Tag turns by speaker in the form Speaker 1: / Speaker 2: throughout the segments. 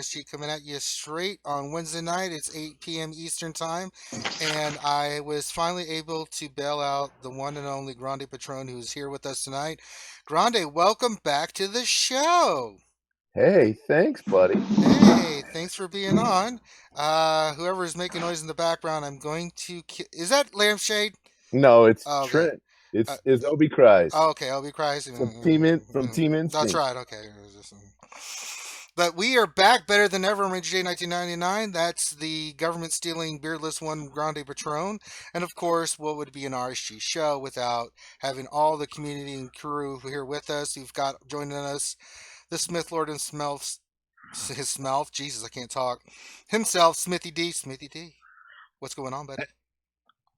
Speaker 1: RSG coming at you straight on Wednesday night. It's 8 p.m. Eastern Time, and I was finally able to bail out the one and only Grandepatron who is here with us tonight. Grande, welcome back to the show.
Speaker 2: Hey, thanks, buddy.
Speaker 1: Hey, thanks for being on. Whoever is making noise in the background, I'm going to. Is that Lampshade?
Speaker 2: No, it's
Speaker 1: Oh, okay.
Speaker 2: Trent.
Speaker 1: Uh,
Speaker 2: It's Obi Cries
Speaker 1: oh, okay, I'll be crazy.
Speaker 2: from Team
Speaker 1: That's
Speaker 2: Instinct.
Speaker 1: right. Okay. But we are back better than ever, Rangerj1999. That's the government stealing beardless one, Grandepatron. And of course, what would be an RSG show without having all the community and crew here with us? We've got joining us the Smith Lord and his Smelf. Jesus, I can't talk. Himself, Smithy D. Smithy D. What's going on, buddy?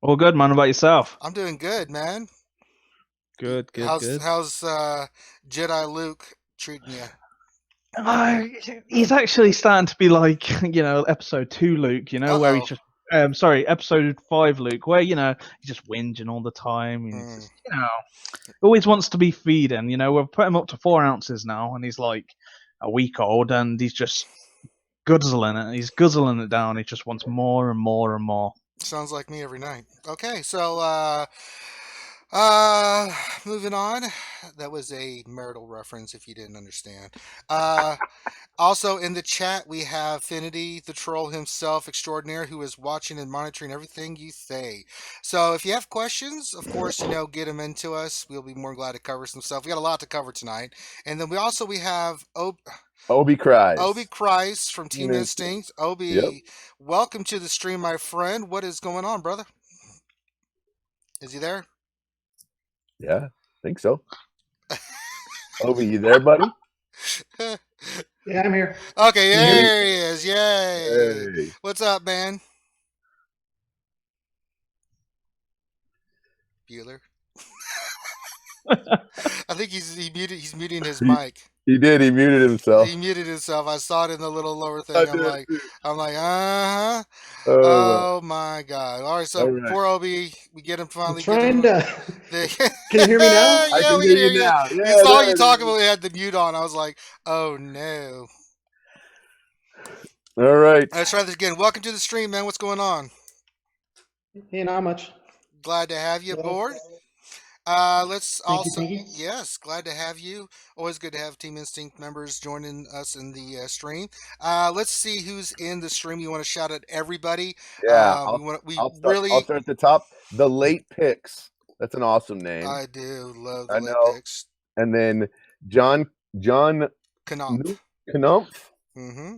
Speaker 3: All good, man. About yourself?
Speaker 1: I'm doing good, man.
Speaker 3: Good, good,
Speaker 1: How's
Speaker 3: good.
Speaker 1: Jedi Luke treating you?
Speaker 3: He's actually starting to be like, episode 2 Luke, where he's just, episode 5 Luke, where, he's just whinging all the time. And he's just, always wants to be feeding. We've put him up to 4 ounces now, and he's like a week old, and he's just guzzling it. He's guzzling it down. He just wants more and more and more.
Speaker 1: Sounds like me every night. Okay, so moving on. That was a marital reference if you didn't understand. Also in the chat we have Finity, the troll himself extraordinaire, who is watching and monitoring everything you say. So if you have questions, of course, get them into us. We'll be more glad to cover some stuff. We got a lot to cover tonight. And then we have
Speaker 2: Obi Cries.
Speaker 1: Obi Christ from Team Instinct. Obi,
Speaker 2: Yep.
Speaker 1: Welcome to the stream, my friend. What is going on, brother? Is he there?
Speaker 2: Yeah, I think so. Obi, you there, buddy?
Speaker 4: Yeah, I'm here.
Speaker 1: Okay, there he is. Yay.
Speaker 2: Hey.
Speaker 1: What's up, man? Bueller. I think he's muting his mic.
Speaker 2: He did. He muted himself.
Speaker 1: He muted himself. I saw it in the little lower thing. I'm like, uh-huh. Oh my God. All right, so poor Obi, we get him finally.
Speaker 4: Can you hear me now?
Speaker 1: Yeah, we can hear you now.
Speaker 2: Yeah,
Speaker 1: you saw you talking about we had the mute on. I was like, oh no.
Speaker 2: All right.
Speaker 1: Let's try this again. Welcome to the stream, man. What's going on?
Speaker 4: Hey, not much.
Speaker 1: Glad to have you aboard.
Speaker 4: Thank you.
Speaker 1: Yes, glad to have you. Always good to have Team Instinct members joining us in the stream. Let's see who's in the stream. You want to shout at everybody?
Speaker 2: Yeah, I'll start at the top. The Late Picks. That's an awesome name.
Speaker 1: I do love the Late Picks.
Speaker 2: And then John
Speaker 1: Knumpf.
Speaker 2: Mm-hmm.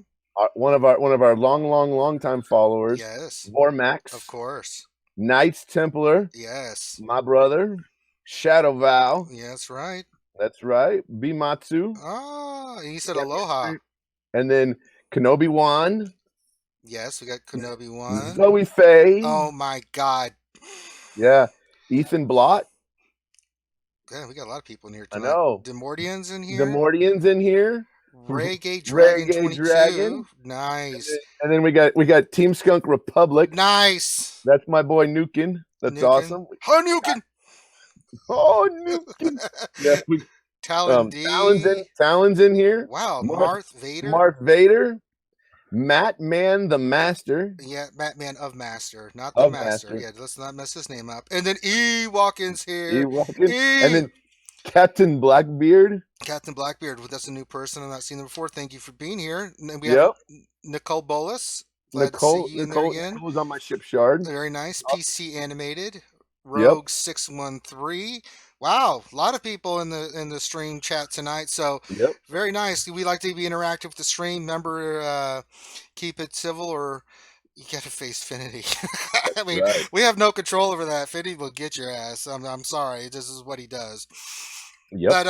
Speaker 2: One of our long time followers.
Speaker 1: Yes.
Speaker 2: Vormax.
Speaker 1: Of course.
Speaker 2: Knights Templar.
Speaker 1: Yes.
Speaker 2: My brother. Shadow Val.
Speaker 1: Yeah, that's right.
Speaker 2: That's right. Bimatsu.
Speaker 1: Oh, he said aloha.
Speaker 2: And then Kenobi Wan.
Speaker 1: Yes, we got Kenobi Wan.
Speaker 2: Zoe Faye.
Speaker 1: Oh my God.
Speaker 2: Yeah. Ethan Blott.
Speaker 1: Yeah, we got a lot of people in here tonight.
Speaker 2: I know.
Speaker 1: Demordian's in here. Reggae Dragon 22. Nice.
Speaker 2: And then we got Team Skunk Republic.
Speaker 1: Nice.
Speaker 2: That's my boy Nukin. That's awesome.
Speaker 1: Oh, Nukin.
Speaker 2: Oh, Nukin. Yeah,
Speaker 1: Talon D.
Speaker 2: Talon's in here.
Speaker 1: Wow. Marth Vader.
Speaker 2: Marth Vader. Matt Man the Master.
Speaker 1: Yeah, Matt Man of Master, not the Master. Yeah, let's not mess his name up. And then Ewalkin's here.
Speaker 2: And then Captain Blackbeard.
Speaker 1: Captain Blackbeard. That's a new person. I've not seen them before. Thank you for being here. And we have Nicole Bolus.
Speaker 2: Nicole's on my ship shard.
Speaker 1: Very nice. PC Animated. Rogue 613. Wow, a lot of people in the stream chat tonight. So very nice. We like to be interactive with the stream. Remember, keep it civil, or you got to face Finity. I mean, we have no control over that. Finity will get your ass. I'm sorry. This is what he does.
Speaker 2: Yep.
Speaker 1: But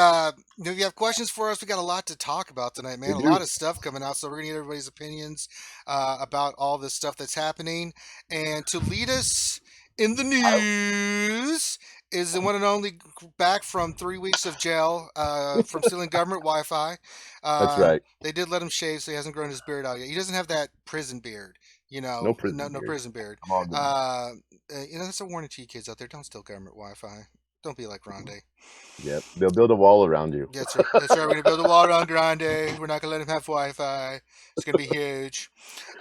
Speaker 1: if you have questions for us, we got a lot to talk about tonight, man. A lot of stuff coming out, so we're gonna get everybody's opinions about all this stuff that's happening. And to lead us in the news is the one and only, back from 3 weeks of jail from stealing government Wi-Fi.
Speaker 2: That's right.
Speaker 1: They did let him shave, so he hasn't grown his beard out yet. He doesn't have that prison beard. No prison beard.
Speaker 2: I'm all good.
Speaker 1: That's a warning to you kids out there. Don't steal government Wi-Fi. Don't be like Grande.
Speaker 2: Yep, they'll build a wall around you.
Speaker 1: That's right. That's right. We're gonna build a wall around Grande. We're not gonna let him have Wi-Fi. It's gonna be huge.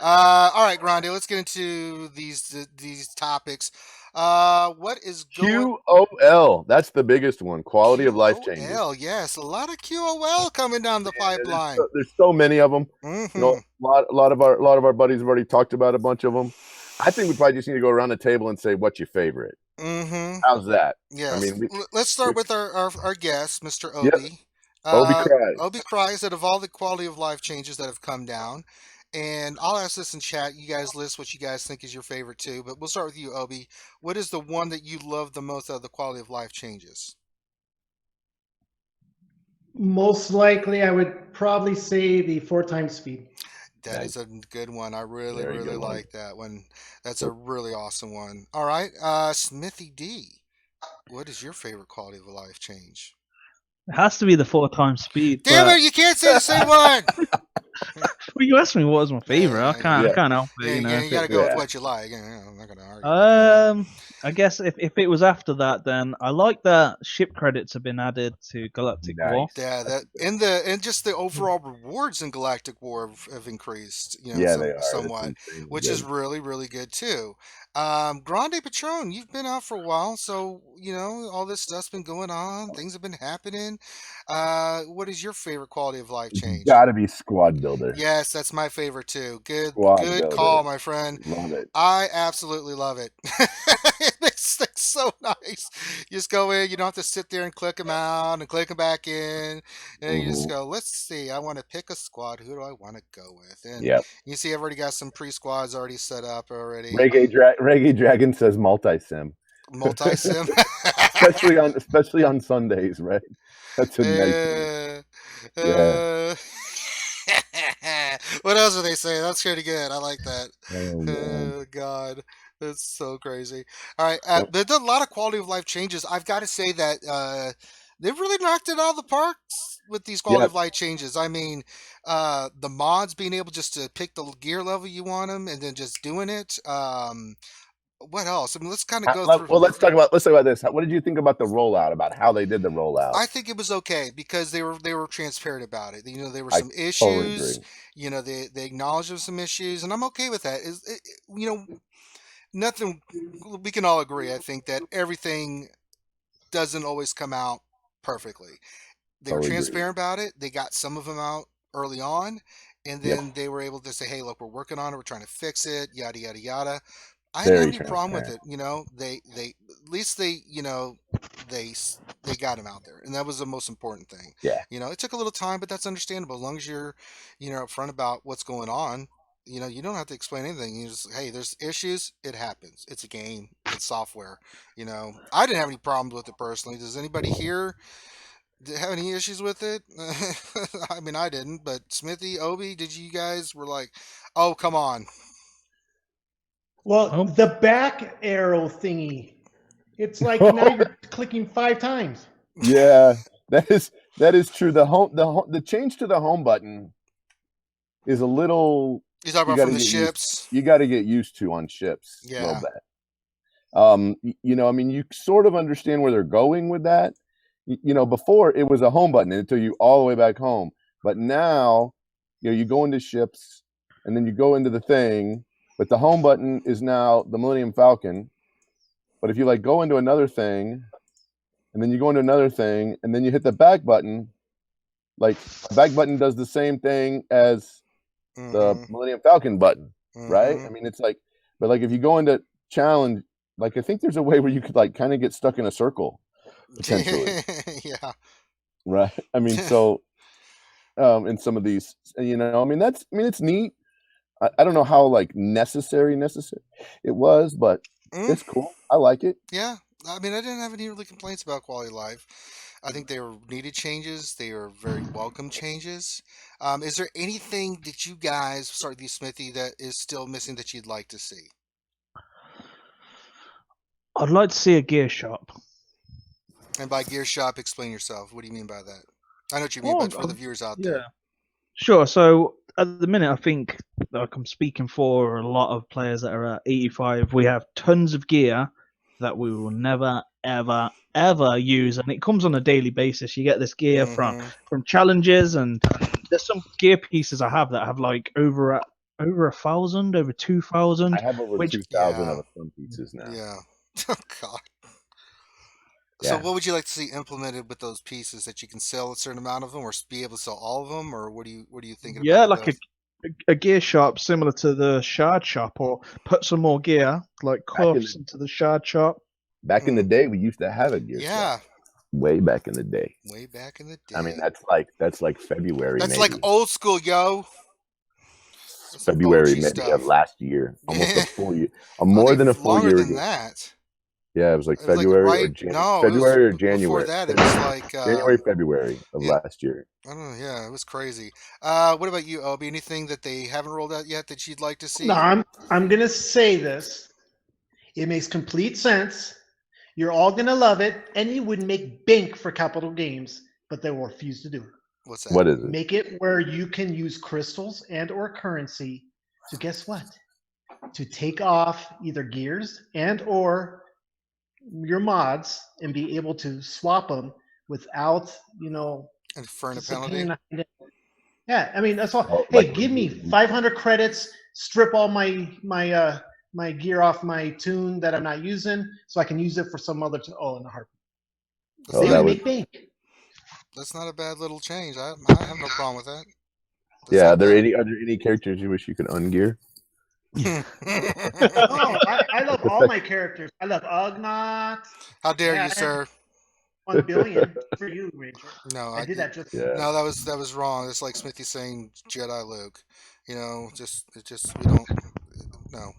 Speaker 1: All right, Grande. Let's get into these topics. What is going?
Speaker 2: QOL. That's the biggest one. Quality of life changes.
Speaker 1: QOL. Yes, a lot of QOL coming down the pipeline.
Speaker 2: There's so many of them.
Speaker 1: Mm-hmm.
Speaker 2: You know, a lot of our buddies have already talked about a bunch of them. I think we probably just need to go around the table and say, what's your favorite?
Speaker 1: Mm-hmm.
Speaker 2: How's that?
Speaker 1: Yes.
Speaker 2: I mean,
Speaker 1: let's start with our guest, Mr. Obi.
Speaker 2: Yep. Obi cries.
Speaker 1: Obi cries that of all the quality of life changes that have come down. And I'll ask this in chat. You guys list what you guys think is your favorite too. But we'll start with you, Obi. What is the one that you love the most out of the quality of life changes?
Speaker 4: Most likely, I would probably say the 4x speed.
Speaker 1: That is a good one. I really like that one. That's a really awesome one. All right, Smithy D. What is your favorite quality of life change?
Speaker 3: It has to be the 4x speed.
Speaker 1: Damn it! You can't say the same one.
Speaker 3: Well, you asked me what was my favorite. I can't help it.
Speaker 1: You gotta go with what you like. I'm not gonna argue.
Speaker 3: I guess if it was after that, then I like that ship credits have been added to Galactic War.
Speaker 1: Yeah, that and just the overall rewards in Galactic War have increased. You know,
Speaker 2: they are
Speaker 1: somewhat, which is really good too. Grandepatron, you've been out for a while, so you know all this stuff's been going on. Things have been happening. What is your favorite quality of life change?
Speaker 2: Gotta be squad builder.
Speaker 1: Yes, that's my favorite too. Good
Speaker 2: builder.
Speaker 1: call, my friend.
Speaker 2: Love it.
Speaker 1: I absolutely love it. It makes things so nice. You just go in, you don't have to sit there and click them out and click them back in. And you just go, let's see, I want to pick a squad. Who do I want to go with? And you see, I've already got some pre-squads already set up already.
Speaker 2: Reggae Dragon says multi-sim.
Speaker 1: Multi-sim?
Speaker 2: especially on Sundays, right? That's a nice one.
Speaker 1: What else do they say? That's pretty good. I like that.
Speaker 2: Oh,
Speaker 1: God. That's so crazy. All right. There's a lot of quality of life changes. I've got to say that they've really knocked it out of the park with these quality of life changes. I mean, the mods being able just to pick the gear level you want them and then just doing it. What else? I mean, let's kind of go through.
Speaker 2: Well, let's talk about this. What did you think about the rollout? About how they did the rollout?
Speaker 1: I think it was okay because they were transparent about it. You know, there were some issues.
Speaker 2: Totally
Speaker 1: you know, they acknowledged there some issues, and I'm okay with that. You know, nothing. We can all agree, I think, that everything doesn't always come out perfectly. They were transparent about it. They got some of them out early on, and then they were able to say, "Hey, look, we're working on it. We're trying to fix it. Yada yada yada." I didn't have any problem with it. You know, they at least they got him out there, and that was the most important thing.
Speaker 2: Yeah.
Speaker 1: You know, it took a little time, but that's understandable as long as you're upfront about what's going on. You know, you don't have to explain anything. You just, hey, there's issues. It happens. It's a game. It's software. You know, I didn't have any problems with it personally. Does anybody here have any issues with it? I mean, I didn't. But Smithy, Obi, did you guys were like, oh, come on.
Speaker 4: Well, the back arrow thingy, it's like now you're clicking 5 times.
Speaker 2: Yeah, that is true. The change to the home button is a little.
Speaker 1: You talking about from the ships?
Speaker 2: You got to get used to on ships.
Speaker 1: Yeah.
Speaker 2: A little bit. You know, I mean, you sort of understand where they're going with that. You know, before it was a home button until you all the way back home, but now, you know, you go into ships and then you go into the thing. But the home button is now the Millennium Falcon. But if you like go into another thing, and then you go into another thing, and then you hit the back button, like the back button does the same thing as the Millennium Falcon button, right? I mean, it's like, but like if you go into challenge, like I think there's a way where you could like kind of get stuck in a circle, potentially.
Speaker 1: Yeah.
Speaker 2: Right. I mean, so in some of these, you know, I mean, it's neat. I don't know how like necessary it was, but it's cool. I like it.
Speaker 1: Yeah, I mean, I didn't have any really complaints about quality of life. I think they were needed changes. They were very welcome changes. Is there anything that you guys, sorry, the Smithy, that is still missing that you'd like to see?
Speaker 3: I'd like to see a gear shop.
Speaker 1: And by gear shop, explain yourself. What do you mean by that? I know what you mean, but for the viewers out there.
Speaker 3: Sure. So at the minute, I think, like I'm speaking for a lot of players that are at 85, we have tons of gear that we will never, ever use, and it comes on a daily basis. You get this gear
Speaker 1: Mm-hmm.
Speaker 3: from challenges, and there's some gear pieces I have that have like over 1,000, over 2,000.
Speaker 2: I have over 2,000 of some pieces now.
Speaker 1: Yeah. Oh God.
Speaker 2: Yeah.
Speaker 1: So what would you like to see implemented with those pieces, that you can sell a certain amount of them, or be able to sell all of them, or what are you thinking
Speaker 3: Yeah,
Speaker 1: about?
Speaker 3: like a gear shop similar to the shard shop, or put some more gear like cuffs into the shard shop.
Speaker 2: Back in the day, we used to have a gear shop. Way back in the day.
Speaker 1: Way back in the day.
Speaker 2: I mean, that's like February.
Speaker 1: That's
Speaker 2: maybe.
Speaker 1: like old school, yo. That's
Speaker 2: February
Speaker 1: OG
Speaker 2: maybe
Speaker 1: stuff.
Speaker 2: of last year, almost a full year, more than a full year
Speaker 1: Longer
Speaker 2: ago.
Speaker 1: than that.
Speaker 2: Yeah, it was like February or January. February or January.
Speaker 1: Before that, it was like
Speaker 2: January, February of last year.
Speaker 1: I don't know. Yeah, it was crazy. What about you, Obi? Anything that they haven't rolled out yet that you'd like to see?
Speaker 4: No, I'm gonna say this. It makes complete sense. You're all gonna love it, and it would make bank for Capital Games, but they will refuse to do it.
Speaker 1: What's that?
Speaker 2: What is it?
Speaker 4: Make it where you can use crystals and/or currency to guess what? To take off either gears and/or your mods and be able to swap them without,
Speaker 1: and for a penalty.
Speaker 4: Yeah, I mean that's all. Oh, hey, give me 500 credits, strip all my gear off my tune that I'm not using, so I can use it for some other. In a heartbeat.
Speaker 1: That's not a bad little change. I have no problem with that.
Speaker 2: Are there any characters you wish you could ungear?
Speaker 4: I love all my characters. I love Ugnaught.
Speaker 1: How dare you, sir?
Speaker 4: 1 billion for you, Ranger.
Speaker 1: No,
Speaker 4: I did that just.
Speaker 2: Yeah.
Speaker 1: No, that was wrong. It's like Smithy saying Jedi Luke. We don't. No,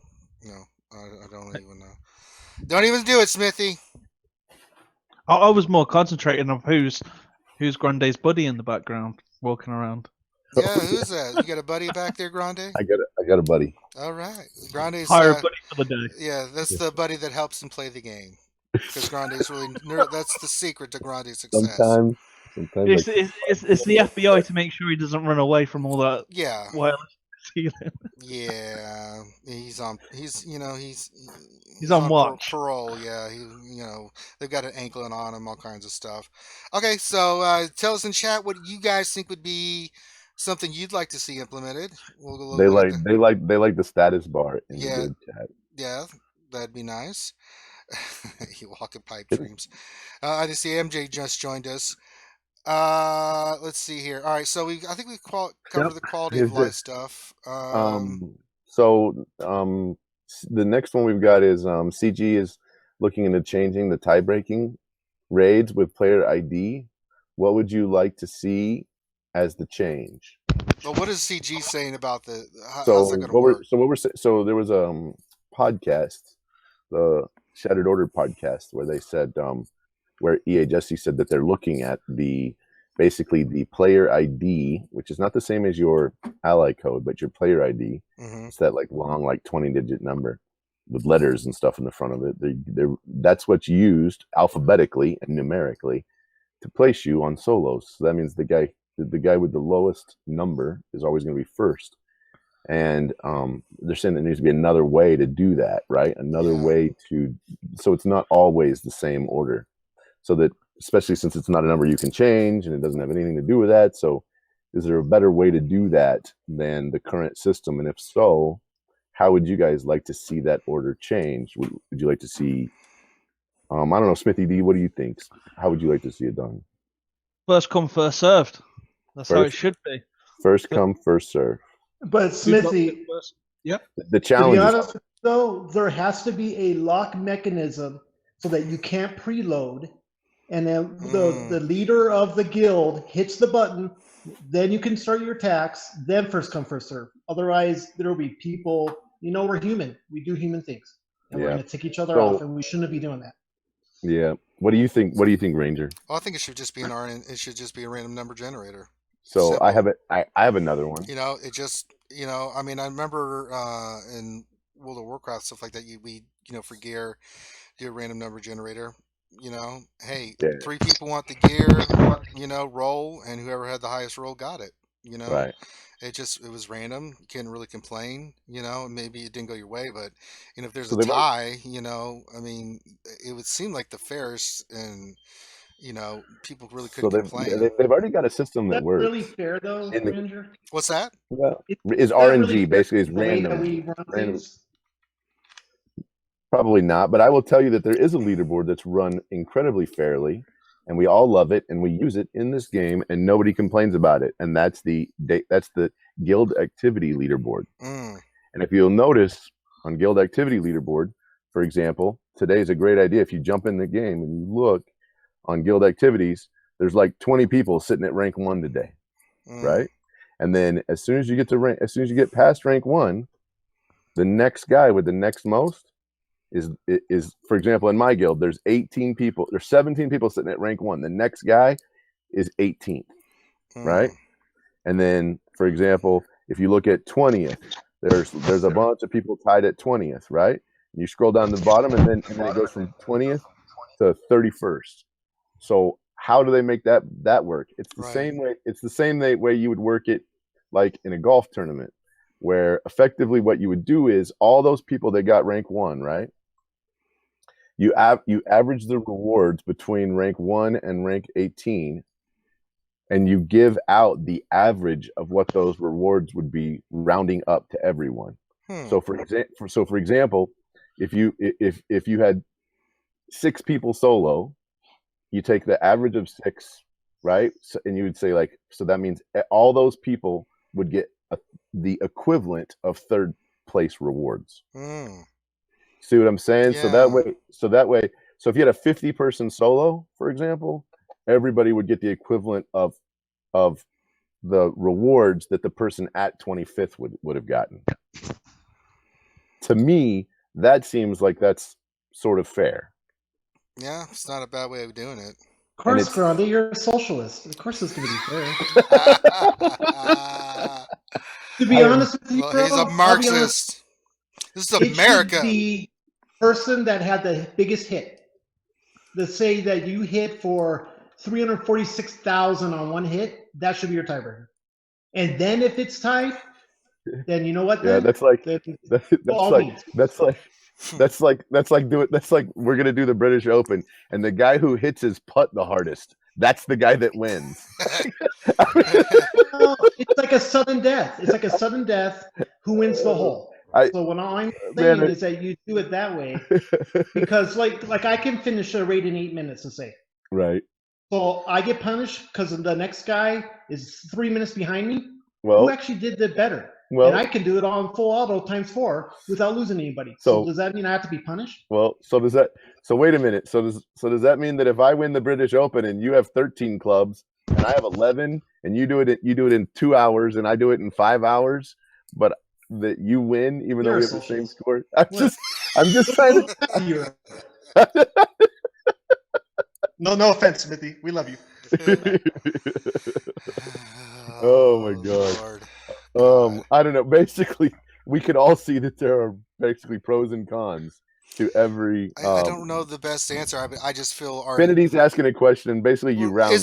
Speaker 1: I don't even know. Don't even do it, Smithy.
Speaker 3: I was more concentrating on who's Grande's buddy in the background walking around.
Speaker 1: Yeah, who's that? You got a buddy back there, Grande?
Speaker 2: I got a buddy.
Speaker 1: All right, Grande's
Speaker 3: hire a buddy for the day.
Speaker 1: Yeah, that's the buddy that helps him play the game. Because Grande's really that's the secret to Grande's success.
Speaker 2: Sometimes
Speaker 3: it's the FBI to make sure he doesn't run away from all that.
Speaker 1: Yeah.
Speaker 3: Wireless stealing.
Speaker 1: Yeah, he's on
Speaker 3: watch.
Speaker 1: Parole. Yeah, they've got an anklet on him, all kinds of stuff. Okay, so tell us in chat what you guys think would be something you'd like to see implemented.
Speaker 2: They like the status bar in the good chat.
Speaker 1: Yeah, that'd be nice. You walking pipe dreams. I just see MJ just joined us. Let's see here. All right, so I think we covered the quality of life stuff.
Speaker 2: So the next one we've got is CG is looking into changing the tie-breaking raids with player ID. What would you like to see as the change?
Speaker 1: Well, what is CG saying about how's that going to
Speaker 2: work? So there was a podcast, the Shattered Order podcast, where they said where EA Jesse said that they're looking at basically the player ID, which is not the same as your ally code, but your player ID. Mm-hmm. It's that like long, like 20-digit number with letters and stuff in the front of it. That's what's used alphabetically and numerically to place you on solos. So that means the guy with the lowest number is always going to be first. And they're saying there needs to be another way to do that, right? Another way so it's not always the same order. So that, especially since it's not a number you can change and it doesn't have anything to do with that. So is there a better way to do that than the current system? And if so, how would you guys like to see that order change? Would you like to see, I don't know, Smithy D, what do you think? How would you like to see it done?
Speaker 3: First come, first served. That's how it should be.
Speaker 2: First come, first serve.
Speaker 4: But Smithy,
Speaker 2: the challenge.
Speaker 4: To be honest, though, there has to be a lock mechanism so that you can't preload, and then the leader of the guild hits the button. Then you can start your attacks. Then first come, first serve. Otherwise, there will be people. We're human. We do human things, and we're going to tick each other off, and we shouldn't be doing that.
Speaker 2: Yeah. What do you think? What do you think, Ranger?
Speaker 1: Well, I think it should just be it should just be a random number generator.
Speaker 2: So
Speaker 1: simple.
Speaker 2: I have another one.
Speaker 1: It just I mean, I remember in World of Warcraft stuff like that. We for gear do a random number generator. Hey, 3 people want the gear. Roll, and whoever had the highest roll got it. You know,
Speaker 2: Right.
Speaker 1: it was random. You can't really complain. You know, maybe it didn't go your way, but if there's
Speaker 2: So
Speaker 1: a
Speaker 2: they've already,
Speaker 1: tie, I mean, it would seem like the fairest, and people really
Speaker 2: so
Speaker 1: couldn't complain.
Speaker 2: they've already got a system that
Speaker 4: That's really
Speaker 2: works.
Speaker 4: fair, though,
Speaker 2: In the
Speaker 4: Ranger.
Speaker 1: What's that?
Speaker 2: well,
Speaker 4: Is
Speaker 2: is
Speaker 4: that really
Speaker 2: RNG
Speaker 4: fair
Speaker 2: basically is
Speaker 4: the way that
Speaker 2: random
Speaker 4: we run
Speaker 2: random.
Speaker 4: things?
Speaker 2: Probably not, but I will tell you that there is a leaderboard that's run incredibly fairly, and we all love it, and we use it in this game, and nobody complains about it. And that's the guild activity leaderboard.
Speaker 1: Mm.
Speaker 2: And if you'll notice on guild activity leaderboard, for example, today is a great idea. If you jump in the game and you look on guild activities, there's like 20 people sitting at rank 1 today, right? And then as soon as you get past rank 1, the next guy with the next most is, for example, in my guild, there's 18 people. There's 17 people sitting at rank 1. The next guy is 18th, right? And then, for example, if you look at 20th, there's a bunch of people tied at 20th, right? And you scroll down the bottom, and then it goes from 20th to 31st. So how do they make that work? It's the same way. It's the same way you would work it like in a golf tournament, where effectively what you would do is all those people that got rank 1, right? You average the rewards between rank 1 and rank 18, and you give out the average of what those rewards would be, rounding up to everyone. So for example, if you had 6 people solo, you take the average of 6, right? So, and you would say so that means all those people would get the equivalent of 3rd place rewards. See what I'm saying?
Speaker 1: Yeah.
Speaker 2: So that way, if you had a 50-person solo, for example, everybody would get the equivalent of the rewards that the person at 25th would have gotten. To me, that seems like that's sort of fair.
Speaker 1: Yeah, it's not a bad way of doing it.
Speaker 4: Of course, Grande, you're a socialist. Of course it's going to be fair. To be honest with you, bro,
Speaker 1: he's a Marxist. This is America.
Speaker 4: The person that had the biggest hit. Let's say that you hit for 346,000 on one hit. That should be your tiebreaker. And then if it's tied, then you know what?
Speaker 2: Yeah, that's like we're gonna do the British Open, and the guy who hits his putt the hardest, that's the guy that wins.
Speaker 4: Well, it's like a sudden death. It's like a sudden death. Who wins the hole? So what I'm saying is that you do it that way, because like I can finish a raid in 8 minutes, to say.
Speaker 2: Right.
Speaker 4: So I get punished because the next guy is 3 minutes behind me.
Speaker 2: Well,
Speaker 4: who actually did it better?
Speaker 2: Well,
Speaker 4: and I can do it on full auto ×4 without losing anybody. So does that mean I have to be punished?
Speaker 2: Well, so wait a minute. So does that mean that if I win the British Open and you have 13 clubs and I have 11, and you do it in 2 hours and I do it in 5 hours, but that you win even though we have the same score? I'm just trying to.
Speaker 5: No offense, Smithy. We love you.
Speaker 2: Oh my God. I don't know. Basically, we could all see that there are basically pros and cons to every.
Speaker 1: I don't know the best answer. I just feel.
Speaker 2: Finity's asking a question. Basically, you round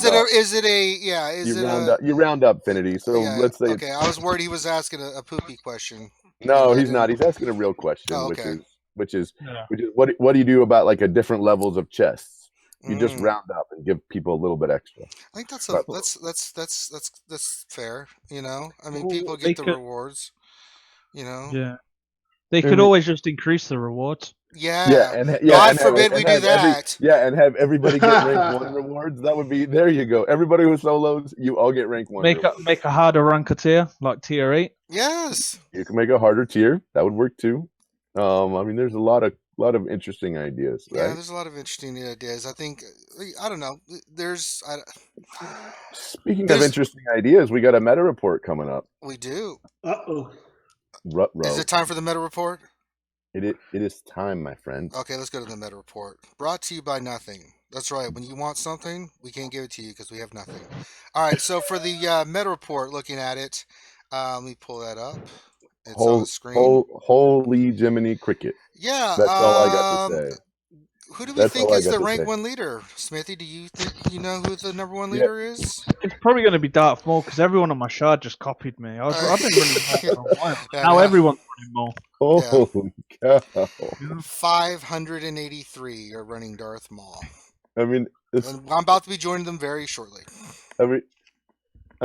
Speaker 2: up.
Speaker 1: You
Speaker 2: round up, Finity. So let's say.
Speaker 1: Okay, I was worried he was asking a poopy question.
Speaker 2: No, he's not. He's asking a real question, which is what do you do about like a different levels of chests? You just round up and give people a little bit extra.
Speaker 1: I think that's fair. You know, I mean, people get the rewards. You know.
Speaker 3: Yeah. They could always just increase the rewards.
Speaker 1: Yeah. God forbid we do that.
Speaker 2: And have everybody get rank 1 rewards. That would be, there you go. Everybody who solos, you all get rank 1.
Speaker 3: Make a harder ranker tier, like tier 8.
Speaker 1: Yes.
Speaker 2: You can make a harder tier. That would work too. I mean, there's a lot of interesting ideas, right?
Speaker 1: Yeah, there's a lot of interesting ideas. I think, I don't know.
Speaker 2: Speaking of interesting ideas, we got a meta report coming up.
Speaker 1: We do.
Speaker 4: Uh-oh.
Speaker 1: Is it time for the meta report?
Speaker 2: It is time, my friend.
Speaker 1: Okay, let's go to the meta report. Brought to you by nothing. That's right. When you want something, we can't give it to you because we have nothing. All right, so for the meta report, looking at it, let me pull that up. It's on the screen.
Speaker 2: Holy Jiminy Cricket.
Speaker 1: Yeah.
Speaker 2: That's all I got to say.
Speaker 1: Who do we
Speaker 2: That's
Speaker 1: think
Speaker 2: all I
Speaker 1: is
Speaker 2: got
Speaker 1: the
Speaker 2: to
Speaker 1: rank
Speaker 2: say.
Speaker 1: 1 leader? Smithy, do you think you know who the number 1
Speaker 2: Yeah.
Speaker 1: leader is?
Speaker 3: It's probably going to be Darth Maul because everyone on my shard just copied me. I've been running Maul for a while.
Speaker 1: Yeah,
Speaker 3: Now
Speaker 1: yeah.
Speaker 3: everyone's running Maul.
Speaker 2: Holy cow!
Speaker 1: 583 are running Darth Maul.
Speaker 2: I mean,
Speaker 1: And I'm about to be joining them very shortly.
Speaker 2: I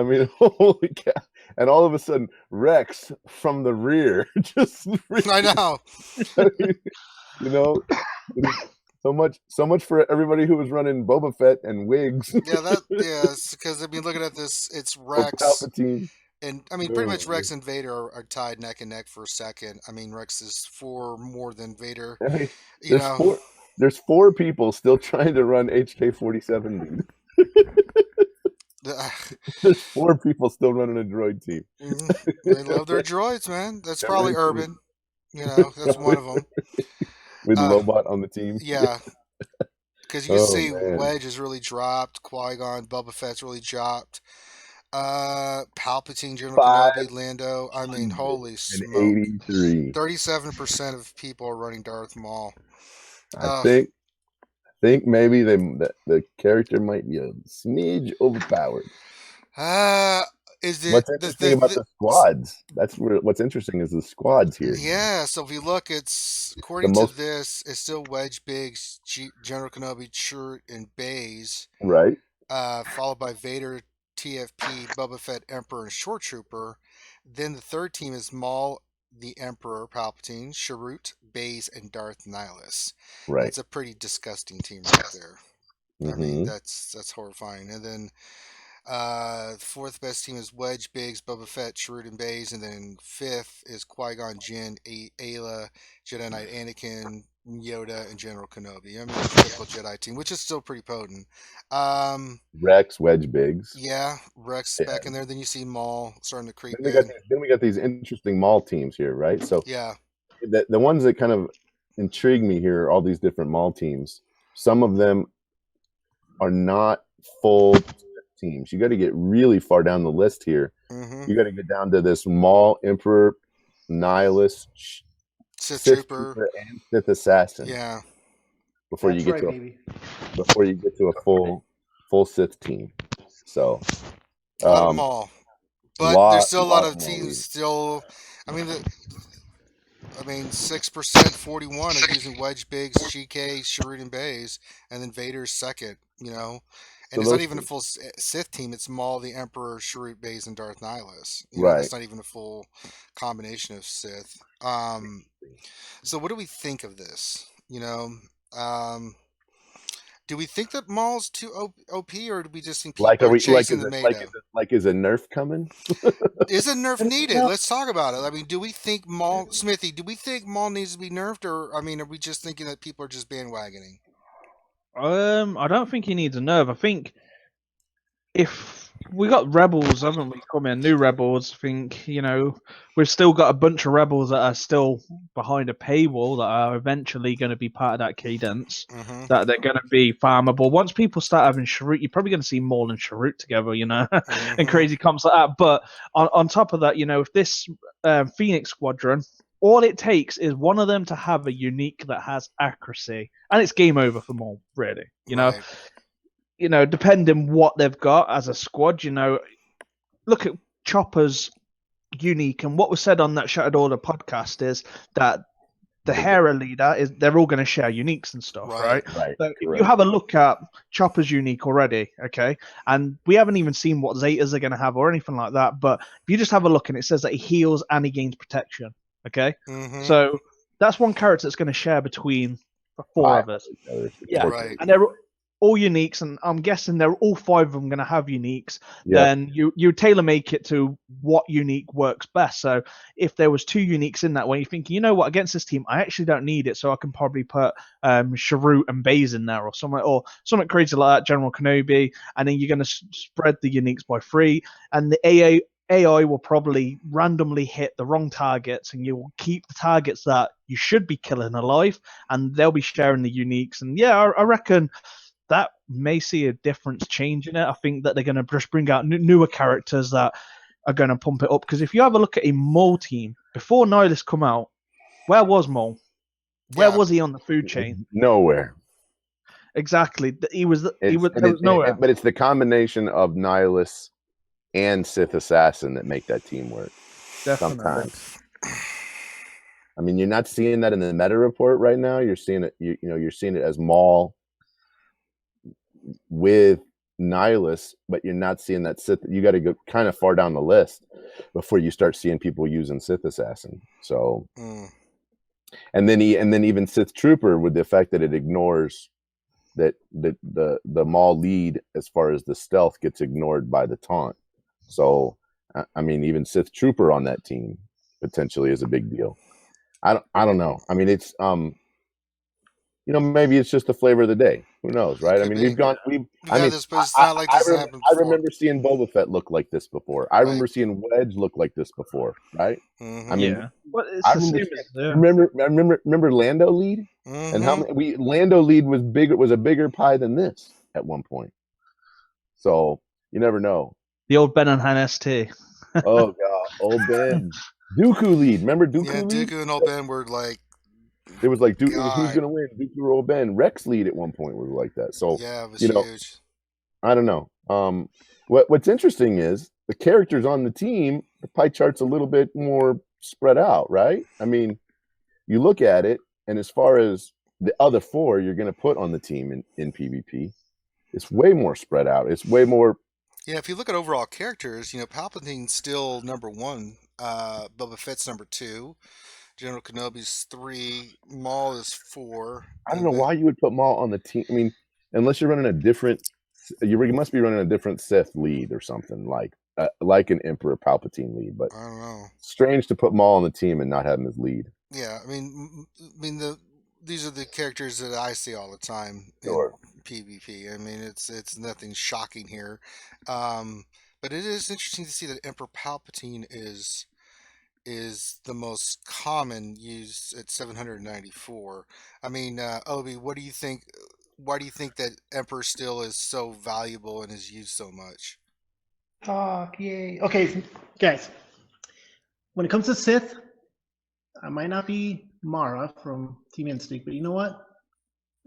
Speaker 2: mean, holy cow! And all of a sudden, Rex from the rear just.
Speaker 1: I know.
Speaker 2: I mean, you know, so much for everybody who was running Boba Fett and wigs.
Speaker 1: Because I mean, looking at this, it's
Speaker 2: Or
Speaker 1: Rex.
Speaker 2: Palpatine.
Speaker 1: And I mean, pretty much Rex and Vader are tied neck and neck for second. I mean, Rex is 4 more than Vader.
Speaker 2: I mean, there's 4 people still trying to run HK-47. There's 4 people still running a droid team.
Speaker 1: They love their droids, man. That's probably Urban. You know, that's one of them.
Speaker 2: With Lobot on the team.
Speaker 1: Yeah. Because you can see Wedge has really dropped. Qui-Gon, Boba Fett's really dropped. Palpatine, General Kenobi, Lando. I mean, holy smoke.
Speaker 2: 83.
Speaker 1: 37% of people are running Darth Maul.
Speaker 2: I think maybe the character might be a smidge overpowered.
Speaker 1: Is it
Speaker 2: what's interesting about the squads? That's what's interesting is the squads here.
Speaker 1: Yeah, so if you look, it's according to this, it's still Wedge, Biggs, General Kenobi, Chirrut, and Baze.
Speaker 2: Right.
Speaker 1: Followed by Vader, TFP, Boba Fett, Emperor, and Short Trooper. Then the third team is Maul, the Emperor, Palpatine, Chirrut, Baze, and Darth Nihilus.
Speaker 2: Right.
Speaker 1: It's a pretty disgusting team right there.
Speaker 2: Mm-hmm.
Speaker 1: I mean, that's horrifying. And then the fourth best team is Wedge, Biggs, Boba Fett, Chirrut, and Baze. And then fifth is Qui-Gon, Jinn, Ayla, Jedi Knight Anakin, Yoda, and General Kenobi. I mean, it's a typical Jedi team, which is still pretty potent.
Speaker 2: Rex, Wedge, Biggs.
Speaker 1: Yeah, Rex back in there. Then you see Maul starting to creep
Speaker 2: in. Then we got these interesting Maul teams here, right? So
Speaker 1: yeah,
Speaker 2: the ones that kind of intrigue me here are all these different Maul teams. Some of them are not full teams. You got to get really far down the list here.
Speaker 1: Mm-hmm.
Speaker 2: You got to get down to this Maul, Emperor, Nihilus,
Speaker 1: Sith Trooper,
Speaker 2: and Sith Assassin.
Speaker 1: Yeah.
Speaker 2: Before you get to a full Sith team. So
Speaker 1: a lot of Maul. But there's still a lot of teams still. I mean 6%, 41 are using Wedge, Biggs, GK, Chirrut, and Baze, and then Vader's second. You know, and so it's not even a full Sith team. It's Maul, the Emperor, Chirrut, Baze, and Darth Nihilus. You know, it's not even a full combination of Sith. So what do we think of this? You know, do we think that Maul's too OP, or do we just think people are chasing the meta?
Speaker 2: Is a nerf coming?
Speaker 1: Is a nerf needed? Let's talk about it. I mean, do we think Maul, Smithy? Do we think Maul needs to be nerfed, or I mean, are we just thinking that people are just bandwagoning?
Speaker 3: I don't think he needs a nerf. I think if we got Rebels, haven't we? Coming new Rebels. I think we've still got a bunch of Rebels that are still behind a paywall that are eventually going to be part of that cadence.
Speaker 1: Mm-hmm.
Speaker 3: That they're going to be farmable. Once people start having Chirrut, you're probably going to see Maul and Chirrut together,
Speaker 1: Mm-hmm.
Speaker 3: and crazy comps like that. But on top of that, if this Phoenix Squadron, all it takes is one of them to have a unique that has accuracy, and it's game over for Maul. Really,
Speaker 1: Right.
Speaker 3: Depending what they've got as a squad, look at Chopper's unique, and what was said on that Shattered Order podcast is that the Hera leader they're all going to share uniques and stuff, right? So if you have a look at Chopper's unique already, okay, and we haven't even seen what Zetas are going to have or anything like that, but if you just have a look and it says that he heals and he gains protection, okay, so that's one character that's going to share between 4 of us, and they're all uniques, and I'm guessing they're all 5 of them going to have uniques. Then you tailor make it to what unique works best. So if there was 2 uniques in that way, you're thinking, you know what, against this team, I actually don't need it, so I can probably put Chirrut and Baze in there, or something crazy like that, General Kenobi, and then you're going to spread the uniques by 3, and the AI will probably randomly hit the wrong targets, and you'll keep the targets that you should be killing alive, and they'll be sharing the uniques. And I reckon that may see a difference change in it. I think that they're going to just bring out newer characters that are going to pump it up. Because if you have a look at a Maul team, before 9ilus come out, where was Maul? Where was he on the food chain?
Speaker 2: Nowhere.
Speaker 3: exactly. He was. There
Speaker 2: It's,
Speaker 3: was
Speaker 2: and it,
Speaker 3: nowhere.
Speaker 2: but it's the combination of Nihilus and Sith Assassin that make that team work.
Speaker 3: Definitely.
Speaker 2: Sometimes. I mean, you're not seeing that in the meta report right now. You're seeing it. You're seeing it as Maul with Nihilus, but you're not seeing that Sith. You got to go kind of far down the list before you start seeing people using Sith Assassin. So, and then even Sith Trooper, with the fact that it ignores that the Maul lead as far as the stealth gets ignored by the taunt. So, I mean, even Sith Trooper on that team potentially is a big deal. I don't know. I mean, it's maybe it's just the flavor of the day. Who knows, right? I mean, I remember seeing Boba Fett look like this before. I remember seeing Wedge look like this before, right? I mean, remember Lando lead, and how many Lando lead was big. It was a bigger pie than this at one point. So you never know.
Speaker 3: The old Ben and Han ST.
Speaker 2: Oh god, old Ben. Dooku lead. Remember Dooku lead?
Speaker 1: Yeah, Dooku and old Ben were like.
Speaker 2: It was like, who's going to win? Dooku or old Ben? Rex lead at one point was like that. So,
Speaker 1: yeah, it was huge.
Speaker 2: I don't know. What's interesting is the characters on the team, the pie chart's a little bit more spread out, right? I mean, you look at it, and as far as the other four you're going to put on the team in PvP, it's way more spread out. It's way more.
Speaker 1: Yeah, if you look at overall characters, Palpatine's still number 1. Boba Fett's number 2. General Kenobi's 3. Maul is 4.
Speaker 2: I don't know why you would put Maul on the team. I mean, unless you're running a different, you must be running a different Sith lead or something like an Emperor Palpatine lead. But
Speaker 1: I don't know.
Speaker 2: Strange to put Maul on the team and not have him as lead.
Speaker 1: Yeah, I mean, these are the characters that I see all the time in PvP. I mean, it's nothing shocking here, but it is interesting to see that Emperor Palpatine is the most common used at 794. I mean, Obi, what do you think? Why do you think that Emperor still is so valuable and is used so much?
Speaker 4: Talk, yay. Okay, guys. When it comes to Sith, I might not be Mara from Team Instinct, but you know what?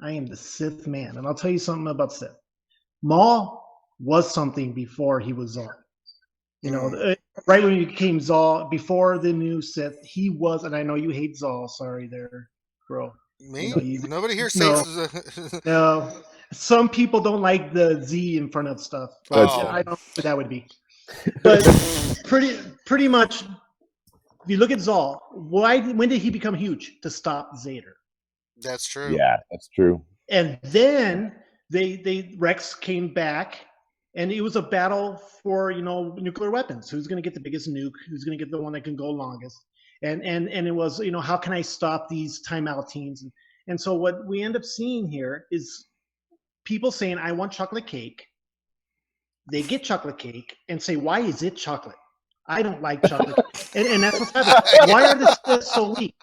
Speaker 4: I am the Sith man, and I'll tell you something about Sith. Maul was something before he was Zor. Right when he became Zol, before the new Sith, he was, and I know you hate Zol. Sorry there, bro.
Speaker 1: Me? Nobody here says...
Speaker 4: No. Some people don't like the Z in front of stuff. I don't know what that would be. But pretty much, if you look at Zol, when did he become huge? To stop Vader.
Speaker 1: That's true.
Speaker 2: Yeah, that's true.
Speaker 4: And then Rex came back. And it was a battle for, nuclear weapons. Who's going to get the biggest nuke? Who's going to get the one that can go longest? And it was, how can I stop these timeout teams? And so what we end up seeing here is people saying, I want chocolate cake. They get chocolate cake and say, why is it chocolate? I don't like chocolate cake. And that's what's happening. Why are the Sith so weak?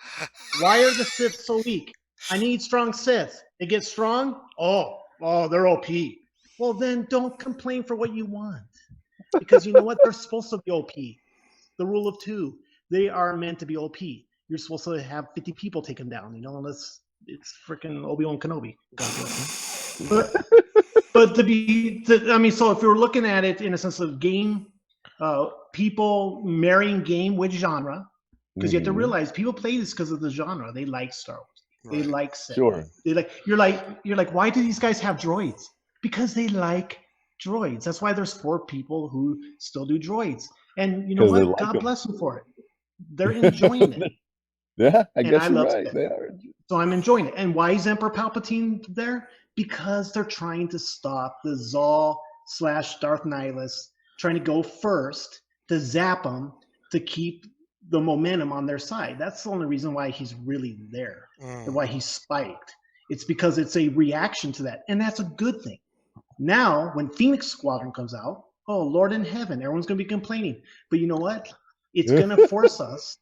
Speaker 4: Why are the Sith so weak? I need strong Sith. They get strong? Oh, they're OP. Well, then don't complain for what you want. Because you know what? They're supposed to be OP. The rule of 2. They are meant to be OP. You're supposed to have 50 people take them down, unless it's freaking Obi-Wan Kenobi. God bless him. But so if you're looking at it in a sense of game, people marrying game with genre, because you have to realize people play this because of the genre. They like Star Wars. Right. They like Sith.
Speaker 2: Sure.
Speaker 4: You're like, why do these guys have droids? Because they like droids. That's why there's 4 people who still do droids. And you know what? Like God bless them for it. They're enjoying it.
Speaker 2: Yeah, I guess you're right. They are.
Speaker 4: So I'm enjoying it. And why is Emperor Palpatine there? Because they're trying to stop the Zol/Darth Nihilus, trying to go first to zap them to keep the momentum on their side. That's the only reason why he's really there and why he's spiked. It's because it's a reaction to that. And that's a good thing. Now, when Phoenix Squadron comes out, oh, Lord in heaven, everyone's going to be complaining. But you know what? It's going to force us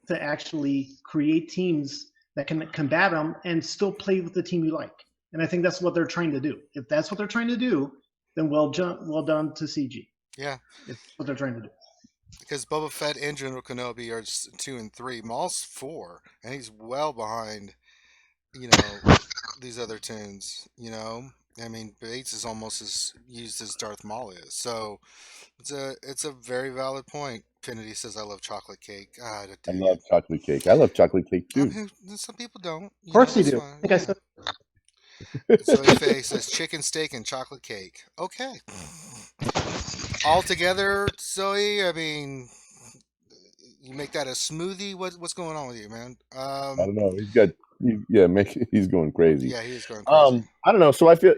Speaker 4: to actually create teams that can combat them and still play with the team you like. And I think that's what they're trying to do. If that's what they're trying to do, then well done to CG.
Speaker 1: Yeah.
Speaker 4: It's what they're trying to do.
Speaker 1: Because Boba Fett and General Kenobi are 2 and 3. Maul's 4, and he's well behind, these other tunes. You know, I mean, Bates is almost as used as Darth Maul is. So it's a very valid point. Finity says, "I love chocolate cake." God, I
Speaker 2: I
Speaker 1: do you.
Speaker 2: love chocolate cake. I love chocolate cake
Speaker 1: I
Speaker 2: too.
Speaker 1: mean, some people don't.
Speaker 4: Of
Speaker 1: You know,
Speaker 4: course you
Speaker 1: that's
Speaker 4: do. I
Speaker 1: fine.
Speaker 4: think I
Speaker 1: Yeah.
Speaker 4: said.
Speaker 1: Zoe Faye says chicken steak and chocolate cake. Okay. All together, Zoe. I mean, you make that a smoothie. What's going on with you, man?
Speaker 2: I don't know. He's going crazy.
Speaker 1: Yeah, he is going crazy.
Speaker 2: I don't know. So I feel,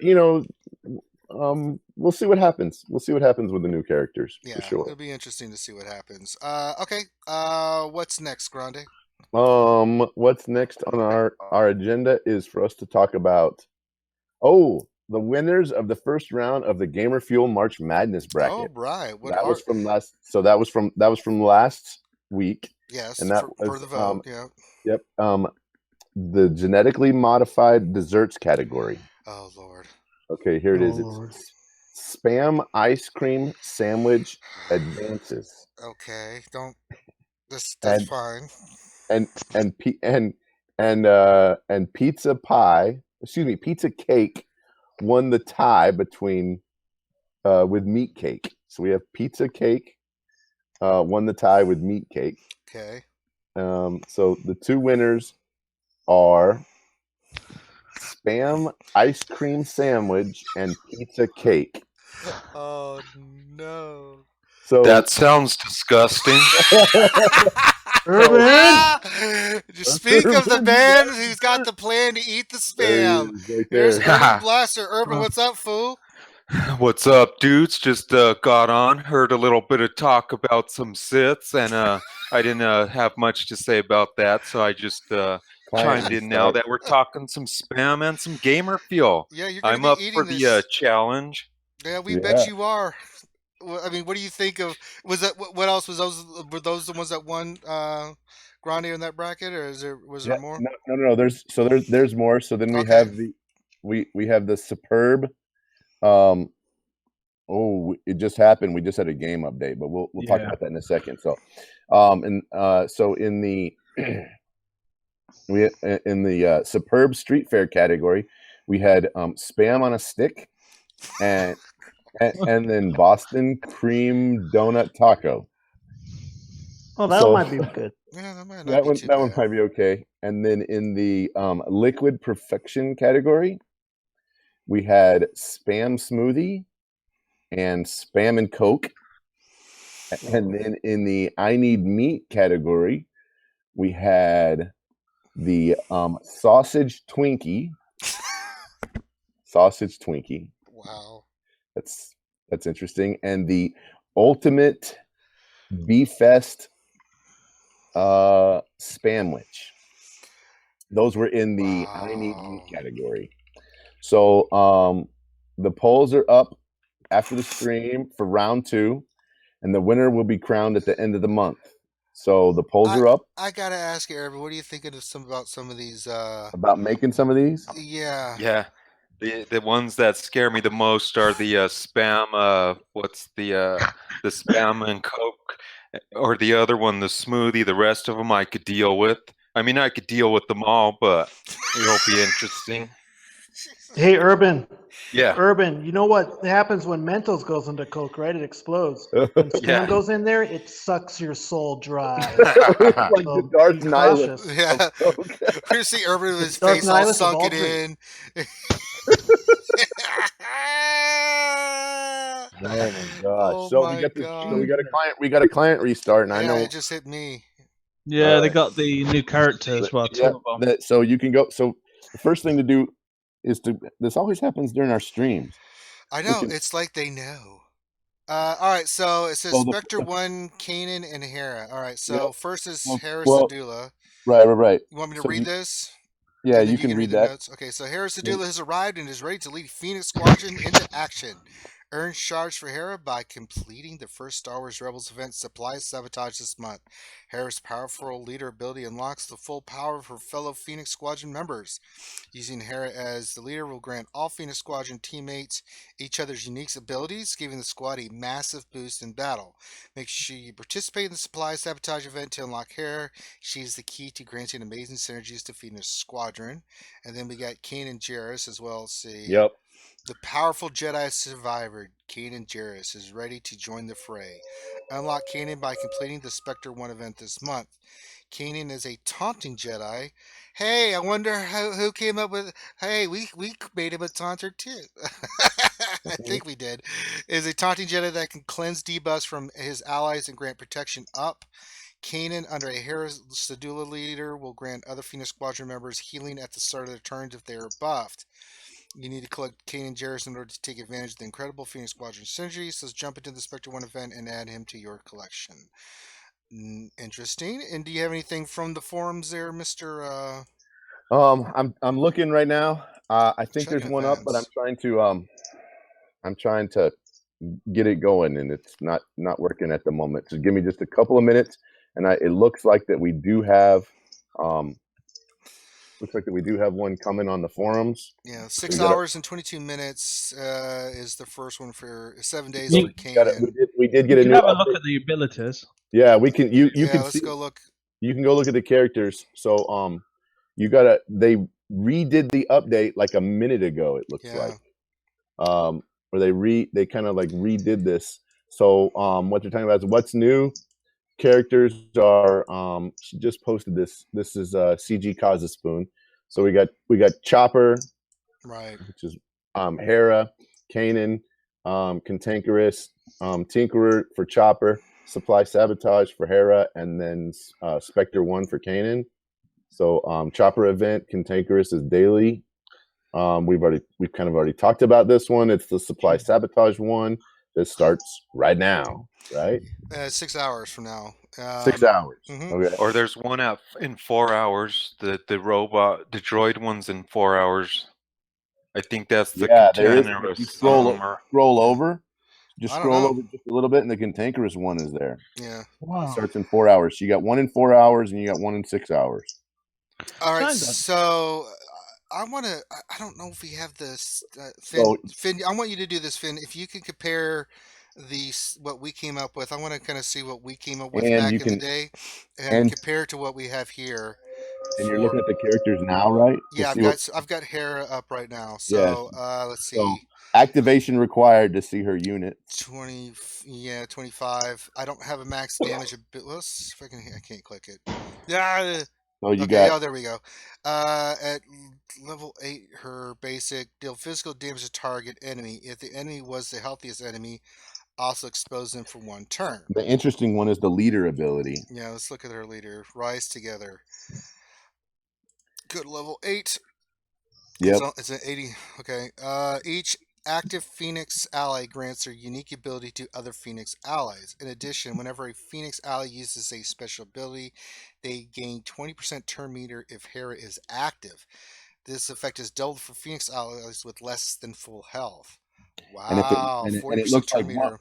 Speaker 2: we'll see what happens. We'll see what happens with the new characters for
Speaker 1: Yeah,
Speaker 2: sure.
Speaker 1: it'll be interesting to see what happens. Okay. What's next, Grande?
Speaker 2: What's next on our agenda is for us to talk about the winners of the first round of the Gamer Fuel March Madness bracket.
Speaker 1: Oh, right. What
Speaker 2: That
Speaker 1: are?
Speaker 2: was from last. So that was from last week.
Speaker 1: Yes,
Speaker 2: And that
Speaker 1: for
Speaker 2: was
Speaker 1: the vote. Yeah.
Speaker 2: yep. The genetically modified desserts category.
Speaker 1: Oh Lord.
Speaker 2: Okay, here it is.
Speaker 4: Oh, Lord.
Speaker 2: It's spam ice cream sandwich advances.
Speaker 1: Okay. Don't. That's
Speaker 2: And
Speaker 1: fine.
Speaker 2: and pizza pie. Excuse me, pizza cake won the tie between with meat cake. So we have pizza cake won the tie with meat cake.
Speaker 1: Okay.
Speaker 2: So the two winners are spam ice cream sandwich and pizza cake.
Speaker 1: Oh no.
Speaker 2: So
Speaker 6: That sounds disgusting.
Speaker 4: Urban.
Speaker 1: Just speak of the man who's got the plan to eat the spam.
Speaker 2: right
Speaker 1: Here's
Speaker 2: there.
Speaker 1: Urban Blaster. Urban, what's up, fool?
Speaker 6: What's up, dudes? Just got on, heard a little bit of talk about some sits, and I didn't have much to say about that, so I just chimed in now that we're talking some spam and some gamer fuel.
Speaker 1: Yeah, you're going to
Speaker 6: I'm
Speaker 1: be
Speaker 6: up
Speaker 1: eating
Speaker 6: for the
Speaker 1: this.
Speaker 6: challenge.
Speaker 1: Yeah, we bet you are. Well, I mean, what do you think of? Was that what else was those? Were those the ones that won Grande in that bracket, or was there more?
Speaker 2: No. There's more. So then we
Speaker 1: Okay.
Speaker 2: have we have the superb. It just happened. We just had a game update, but we'll talk about that in a second. So, so in the superb street fair category, we had spam on a stick, and then Boston cream donut taco.
Speaker 4: Oh, that might be good.
Speaker 1: Yeah, that might not
Speaker 2: That
Speaker 1: be
Speaker 2: one
Speaker 1: too
Speaker 2: that one
Speaker 1: bad.
Speaker 2: might be okay. And then in the liquid perfection category, we had spam smoothie and spam and Coke. And then in the I need meat category, we had the sausage Twinkie. Sausage Twinkie.
Speaker 1: Wow.
Speaker 2: That's interesting. And the ultimate beef fest spamwich. Those were in the I need meat category. So the polls are up after the stream for round 2, and the winner will be crowned at the end of the month. So the polls are up.
Speaker 1: I gotta ask you, Eric, what are you thinking about some of these?
Speaker 2: About making some of these?
Speaker 1: Yeah.
Speaker 6: Yeah. The ones that scare me the most are the spam. What's the spam and Coke, or the other one, the smoothie. The rest of them I could deal with. I mean, I could deal with them all, but it'll be interesting.
Speaker 4: Hey, Urban.
Speaker 6: Yeah.
Speaker 4: Urban, you know what happens when Mentos goes into Coke, right? It explodes. When spam goes in there, it sucks your soul dry.
Speaker 2: Like the Darth Nihilus.
Speaker 1: Yeah. We see Urban with his face all sunken in.
Speaker 2: Oh my gosh!
Speaker 1: Oh
Speaker 2: So
Speaker 1: my God.
Speaker 2: we got a client restart, and
Speaker 1: Yeah,
Speaker 2: I know
Speaker 1: it just hit me.
Speaker 3: Yeah, they got the new characters. Well, two of them.
Speaker 2: So you can go. So the first thing to do is this always happens during our streams.
Speaker 1: I know. It's like they know. All right, so it says Spectre 1, Kanan, and Hera. All right, so first is Hera Sedula.
Speaker 2: Right.
Speaker 1: You want me to read this?
Speaker 2: Yeah, you can read that.
Speaker 1: Notes? Okay, so Hera Sedula has arrived and is ready to lead Phoenix Squadron into action. Earn shards for Hera by completing the first Star Wars Rebels event Supply Sabotage this month. Hera's powerful leader ability unlocks the full power of her fellow Phoenix Squadron members. Using Hera as the leader will grant all Phoenix Squadron teammates each other's unique abilities, giving the squad a massive boost in battle. Make sure you participate in the Supply Sabotage event to unlock Hera. She is the key to granting amazing synergies to Phoenix Squadron. And then we got Kanan Jarrus as well. See.
Speaker 2: Yep.
Speaker 1: The powerful Jedi survivor, Kanan Jarrus, is ready to join the fray. Unlock Kanan by completing the Spectre 1 event this month. Kanan is a taunting Jedi. Hey, I wonder who came up with. Hey, we made him a taunter too. I think we did. Is a taunting Jedi that can cleanse debuffs from his allies and grant protection up. Kanan, under a Hera Sedula leader, will grant other Phoenix Squadron members healing at the start of their turns if they are buffed. You need to collect Kanan Jarrus in order to take advantage of the incredible Phoenix Squadron synergy. So jump into the Spectre 1 event and add him to your collection. Interesting. And do you have anything from the forums there, Mr.
Speaker 2: I'm looking right now. I think there's
Speaker 1: Checking
Speaker 2: one up, but I'm
Speaker 1: events.
Speaker 2: trying to get it going, and it's not working at the moment. So give me just a couple of minutes, and it looks like that we do have one coming on the forums.
Speaker 1: Yeah, 6 hours and 22 minutes is the first one for 7 days for Kanan.
Speaker 2: We did get a new
Speaker 3: have a
Speaker 2: update.
Speaker 3: look at the abilities.
Speaker 2: Yeah, we can. You can
Speaker 1: let's
Speaker 2: see.
Speaker 1: go look.
Speaker 2: You can go look at the characters. So they redid the update like a minute ago. It looks like. Where they kind of like redid this. So what they're talking about is what's new. Characters are she just posted this. This is CG Kazaspun. So we got Chopper,
Speaker 1: right,
Speaker 2: which is Hera, Kanan, Cantankerous, Tinkerer for Chopper, Supply Sabotage for Hera, and then Spectre 1 for Kanan. So Chopper event, Cantankerous is daily. We've kind of already talked about this one. It's the Supply Sabotage one that starts right now, right?
Speaker 1: 6 hours from now.
Speaker 2: 6 hours.
Speaker 1: Okay.
Speaker 6: Or there's one out in 4 hours. The droid one's in 4 hours. I think that's the Cantankerous.
Speaker 2: You scroll over. Just scroll over just a little bit, and the Cantankerous one is there.
Speaker 1: Yeah.
Speaker 3: Wow.
Speaker 2: It starts in 4 hours. You got one in 4 hours, and you got one in 6 hours.
Speaker 1: All right. So I want to. I don't know if we have this. Finn, I want you to do this, Finn. If you can compare what we came up with, I want to kind of see what we came up with back in the day, and compare to what we have here.
Speaker 2: And you're looking at the characters now, right?
Speaker 1: Yeah, I've got Hera up right now. So let's see.
Speaker 2: So, activation required to see her unit.
Speaker 1: 25. I don't have a max damage. Let's if I can't click it. Yeah.
Speaker 2: Oh, got.
Speaker 1: Oh, there we go. At level 8, her basic deal physical damage to target enemy. If the enemy was the healthiest enemy, also expose them for 1 turn.
Speaker 2: The interesting one is the leader ability.
Speaker 1: Yeah, let's look at her leader. Rise together. Good, level 8.
Speaker 2: Yep.
Speaker 1: It's an 80. Okay. Each active Phoenix ally grants their unique ability to other Phoenix allies. In addition, whenever a Phoenix ally uses a special ability, they gain 20% turn meter if Hera is active. This effect is doubled for Phoenix allies with less than full health. Wow.
Speaker 2: And it looks like meter.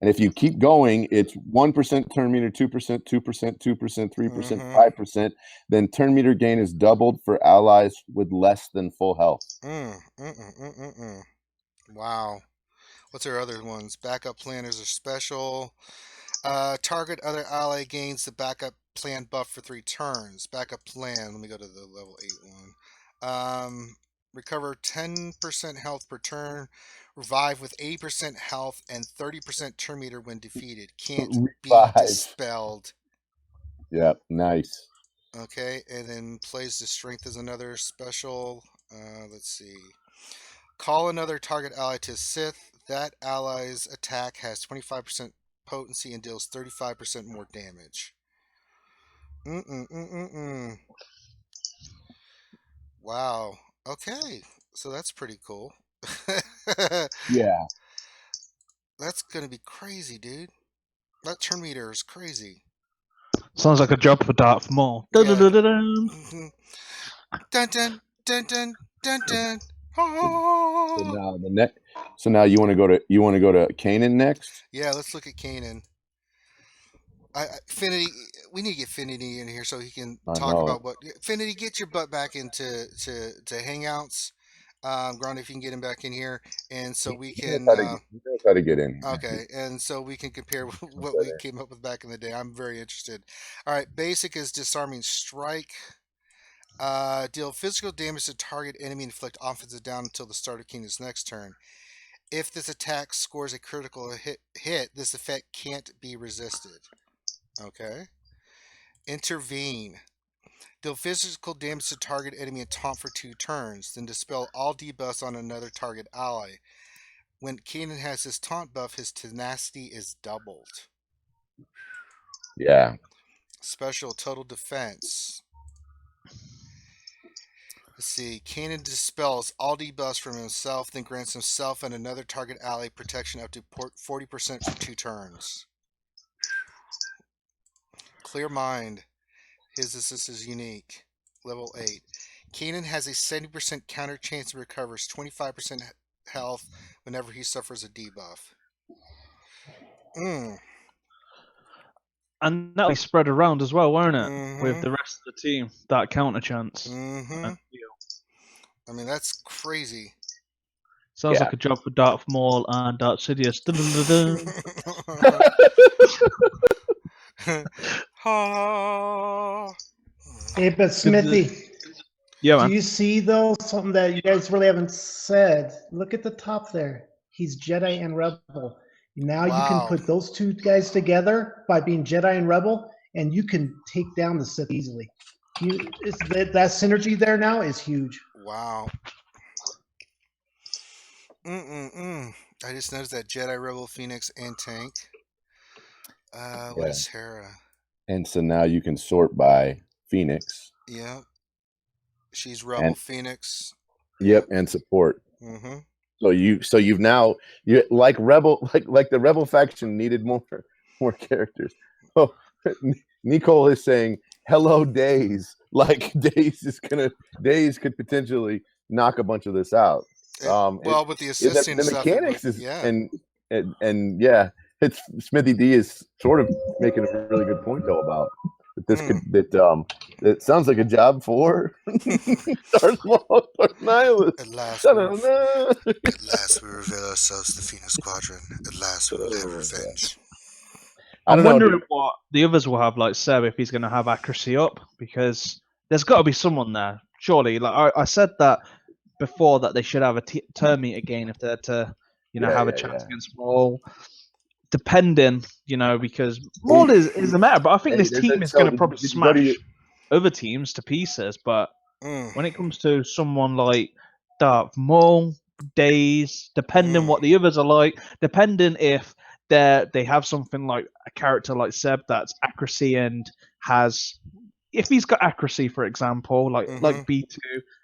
Speaker 2: And if you keep going, it's 1% turn meter, 2%, 2%, 2%, 3%, 5%. Then turn meter gain is doubled for allies with less than full health.
Speaker 1: Wow. What's our other ones? Backup planners are special. Target other ally gains the backup plan buff for 3 turns. Backup plan. Let me go to the level 8 one. Recover 10% health per turn. Revive with 80% health and 30% turn meter when defeated. Can't be dispelled.
Speaker 2: Yep, nice.
Speaker 1: Okay, and then plays the strength as another special. Let's see. Call another target ally to Sith. That ally's attack has 25% potency and deals 35% more damage. Wow. Okay, so that's pretty cool.
Speaker 2: Yeah.
Speaker 1: That's gonna be crazy, dude. That turn meter is crazy.
Speaker 3: Sounds like a job for Darth Maul. Dun, dun, dun, dun, dun.
Speaker 1: Dun dun dun dun dun dun.
Speaker 2: So now So now you want to go to Kanan next?
Speaker 1: Yeah, let's look at Kanan. Finity, we need to get Finity in here so he can talk about what. Finity, get your butt back into to Hangouts. Grant, if you can get him back in here, and so we can.
Speaker 2: He knows how to get in.
Speaker 1: Okay, and so we can compare what we came up with back in the day. I'm very interested. All right, basic is disarming strike. Deal physical damage to target enemy and inflict offensive down until the start of Kanan's next turn. If this attack scores a critical hit, this effect can't be resisted. Okay. Intervene. Deal physical damage to target enemy and taunt for 2 turns. Then dispel all debuffs on another target ally. When Kanan has his taunt buff, his tenacity is doubled.
Speaker 2: Yeah.
Speaker 1: Special total defense. Let's see. Kanan dispels all debuffs from himself, then grants himself and another target ally protection up to 40% for 2 turns. Clear Mind. His assist is unique. Level 8. Kanan has a 70% counter chance and recovers 25% health whenever he suffers a debuff.
Speaker 3: And that'll be spread around as well, won't it? With the rest of the team, that counter chance.
Speaker 1: I mean, that's crazy.
Speaker 3: Sounds like a job for Darth Maul and Darth Sidious.
Speaker 4: Hey, but Smithy,
Speaker 3: yeah, man.
Speaker 4: do you see though something that you guys really haven't said? Look at the top there. He's Jedi and Rebel. Now you can put those 2 guys together by being Jedi and Rebel, and you can take down the Sith easily. That synergy there now is huge.
Speaker 1: Wow. I just noticed that Jedi, Rebel, Phoenix, and Tank. What is Hera?
Speaker 2: And so now you can sort by Phoenix.
Speaker 1: Yep. She's Rebel, Phoenix.
Speaker 2: Yep, and support. So you've now like Rebel, like the Rebel faction needed more characters. Oh, Nicole is saying hello Days. Like Days could potentially knock a bunch of this out.
Speaker 1: With the assisting
Speaker 2: the
Speaker 1: stuff,
Speaker 2: mechanics and yeah, it's Smithy D is sort of making a really good point though about that this it sounds like a job for Darth Maul, Darth Nihilus.
Speaker 1: At last we reveal ourselves to the Phoenix Squadron. At last we will have revenge.
Speaker 3: I'm wondering what the others will have, like Seb, if he's going to have accuracy up, because there's got to be someone there, surely. Like I said that before, that they should have a turn meter gain if they're to, have a chance against Maul. Depending, because Maul is a matter, but I think this team is going to probably smash other teams to pieces. But when it comes to someone like Darth Maul, Days, depending what the others are like, depending if they have something like a character like Seb that's accuracy and if he's got accuracy, for example, like B2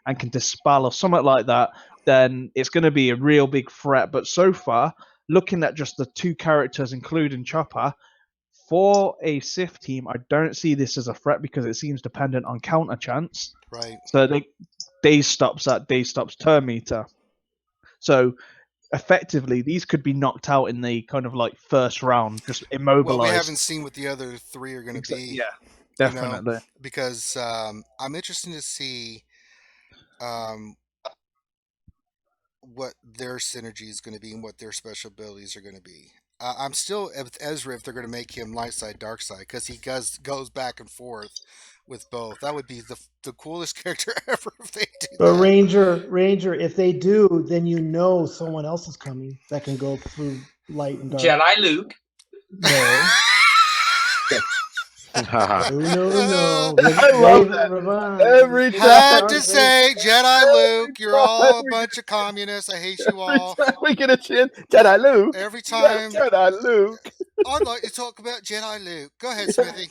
Speaker 3: and can dispel or something like that, then it's going to be a real big threat. But so far, looking at just the 2 characters, including Chopper, for a Sith team, I don't see this as a threat because it seems dependent on counter chance.
Speaker 1: Right.
Speaker 3: So Days stops turn meter. So effectively, these could be knocked out in the kind of like first round, just immobilized.
Speaker 1: Well, we haven't seen what the other 3 are going to be.
Speaker 3: Yeah, definitely.
Speaker 1: Because I'm interested to see what their synergy is going to be and what their special abilities are going to be. I'm still with Ezra if they're going to make him light side, dark side, because he goes back and forth with both. That would be the coolest character ever if they do
Speaker 4: but
Speaker 1: that.
Speaker 4: Ranger, if they do, then someone else is coming that can go through light and dark.
Speaker 7: Jedi Luke.
Speaker 4: No. No.
Speaker 2: I love that. Every time.
Speaker 1: Had to say, Jedi Luke, you're all a bunch of communists. I hate you all.
Speaker 2: Every time we get a chance, Jedi Luke.
Speaker 1: Every time.
Speaker 2: Jedi Luke.
Speaker 1: I'd like to talk about Jedi Luke. Go ahead, Smithy.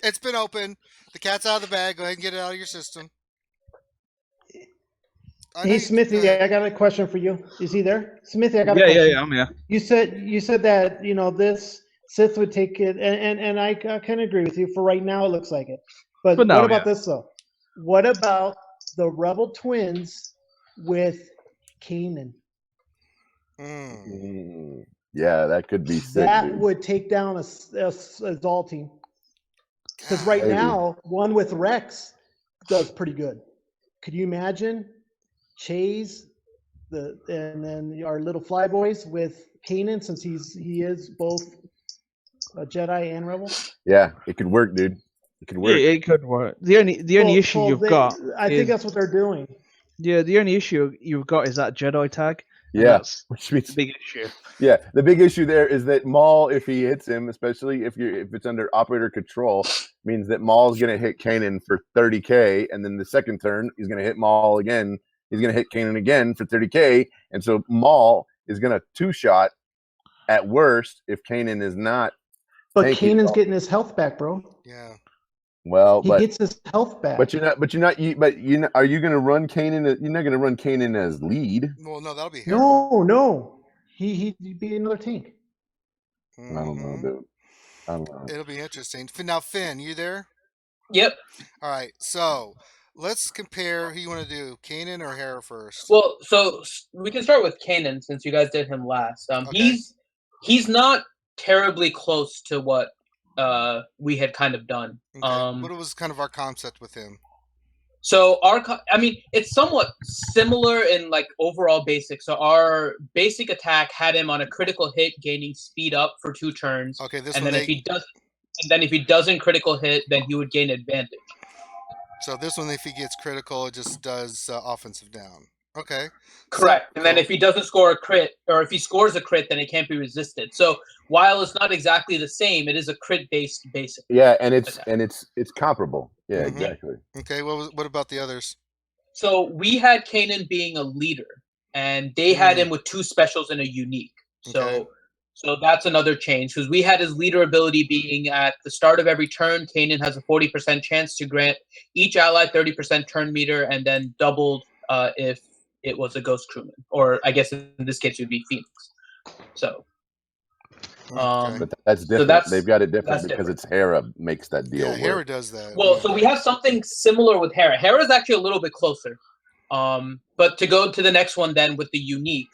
Speaker 1: It's been open. The cat's out of the bag. Go ahead and get it out of your system.
Speaker 4: Hey, Smithy, I got a question for you. Is he there? Smithy, I got a question.
Speaker 3: Yeah, I'm here.
Speaker 4: You said that, this Sith would take it, and I kind of agree with you. For right now, it looks like it. But what about this, though? What about the Rebel twins with Kanan.
Speaker 2: Yeah, that could be sick.
Speaker 4: That
Speaker 2: dude.
Speaker 4: would take down a Zaltine. Because right
Speaker 2: Maybe.
Speaker 4: now, one with Rex does pretty good. Could you imagine Chase, and then our little flyboys with Kanan, since he is both a Jedi and Rebel?
Speaker 2: Yeah, it could work, dude. It could work.
Speaker 3: Yeah, it could work. The only issue you've got.
Speaker 4: I think that's what they're doing.
Speaker 3: Yeah, the only issue you've got is that Jedi tag.
Speaker 2: Yeah,
Speaker 3: that's
Speaker 2: which means
Speaker 3: the big issue.
Speaker 2: Yeah, the big issue there is that Maul, if he hits him, especially if it's under operator control, means that Maul's going to hit Kanan for 30K, and then the second turn he's going to hit Maul again. He's going to hit Kanan again for 30K, and so Maul is going to two-shot at worst if Kanan is not.
Speaker 4: But Kanan's getting his health back, bro.
Speaker 1: Yeah.
Speaker 2: Well,
Speaker 4: he gets his health back.
Speaker 2: But you're not. Are you going to run Kanan? You're not going to run Kanan as lead.
Speaker 1: Well, no, that'll be Hera.
Speaker 4: No. He'd be another tank.
Speaker 2: I don't know, dude. I don't know.
Speaker 1: It'll be interesting. Now, Finn, you there?
Speaker 7: Yep.
Speaker 1: All right. So let's compare. Who you want to do, Kanan or Hera first?
Speaker 7: Well, so we can start with Kanan since you guys did him last.
Speaker 1: Okay.
Speaker 7: He's not terribly close to what we had kind of done.
Speaker 1: Okay. What was kind of our concept with him?
Speaker 7: So it's somewhat similar in like overall basics. So our basic attack had him on a critical hit, gaining speed up for 2 turns.
Speaker 1: Okay,
Speaker 7: if he doesn't critical hit, then he would gain advantage.
Speaker 1: So this one, if he gets critical, it just does offensive down. Okay.
Speaker 7: Correct. And then if he doesn't score a crit, or if he scores a crit, then it can't be resisted. So while it's not exactly the same, it is a crit-based basic.
Speaker 2: Yeah, and it's comparable. Yeah, exactly.
Speaker 1: Okay. What about the others?
Speaker 7: So we had Kanan being a leader, and they had him with 2 specials and a unique. So that's another change, because we had his leader ability being at the start of every turn, Kanan has a 40% chance to grant each ally 30% turn meter, and then doubled if it was a ghost crewman, or I guess in this case it would be Phoenix. So,
Speaker 2: but that's different. So they've got it different because it's Hera makes that deal.
Speaker 1: Yeah, Hera does that.
Speaker 7: Well, so we have something similar with Hera. Hera's actually a little bit closer. But to go to the next one then with the unique,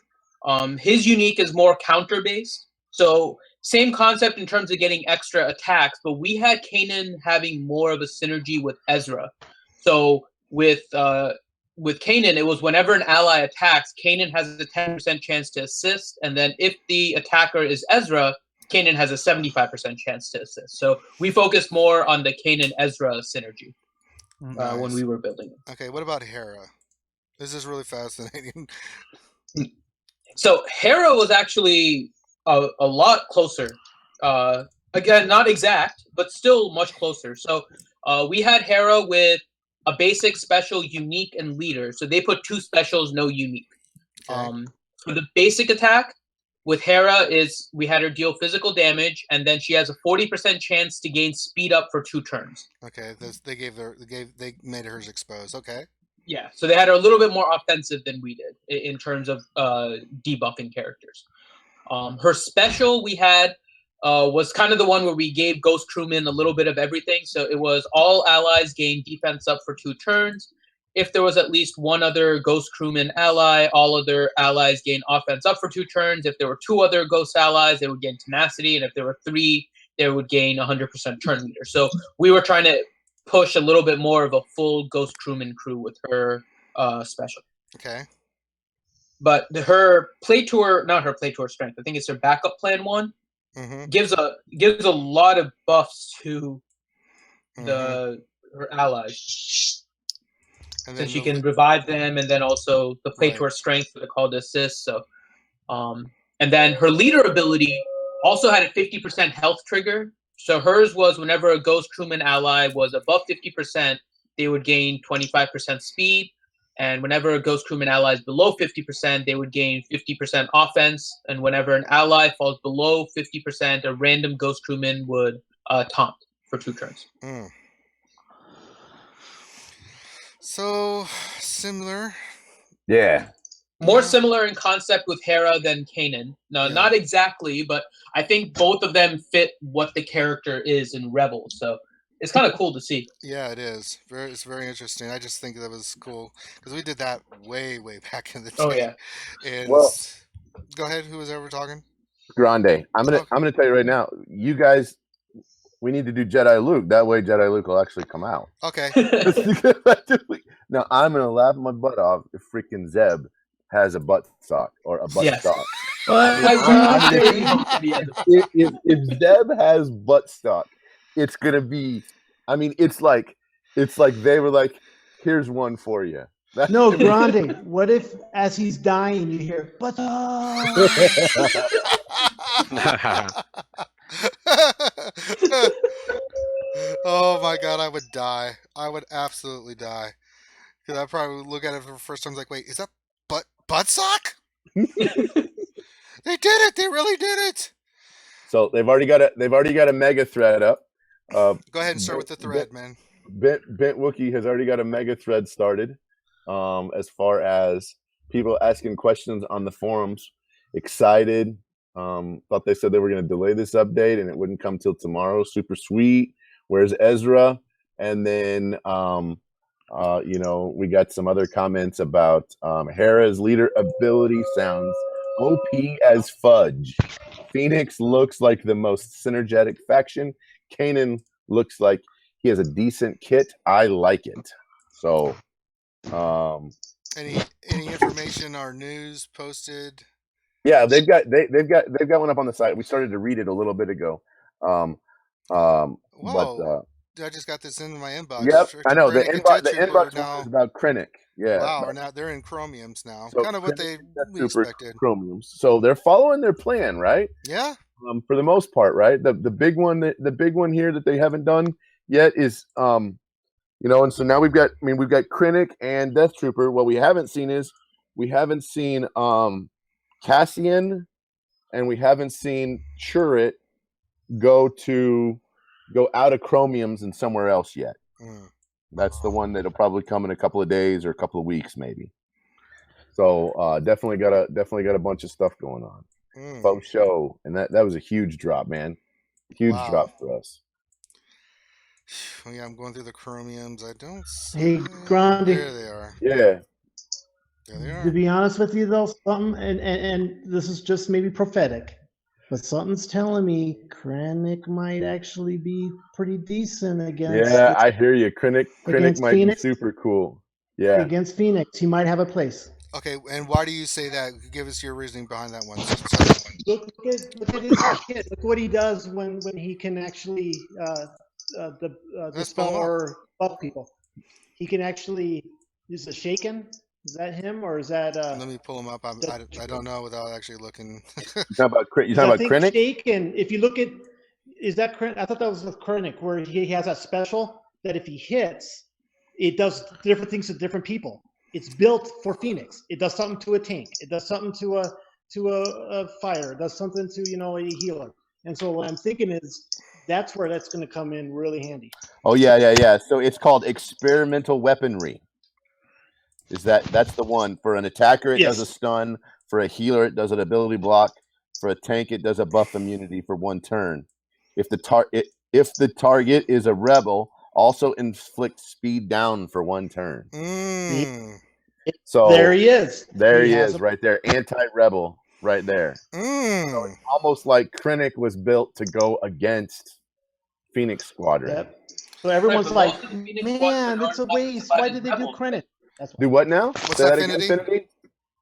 Speaker 7: his unique is more counter based. So same concept in terms of getting extra attacks, but we had Kanan having more of a synergy with Ezra. So with Kanan, it was whenever an ally attacks, Kanan has a 10% chance to assist, and then if the attacker is Ezra, Kanan has a 75% chance to assist. So we focused more on the Kanan-Ezra synergy when we were building it.
Speaker 1: Okay, what about Hera? This is really fascinating.
Speaker 7: So Hera was actually a lot closer. Again, not exact, but still much closer. So we had Hera with a basic, special, unique, and leader. So they put 2 specials, no unique.
Speaker 1: Okay.
Speaker 7: For the basic attack with Hera is we had her deal physical damage, and then she has a 40% chance to gain speed up for 2 turns.
Speaker 1: Okay, they made hers exposed. Okay.
Speaker 7: Yeah, so they had her a little bit more offensive than we did in terms of debuffing characters. Her special we had was kind of the one where we gave Ghost Crewman a little bit of everything. So it was all allies gain defense up for 2 turns. If there was at least one other Ghost Crewman ally, all other allies gain offense up for 2 turns. If there were 2 other Ghost allies, they would gain tenacity. And if there were 3, they would gain 100% turn meter. So we were trying to push a little bit more of a full Ghost Crewman crew with her special.
Speaker 1: Okay.
Speaker 7: But her play tour, not her play tour strength, I think it's her backup plan one, gives a lot of buffs to her allies. And so she can revive them, and then also the play tour strength for the call to assist. So, and then her leader ability also had a 50% health trigger. So hers was whenever a Ghost Crewman ally was above 50%, they would gain 25% speed. And whenever a Ghost Crewman ally is below 50%, they would gain 50% offense. And whenever an ally falls below 50%, a random Ghost Crewman would taunt for 2 turns.
Speaker 1: So similar.
Speaker 2: Yeah.
Speaker 7: More similar in concept with Hera than Kanan. No, not exactly, but I think both of them fit what the character is in Rebels. So it's kind of cool to see.
Speaker 1: Yeah, it is. It's very interesting. I just think that was cool because we did that way back in the day.
Speaker 7: Oh yeah.
Speaker 1: And
Speaker 2: Well,
Speaker 1: go ahead. Who was ever talking?
Speaker 2: Grande. I'm gonna tell you right now. You guys, we need to do Jedi Luke. That way, Jedi Luke will actually come out.
Speaker 1: Okay.
Speaker 2: Now I'm gonna laugh my butt off if freaking Zeb has a butt sock or a butt
Speaker 7: Yes.
Speaker 2: sock. If Zeb has butt stock, it's gonna be. I mean, it's like they were like, "Here's one for you."
Speaker 4: No, Grande. What if, as he's dying, you hear buttsock?
Speaker 1: Oh my god, I would die. I would absolutely die. Because I probably would look at it for the first time like, wait, is that buttsock? They did it. They really did it.
Speaker 2: So they've already got a mega thread up.
Speaker 1: Go ahead and start with the thread, man.
Speaker 2: Bent Wookie has already got a mega thread started. As far as people asking questions on the forums, excited. Thought they said they were going to delay this update and it wouldn't come till tomorrow. Super sweet. Where's Ezra? And then we got some other comments about Hera's leader ability sounds OP as fudge. Phoenix looks like the most synergetic faction. Kanan looks like he has a decent kit. I like it. So
Speaker 1: any information or news posted?
Speaker 2: Yeah, they've got one up on the site. We started to read it a little bit ago.
Speaker 1: Whoa.
Speaker 2: But
Speaker 1: I just got this in my inbox.
Speaker 2: Yep, I know. The inbox now is about Krennic. Yeah.
Speaker 1: Wow, now they're in chromiums now.
Speaker 2: So
Speaker 1: kind of what we expected.
Speaker 2: Chromiums. So they're following their plan, right?
Speaker 1: Yeah.
Speaker 2: For the most part, right? The big one here that they haven't done yet is and so now we've got Krennic and Death Trooper. What we haven't seen Cassian, and we haven't seen Chirrut go out of chromiums and somewhere else yet. That's the one that'll probably come in a couple of days or a couple of weeks, maybe. So definitely got a bunch of stuff going on. Faux show, and that was a huge drop, man. Huge drop for us.
Speaker 1: Yeah, I'm going through the chromiums. I don't see.
Speaker 4: Hey, Grande.
Speaker 1: There they are.
Speaker 2: Yeah.
Speaker 1: There they are.
Speaker 4: To be honest with you, though, something, and this is just maybe prophetic, but something's telling me Krennic might actually be pretty decent against.
Speaker 2: Yeah, I hear you. Krennic might Phoenix, be super cool. Yeah.
Speaker 4: Against Phoenix, he might have a place.
Speaker 1: Okay, and why do you say that? Give us your reasoning behind that one.
Speaker 4: Look at his kid. Look what he does when he can actually dispel or buff people. He can actually use a shaken. Is that him or is that?
Speaker 1: Let me pull him up. I don't know without actually looking.
Speaker 2: You talking about Krennic?
Speaker 4: Shaken. If you look at, is that Krennic? I thought that was with Krennic, where he has that special that if he hits, it does different things to different people. It's built for Phoenix. It does something to a tank. It does something to a fire. It does something to a healer. And so what I'm thinking is that's where that's going to come in really handy.
Speaker 2: Oh yeah. So it's called experimental weaponry. That's the one for an attacker? It does a stun. For a healer, it does an ability block. For a tank, it does a buff immunity for 1 turn. If the target is a rebel, also inflict speed down for 1 turn. So
Speaker 4: there he is.
Speaker 2: There he is, right there. Anti-rebel, right there. So it's almost like Krennic was built to go against Phoenix Squadron.
Speaker 4: Yep. So everyone's like, man, it's a waste. Why did they do Krennic?
Speaker 2: Do what now?
Speaker 1: What's that, Infinity?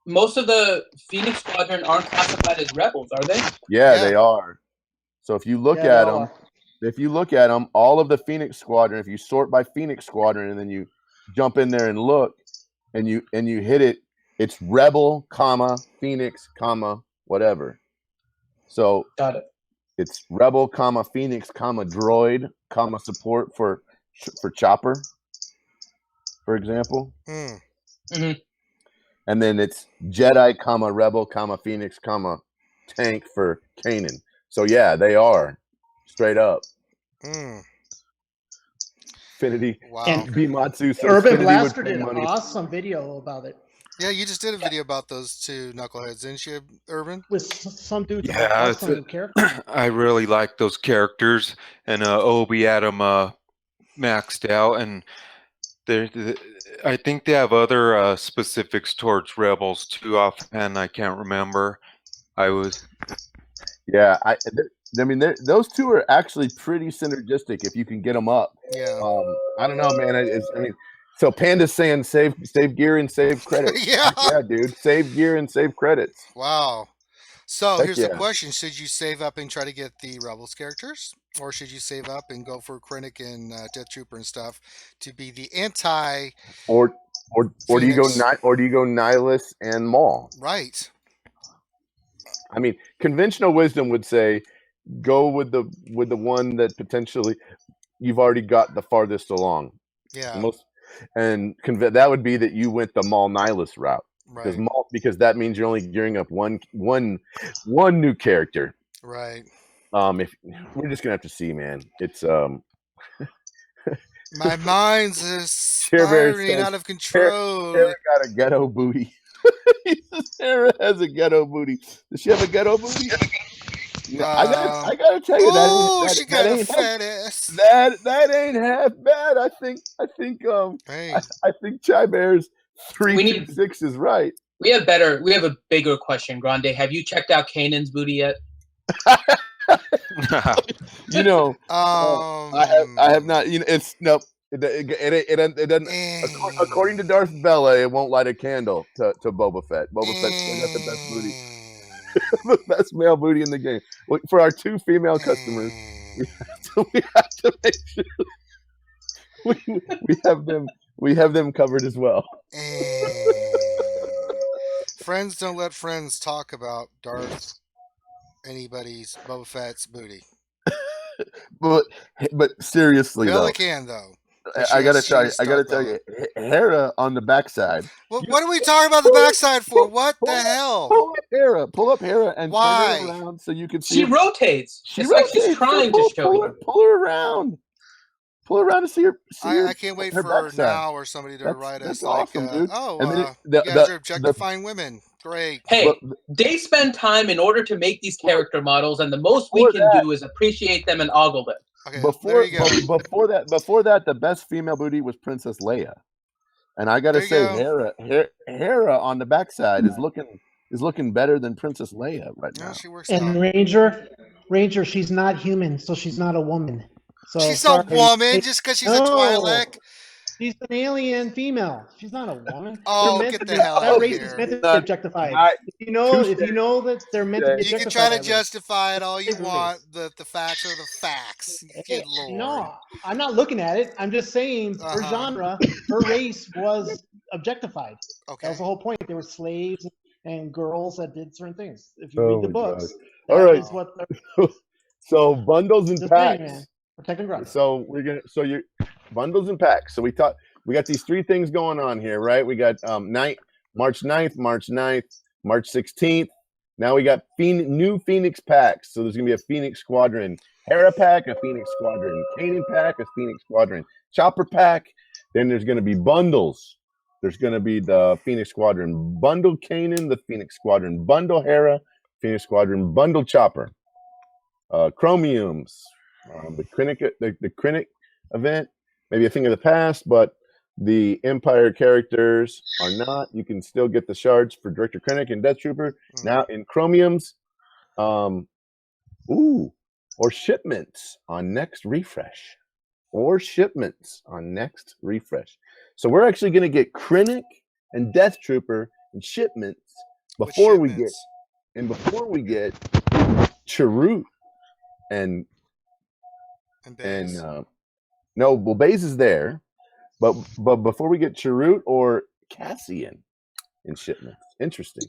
Speaker 7: Most of the Phoenix Squadron aren't classified as rebels, are they?
Speaker 2: Yeah, they are. So if you look at them, all of the Phoenix Squadron, if you sort by Phoenix Squadron and then you jump in there and look and you hit it, it's Rebel, Phoenix, whatever. So
Speaker 7: got it.
Speaker 2: It's Rebel, Phoenix, Droid, support for Chopper, for example.
Speaker 7: Mm-hmm.
Speaker 2: And then it's Jedi, Rebel, Phoenix, tank for Kanan. So yeah, they are straight up. Infinity.
Speaker 1: Wow.
Speaker 4: And
Speaker 2: Bimatsu.
Speaker 4: Urban Blaster did an awesome video about it.
Speaker 1: Yeah, you just did a video about those 2 knuckleheads, didn't you, Urban?
Speaker 4: With some dude.
Speaker 6: Yeah, I really like those characters, and Obi had them maxed out, and I think they have other specifics towards rebels too. Offhand, I can't remember.
Speaker 2: Yeah, I mean, those two are actually pretty synergistic if you can get them up.
Speaker 1: Yeah.
Speaker 2: I don't know, man. I mean, so Panda's saying save gear and save credits.
Speaker 1: Yeah.
Speaker 2: Yeah, dude, save gear and save credits.
Speaker 1: Wow. So
Speaker 2: Heck
Speaker 1: here's
Speaker 2: yeah.
Speaker 1: the question: should you save up and try to get the Rebels characters, or should you save up and go for Krennic and Death Trooper and stuff to be the anti?
Speaker 2: Or do you go
Speaker 1: Phoenix?
Speaker 2: Nihilus and Maul?
Speaker 1: Right.
Speaker 2: I mean, conventional wisdom would say go with the one that potentially you've already got the farthest along.
Speaker 1: Yeah.
Speaker 2: And that would be that you went the Maul Nihilus route.
Speaker 1: Right.
Speaker 2: Because that means you're only gearing up one new character.
Speaker 1: Right.
Speaker 2: If we're just gonna have to see, man. It's
Speaker 1: my mind's spiraling out of control.
Speaker 2: Sarah got a ghetto booty. Sarah has a ghetto booty. Does she have a ghetto booty? I gotta tell you
Speaker 1: that. She got a fat ass.
Speaker 2: That ain't half bad. I think I think Chai Bear's 326 is right.
Speaker 7: We have a bigger question, Grande. Have you checked out Kanan's booty yet?
Speaker 2: You know, I have not. You know, it's nope. It doesn't. According to Darth Bella, it won't light a candle to Boba Fett. Boba Fett's still got the best booty, the best male booty in the game. For our 2 female customers, we have to make sure we have them covered as well.
Speaker 1: Friends don't let friends talk about anybody's Boba Fett's booty.
Speaker 2: But seriously,
Speaker 1: Bella can though.
Speaker 2: I gotta tell you, Hera on the backside.
Speaker 1: Well, what are we talking about the backside for? What the hell?
Speaker 2: Pull up Hera, and
Speaker 1: why?
Speaker 2: Turn her around so you can see.
Speaker 7: She rotates. It's like she's trying to show you.
Speaker 2: Pull her around. Pull her around to see her.
Speaker 1: I can't wait for
Speaker 2: backside.
Speaker 1: now or somebody to write us like,
Speaker 2: awesome, dude.
Speaker 1: You guys are objectifying women. Great.
Speaker 7: Hey, they spend time in order to make these character models, and the most we can do is appreciate them and ogle them.
Speaker 1: Okay,
Speaker 2: before that, the best female booty was Princess Leia, and I gotta say, Hera on the backside is looking better than Princess Leia right now.
Speaker 1: She works
Speaker 4: and
Speaker 1: out.
Speaker 4: Ranger, she's not human, so she's not a woman. So
Speaker 1: she's a woman just because she's a Twi'lek.
Speaker 4: She's an alien female. She's not a woman.
Speaker 1: Oh, get the hell out of here!
Speaker 4: Is meant to be objectified. If you know that they're meant to be objectified,
Speaker 1: you can try to justify it all you want. The facts are the facts. Good Lord.
Speaker 4: No, I'm not looking at it. I'm just saying her genre, her race was objectified.
Speaker 1: Okay,
Speaker 4: that was the whole point. There were slaves and girls that did certain things. If you read the books,
Speaker 2: all right.
Speaker 4: Is what
Speaker 2: so bundles and packs.
Speaker 4: Protecting ground.
Speaker 2: So your bundles and packs. So we got these 3 things going on here, right? We got March 9th, March 16th. Now we got new Phoenix packs. So there's gonna be a Phoenix Squadron Hera pack, a Phoenix Squadron Kanan pack, a Phoenix Squadron Chopper pack. Then there's gonna be bundles. There's gonna be the Phoenix Squadron Bundle Kanan, the Phoenix Squadron Bundle Hera, Phoenix Squadron Bundle Chopper, chromiums. The Krennic event, maybe a thing of the past, but the Empire characters are not. You can still get the shards for Director Krennic and Death Trooper now in chromiums. Or shipments on next refresh. So we're actually going to get Krennic and Death Trooper and shipments before we get Chirrut and Baze is there, but before we get Chirrut or Cassian in shipments. Interesting.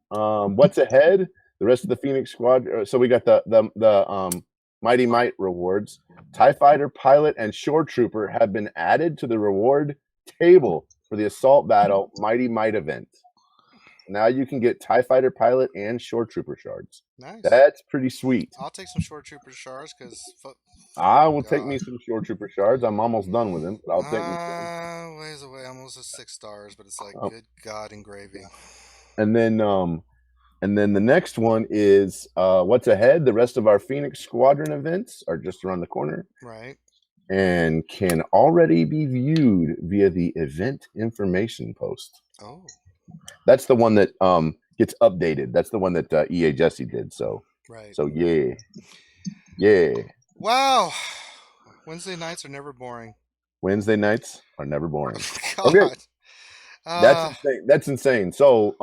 Speaker 2: What's ahead? The rest of the Phoenix Squad. So we got the Mighty Might rewards. TIE Fighter, Pilot, and Shore Trooper have been added to the reward table for the Assault Battle Mighty Might event. Now you can get TIE Fighter, Pilot, and Shore Trooper shards.
Speaker 1: Nice.
Speaker 2: That's pretty sweet.
Speaker 1: I'll take some Shore Trooper shards because
Speaker 2: I will take me some Shore Trooper shards. I'm almost done with them, but I'll take me some.
Speaker 1: Ways away. I'm almost at 6 stars, but it's like good God and gravy.
Speaker 2: And then the next one is what's ahead. The rest of our Phoenix Squadron events are just around the corner.
Speaker 1: Right.
Speaker 2: and can already be viewed via the event information post.
Speaker 1: Oh,
Speaker 2: that's the one that gets updated. That's the one that EA Jesse did. So
Speaker 1: right.
Speaker 2: So yeah.
Speaker 1: Wow. Wednesday nights are never boring.
Speaker 2: Wednesday nights are never boring.
Speaker 1: God.
Speaker 2: Okay. That's insane. That's insane. So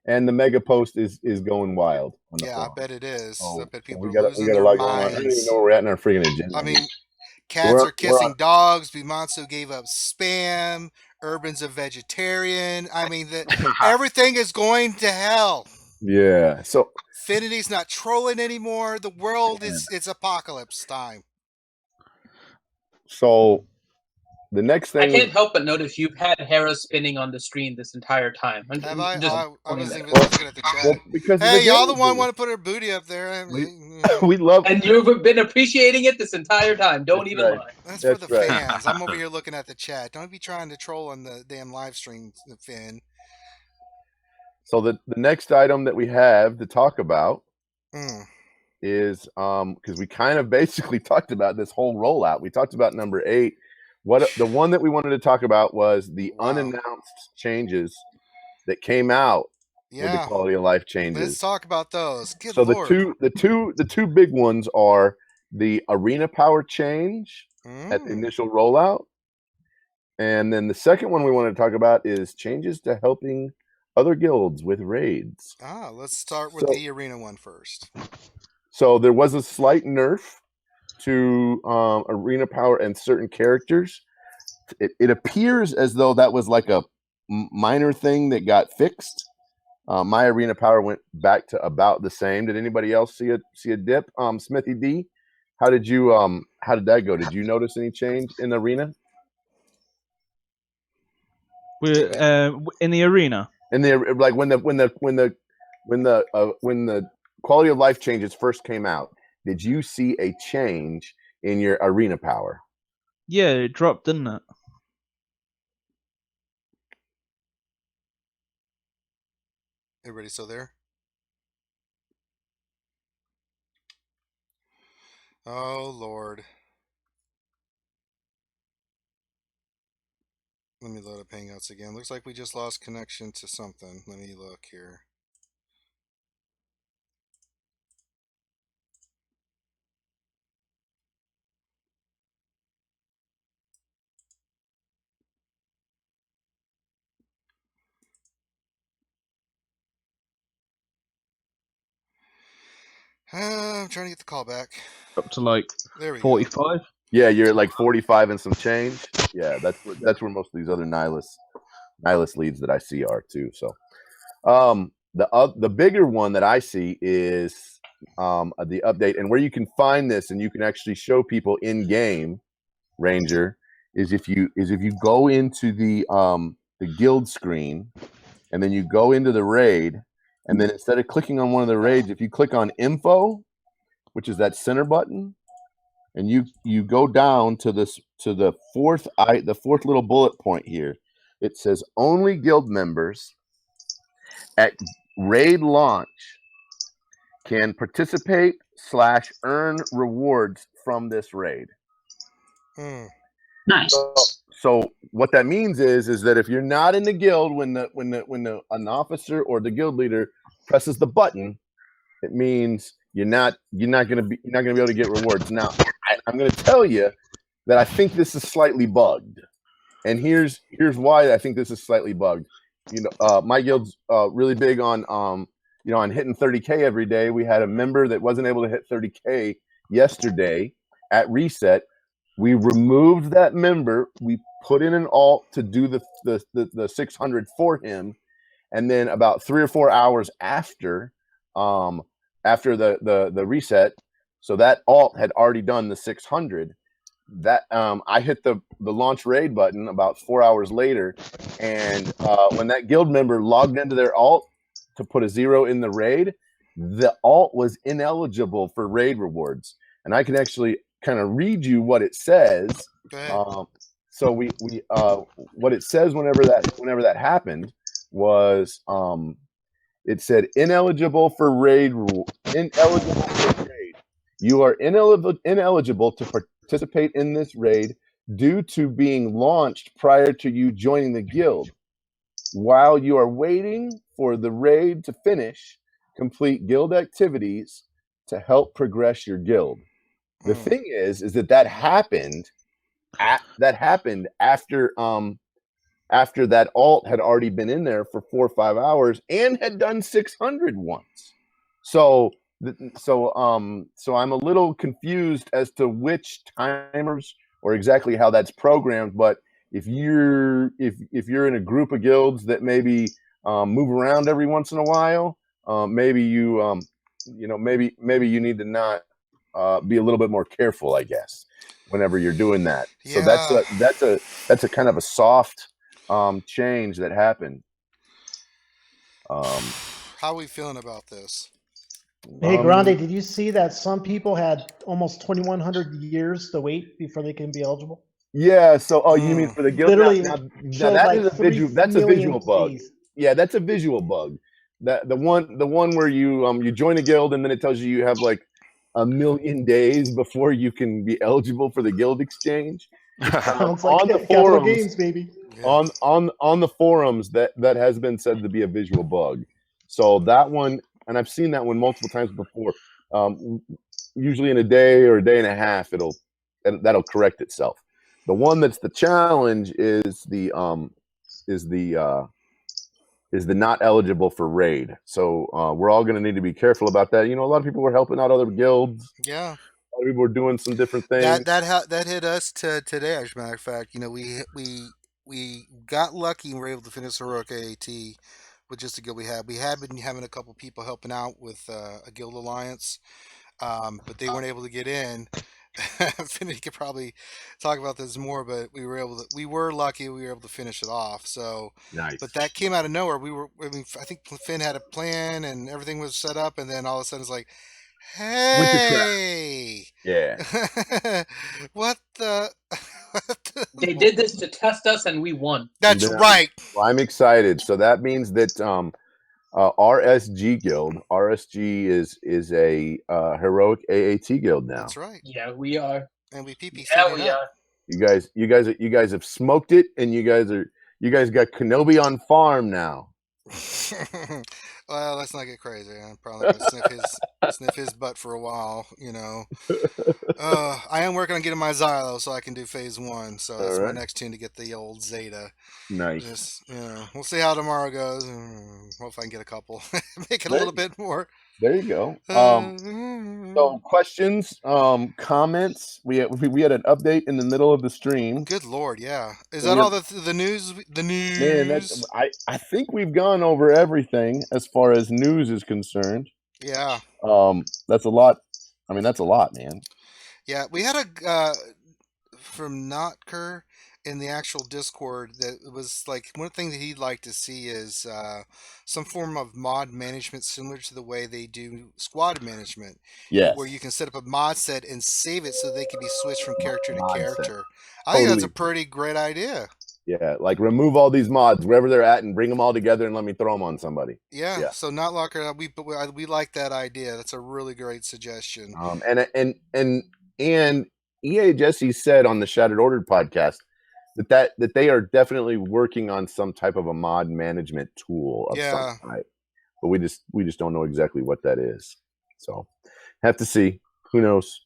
Speaker 2: and the mega post is going wild.
Speaker 1: Yeah, I bet it is. I bet people are losing their
Speaker 2: minds.
Speaker 1: minds.
Speaker 2: I don't even know where we're at in our freaking agenda.
Speaker 1: I mean, cats are kissing dogs. Bimansu gave up spam. Urban's a vegetarian. I mean, everything is going to hell.
Speaker 2: Yeah. So
Speaker 1: Infinity's not trolling anymore. The world it's apocalypse time.
Speaker 2: So the next thing
Speaker 7: I can't help but notice you've had Hera spinning on the screen this entire time.
Speaker 1: Have I? I wasn't even
Speaker 2: well,
Speaker 1: looking at the chat.
Speaker 2: Well, because
Speaker 1: hey, y'all the one want to put her booty up there.
Speaker 2: We love
Speaker 7: and you've been appreciating it this entire time. Don't even lie.
Speaker 1: That's for the fans. I'm over here looking at the chat. Don't be trying to troll on the damn live stream, Finn.
Speaker 2: So the next item that we have to talk about is because we kind of basically talked about this whole rollout. We talked about number 8. The one that we wanted to talk about was the unannounced changes that came out with the quality of life changes.
Speaker 1: Let's talk about those. Good
Speaker 2: so
Speaker 1: Lord.
Speaker 2: the two big ones are the arena power change at the initial rollout, and then the second one we wanted to talk about is changes to helping other guilds with raids.
Speaker 1: Let's start with the arena one first.
Speaker 2: So there was a slight nerf to arena power and certain characters. It appears as though that was like a minor thing that got fixed. My arena power went back to about the same. Did anybody else see a dip? Smithy D, how did that go? Did you notice any change in the arena?
Speaker 3: In the arena.
Speaker 2: In the like when the quality of life changes first came out, did you see a change in your arena power?
Speaker 3: Yeah, it dropped, didn't it?
Speaker 1: Everybody still there? Oh, Lord. Let me load up Hangouts again. Looks like we just lost connection to something. Let me look here. I'm trying to get the call back.
Speaker 3: Up to like
Speaker 1: there we
Speaker 3: 45.
Speaker 1: Go.
Speaker 2: Yeah, you're at like 45 and some change. Yeah, that's where most of these other Nihilus leads that I see are too. So, the bigger one that I see is the update, and where you can find this, and you can actually show people in game. Ranger is if you go into the guild screen, and then you go into the raid, and then instead of clicking on one of the raids, if you click on info, which is that center button, and you go down to the fourth little bullet point here, it says only guild members at raid launch can participate / earn rewards from this raid.
Speaker 8: Nice.
Speaker 2: So what that means is that if you're not in the guild when an officer or the guild leader presses the button, it means you're not gonna be able to get rewards. Now I'm gonna tell you that I think this is slightly bugged, and here's why I think this is slightly bugged. My guild's really big on on hitting 30K every day. We had a member that wasn't able to hit 30K yesterday at reset. We removed that member. We put in an alt to do the 600 for him, and then about 3 or 4 hours after the reset, so that alt had already done the 600. That I hit the launch raid button about 4 hours later, and when that guild member logged into their alt to put a 0 in the raid, the alt was ineligible for raid rewards, and I can actually kind of read you what it says. So we what it says whenever that happened was it said ineligible for raid. You are ineligible to participate in this raid due to being launched prior to you joining the guild. While you are waiting for the raid to finish, complete guild activities to help progress your guild. The thing is that happened. That happened after that alt had already been in there for 4 or 5 hours and had done 600 once. So I'm a little confused as to which timers or exactly how that's programmed. But if you're in a group of guilds that maybe move around every once in a while, maybe you maybe you need to not be a little bit more careful, I guess, whenever you're doing that. So that's a kind of a soft change that happened.
Speaker 1: How are we feeling about this?
Speaker 4: Hey, Grande, did you see that some people had almost 2,100 years to wait before they can be eligible?
Speaker 2: Yeah. So, you mean for the guild?
Speaker 4: Literally,
Speaker 2: now
Speaker 4: showed
Speaker 2: that
Speaker 4: like
Speaker 2: is a
Speaker 4: 3
Speaker 2: visual. That's a
Speaker 4: million
Speaker 2: visual bug.
Speaker 4: days.
Speaker 2: Yeah, that's a visual bug. That the one where you join a guild and then it tells you have like 1,000,000 days before you can be eligible for the guild exchange.
Speaker 4: Sounds like
Speaker 2: on the
Speaker 4: Capital
Speaker 2: forums,
Speaker 4: Games, baby.
Speaker 2: on the forums, that has been said to be a visual bug. So that one, and I've seen that one multiple times before. Usually in a day or a day and a half, that'll correct itself. The one that's the challenge is the not eligible for raid. So we're all going to need to be careful about that. A lot of people were helping out other guilds.
Speaker 1: Yeah.
Speaker 2: A lot of people were doing some different things.
Speaker 1: That hit us today. As a matter of fact, we got lucky and were able to finish Heroic AAT with just a guild we had. We had been having a couple people helping out with a guild alliance, but they weren't able to get in. Finny could probably talk about this more, but we were lucky. We were able to finish it off. So
Speaker 2: Nice.
Speaker 1: But that came out of nowhere. I think Finn had a plan and everything was set up, and then all of a sudden it's like, hey,
Speaker 2: yeah.
Speaker 1: what the?
Speaker 7: They did this to test us, and we won.
Speaker 1: That's right.
Speaker 2: Well, I'm excited. So that means that RSG Guild. RSG is a heroic AAT guild now.
Speaker 1: That's right.
Speaker 7: Yeah, we are.
Speaker 1: And we PP.
Speaker 7: Yeah, we are.
Speaker 2: You guys have smoked it, and you guys got Kenobi on farm now.
Speaker 1: Well, let's not get crazy. I'm probably gonna sniff his butt for a while. I am working on getting my Xylo so I can do phase 1. So that's my next tune to get the old Zeta.
Speaker 2: Nice.
Speaker 1: Just, we'll see how tomorrow goes. Hope I can get a couple. Make it a little bit more.
Speaker 2: There you go. So questions, comments. We had an update in the middle of the stream.
Speaker 1: Good Lord, yeah. Is that all the news? The news.
Speaker 2: Man, I think we've gone over everything as far as news is concerned.
Speaker 1: Yeah.
Speaker 2: That's a lot. I mean, that's a lot, man.
Speaker 1: Yeah, we had a from Notker in the actual Discord that it was like one thing that he'd like to see is some form of mod management similar to the way they do squad management.
Speaker 2: Yes.
Speaker 1: Where you can set up a mod set and save it so they can be switched from character to character.
Speaker 2: Set.
Speaker 1: I think that's a pretty great idea.
Speaker 2: Yeah, like remove all these mods wherever they're at and bring them all together and let me throw them on somebody.
Speaker 1: Yeah. So not Locker, we like that idea. That's a really great suggestion.
Speaker 2: And EA Jesse said on the Shattered Ordered podcast that they are definitely working on some type of a mod management tool of some type, but we just don't know exactly what that is. So have to see. Who knows?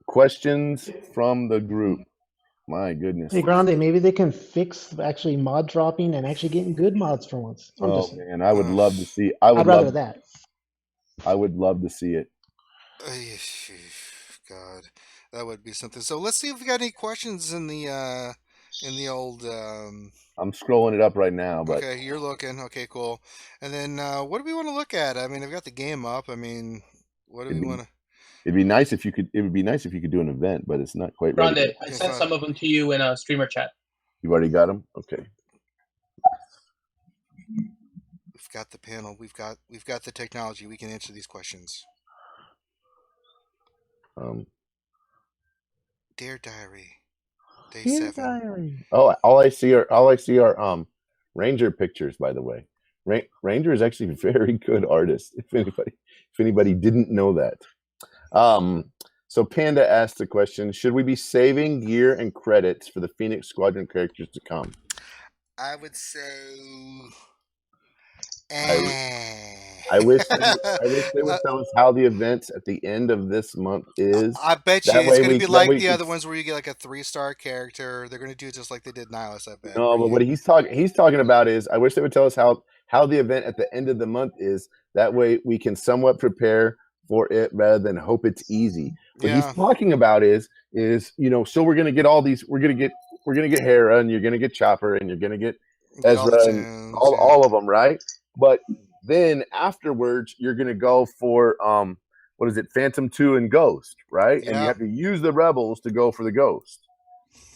Speaker 2: Questions from the group. My goodness.
Speaker 4: Hey, Grande, maybe they can fix actually mod dropping and actually getting good mods for once.
Speaker 2: Man, I would love to see.
Speaker 4: I'd rather that.
Speaker 2: I would love to see it.
Speaker 1: God, that would be something. So let's see if we got any questions in the old.
Speaker 2: I'm scrolling it up right now, but
Speaker 1: okay, you're looking. Okay, cool. And then what do we want to look at? I mean, I've got the game up. I mean, what do we want to?
Speaker 2: It'd be nice if you could. It would be nice if you could do an event, but it's not quite
Speaker 7: Grande,
Speaker 2: ready.
Speaker 7: I sent some of them to you in a streamer chat.
Speaker 2: You've already got them. Okay.
Speaker 1: We've got the panel. We've got the technology. We can answer these questions. Dare Diary, day 7.
Speaker 2: Oh, all I see are Ranger pictures. By the way, Ranger is actually a very good artist. If anybody didn't know that. So Panda asked the question: should we be saving gear and credits for the Phoenix Squadron characters to come?
Speaker 1: I would say.
Speaker 2: I wish they would tell us how the events at the end of this month is.
Speaker 1: I bet you
Speaker 2: That
Speaker 1: it's
Speaker 2: way
Speaker 1: going to
Speaker 2: we-
Speaker 1: be
Speaker 2: that
Speaker 1: like
Speaker 2: way
Speaker 1: the
Speaker 2: we-
Speaker 1: other ones where you get like a 3-star character. They're going to do it just like they did Nihilus, I bet.
Speaker 2: No, but what he's talking about is I wish they would tell us how the event at the end of the month is. That way we can somewhat prepare for it rather than hope it's easy. What he's talking about is so we're gonna get all these. We're gonna get Hera, and you're gonna get Chopper, and you're gonna get Ezra, and all of them, right? But then afterwards, you're gonna go for what is it, Phantom 2 and Ghost, right? And you have to use the Rebels to go for the Ghost.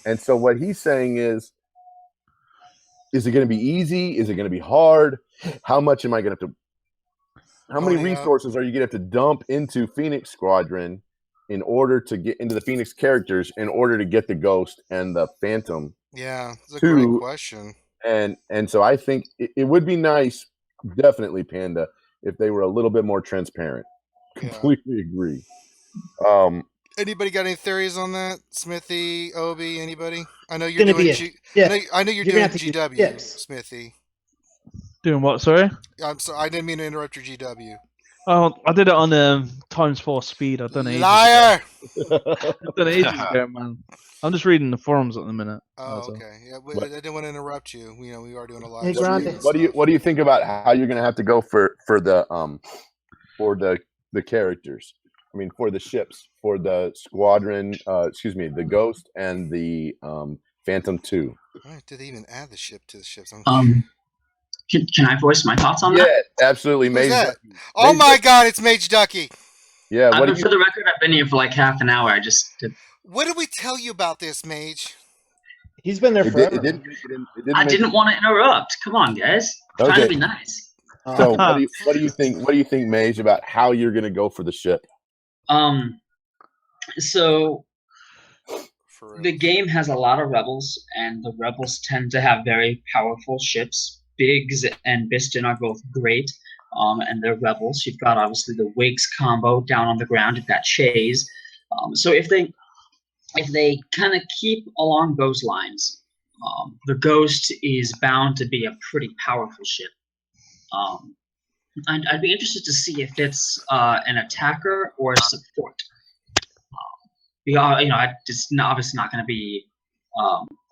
Speaker 2: And so what he's saying is it going to be easy? Is it going to be hard? How much am I going to have to? How many resources are you going to have to dump into Phoenix Squadron in order to get into the Phoenix characters in order to get the Ghost and the Phantom?
Speaker 1: Yeah, it's a great question.
Speaker 2: And so I think it would be nice, definitely, Panda, if they were a little bit more transparent.
Speaker 1: Yeah.
Speaker 2: Completely agree.
Speaker 1: Anybody got any theories on that? Smithy, Obi, anybody? I know you're doing I know you're doing GW, Smithy.
Speaker 3: Doing what? Sorry.
Speaker 1: I'm sorry. I didn't mean to interrupt your GW.
Speaker 3: Oh, I did it on ×4 speed. I've done it.
Speaker 1: Liar!
Speaker 3: I've done it ages ago, man. I'm just reading the forums at the minute.
Speaker 1: Oh, okay. Yeah, I didn't want to interrupt you. You know, we are doing a lot.
Speaker 4: Hey,
Speaker 2: what do you think about how you're going to have to go for the characters? I mean, for the ships, for the squadron, the Ghost and the Phantom 2.
Speaker 1: Right, did they even add the ship to the ships?
Speaker 8: Can I voice my thoughts on that?
Speaker 2: Yeah, absolutely.
Speaker 1: Who's that? Oh my God, it's Mage Ducky.
Speaker 2: Yeah.
Speaker 8: For the record, I've been here for like half an hour.
Speaker 1: What did we tell you about this, Mage?
Speaker 4: He's been there forever.
Speaker 8: I didn't want to interrupt. Come on, guys. I'm trying to be nice.
Speaker 2: So what do you think? What do you think, Mage, about how you're going to go for the ship?
Speaker 8: So the game has a lot of rebels, and the rebels tend to have very powerful ships. Biggs and Biston are both great, and they're rebels. You've got obviously the Wigs combo down on the ground. You've got Shays. So if they kind of keep along those lines, the Ghost is bound to be a pretty powerful ship. I'd be interested to see if it's an attacker or a support. It's obviously not going to be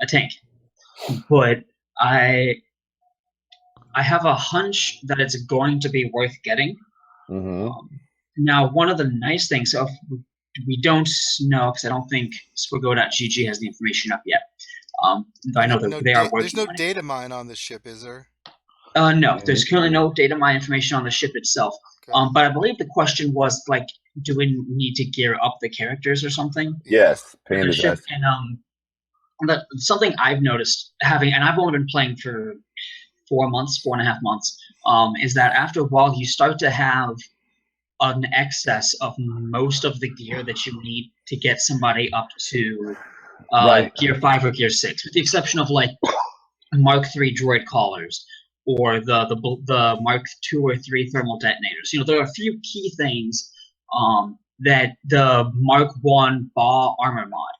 Speaker 8: a tank, but I have a hunch that it's going to be worth getting.
Speaker 2: Mm-hmm.
Speaker 8: Now, one of the nice things, so we don't know, because I don't think SWGOH.GG has the information up yet. I know that they are working.
Speaker 1: There's no data mine on the ship, is there?
Speaker 8: No, there's currently no data mine information on the ship itself. Okay. But I believe the question was, like, do we need to gear up the characters or something?
Speaker 2: Yes,
Speaker 8: the ship. And something I've noticed and I've only been playing for 4.5 months, is that after a while you start to have an excess of most of the gear that you need to get somebody up to Gear 5 or Gear 6, with the exception of like Mark III droid collars or the Mark II or 3 thermal detonators. There are a few key things that the Mark I BAW armor mod.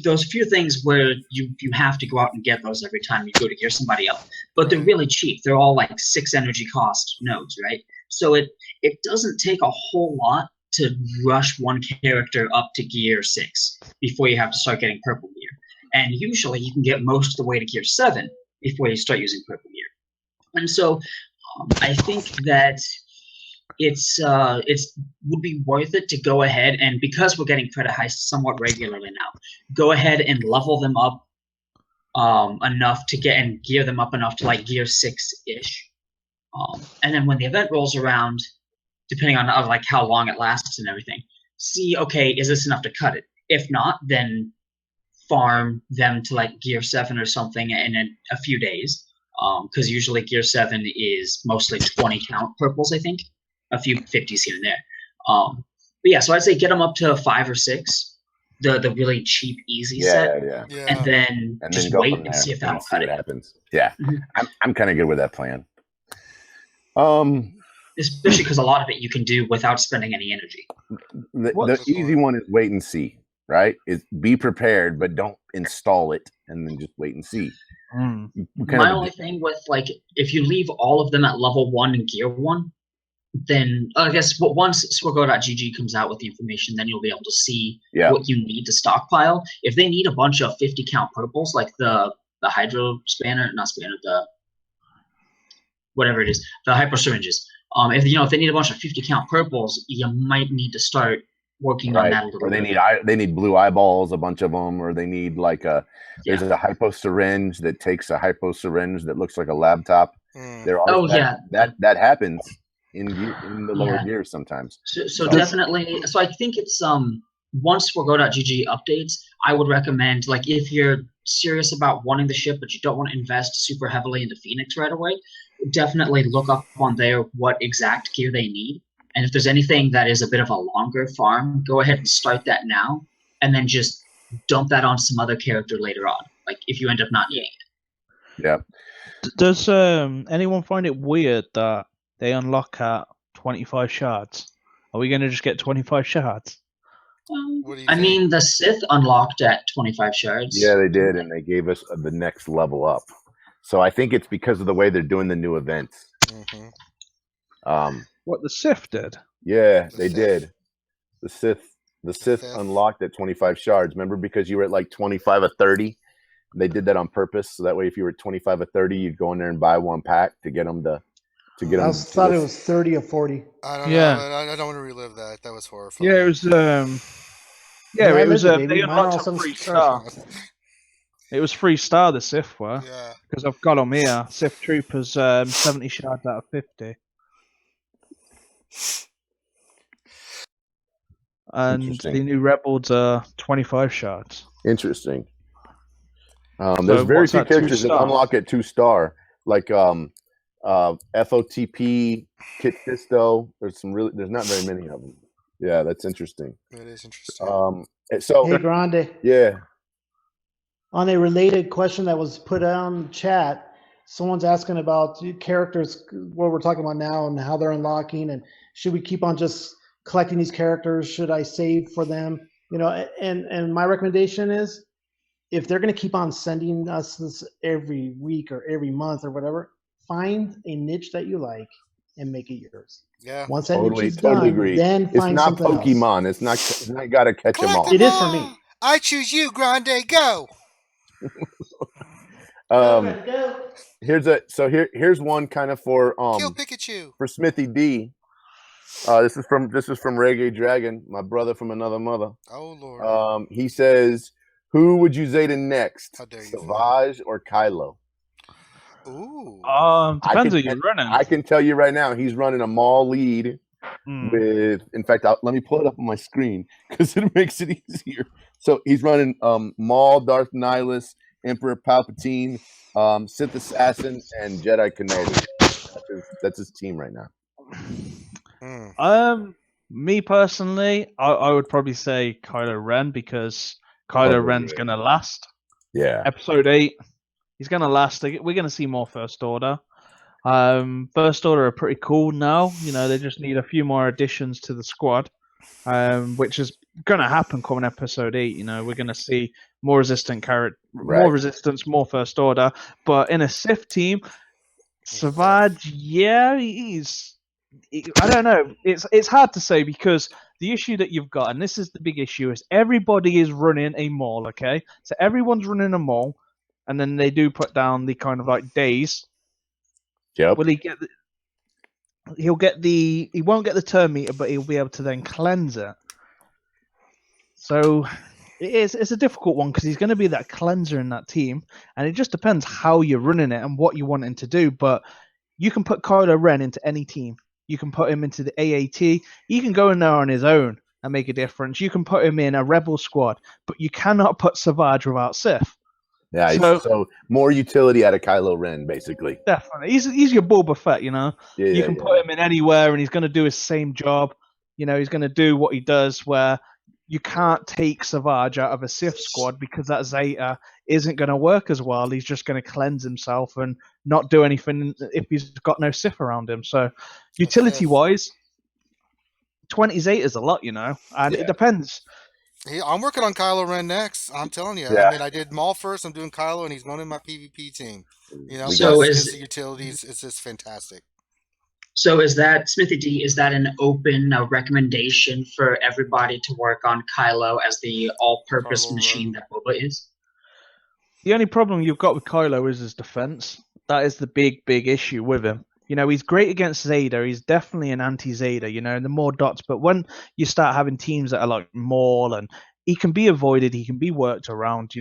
Speaker 8: Those few things where you have to go out and get those every time you go to gear somebody up, but they're really cheap. They're all like 6 energy cost nodes, right? So it doesn't take a whole lot to rush one character up to gear 6 before you have to start getting purple gear, and usually you can get most of the way to gear 7 before you start using purple gear. And so I think that it's would be worth it to go ahead, and because we're getting credit heists somewhat regularly now, go ahead and level them up enough to get and gear them up enough to like gear 6-ish, and then when the event rolls around, depending on like how long it lasts and everything, see, okay, is this enough to cut it? If not, then farm them to like gear 7 or something in a few days, because usually gear 7 is mostly 20 count purples, I think. A few 50s here and there. But yeah, so I'd say get them up to 5 or 6, the really cheap, easy set, and then just wait and see if that'll cut it.
Speaker 2: Happens. Yeah, I'm kind of good with that plan.
Speaker 8: especially because a lot of it you can do without spending any energy.
Speaker 2: The easy one is wait and see, right? Is be prepared, but don't install it and then just wait and see.
Speaker 8: My only thing with, like, if you leave all of them at level 1 and gear 1, then I guess once SWGOH.GG comes out with the information, then you'll be able to see what you need to stockpile. If they need a bunch of 50 count purples, like the hydro spanner, not spanner, the whatever it is, the hyper syringes. If they need a bunch of 50 count purples, you might need to start working on that a little
Speaker 2: or
Speaker 8: bit.
Speaker 2: They need blue eyeballs, a bunch of them, or they need like there's a hypo syringe that takes a hypo syringe that looks like a laptop. There are that happens in the lower gears sometimes.
Speaker 8: So definitely. So I think it's once SWGOH.GG updates, I would recommend, like, if you're serious about wanting the ship but you don't want to invest super heavily into Phoenix right away, definitely look up on there what exact gear they need. And if there's anything that is a bit of a longer farm, go ahead and start that now, and then just dump that on some other character later on, like if you end up not needing it.
Speaker 2: Yeah.
Speaker 3: Does anyone find it weird that they unlock at 25 shards? Are we going to just get 25 shards?
Speaker 8: I mean, the Sith unlocked at 25 shards.
Speaker 2: Yeah, they did, and they gave us the next level up. So I think it's because of the way they're doing the new events.
Speaker 3: What the Sith did?
Speaker 2: Yeah, they did. The Sith unlocked at 25 shards. Remember, because you were at like 25 or 30, they did that on purpose. So that way, if you were at 25 or 30, you'd go in there and buy one pack to get them to get them.
Speaker 4: I thought it was 30 or 40.
Speaker 1: I don't know. I don't want to relive that. That was horrifying.
Speaker 3: Yeah, it was. It was. They unlocked a 3-star. It was 3-star. The Sith were.
Speaker 1: Yeah.
Speaker 3: Because I've got them here. Sith Troopers, 70 shards out of 50. And the new Rebels are 25 shards.
Speaker 2: Interesting. There's very few characters that unlock at 2-star, like FOTP, Kit Fisto. There's not very many of them. Yeah, that's interesting.
Speaker 1: It is interesting.
Speaker 2: So
Speaker 4: hey, Grande.
Speaker 2: Yeah.
Speaker 4: On a related question that was put on chat, someone's asking about characters, what we're talking about now, and how they're unlocking, and should we keep on just collecting these characters? Should I save for them? And my recommendation is, if they're going to keep on sending us this every week or every month or whatever, find a niche that you like and make it yours.
Speaker 1: Yeah.
Speaker 4: Once that niche is done,
Speaker 2: agree.
Speaker 4: then find something else.
Speaker 2: It's not Pokemon. It's not got to catch them all.
Speaker 4: It is for me.
Speaker 1: I choose you, Grande. Go.
Speaker 2: Here's one kind of for
Speaker 1: Kill Pikachu.
Speaker 2: For Smithy D. This is from Reggae Dragon, my brother from another mother.
Speaker 1: Oh Lord.
Speaker 2: He says, who would you Zeta next?
Speaker 1: How dare you?
Speaker 2: Savage or Kylo?
Speaker 1: Ooh.
Speaker 3: Depends who you're running.
Speaker 2: I can tell you right now, he's running a Maul lead with. In fact, let me pull it up on my screen because it makes it easier. So he's running Maul, Darth Nihilus, Emperor Palpatine, Sith Assassin, and Jedi Kenobi. That's his team right now.
Speaker 3: Me personally, I would probably say Kylo Ren, because Kylo Ren's gonna last.
Speaker 2: Yeah.
Speaker 3: Episode 8, he's gonna last. We're gonna see more First Order. First Order are pretty cool now. They just need a few more additions to the squad, which is gonna happen coming Episode 8. We're gonna see more resistant more resistance, more First Order. But in a Sith team, Savage, I don't know. It's hard to say, because the issue that you've got, and this is the big issue, is everybody is running a Maul. Okay, so everyone's running a Maul, and then they do put down the kind of like days.
Speaker 2: Yep.
Speaker 3: Will he get? He won't get the turn meter, but he'll be able to then cleanse it. So it's a difficult one, because he's going to be that cleanser in that team, and it just depends how you're running it and what you want him to do. But you can put Kylo Ren into any team. You can put him into the AAT. He can go in there on his own and make a difference. You can put him in a Rebel squad, but you cannot put Savage without Sith.
Speaker 2: Yeah, so more utility out of Kylo Ren, basically.
Speaker 3: Definitely. He's your Boba Fett, you can put him in anywhere, and he's going to do his same job. He's going to do what he does, where, you can't take Savage out of a Sith squad because that Zeta isn't going to work as well. He's just going to cleanse himself and not do anything if he's got no Sith around him. So, utility-wise, 20 Zeta is a lot, and it depends.
Speaker 1: I'm working on Kylo Ren next. I'm telling you.
Speaker 2: Yeah.
Speaker 1: I mean, I did Maul first. I'm doing Kylo, and he's running my PvP team.
Speaker 8: So
Speaker 1: his utilities is just fantastic.
Speaker 8: So is that, Smithy D, is that an open recommendation for everybody to work on Kylo as the all-purpose machine that Boba is?
Speaker 3: The only problem you've got with Kylo is his defense. That is the big issue with him. He's great against Zeta. He's definitely an anti-Zeta, the more dots. But when you start having teams that are like Maul, and he can be avoided, he can be worked around,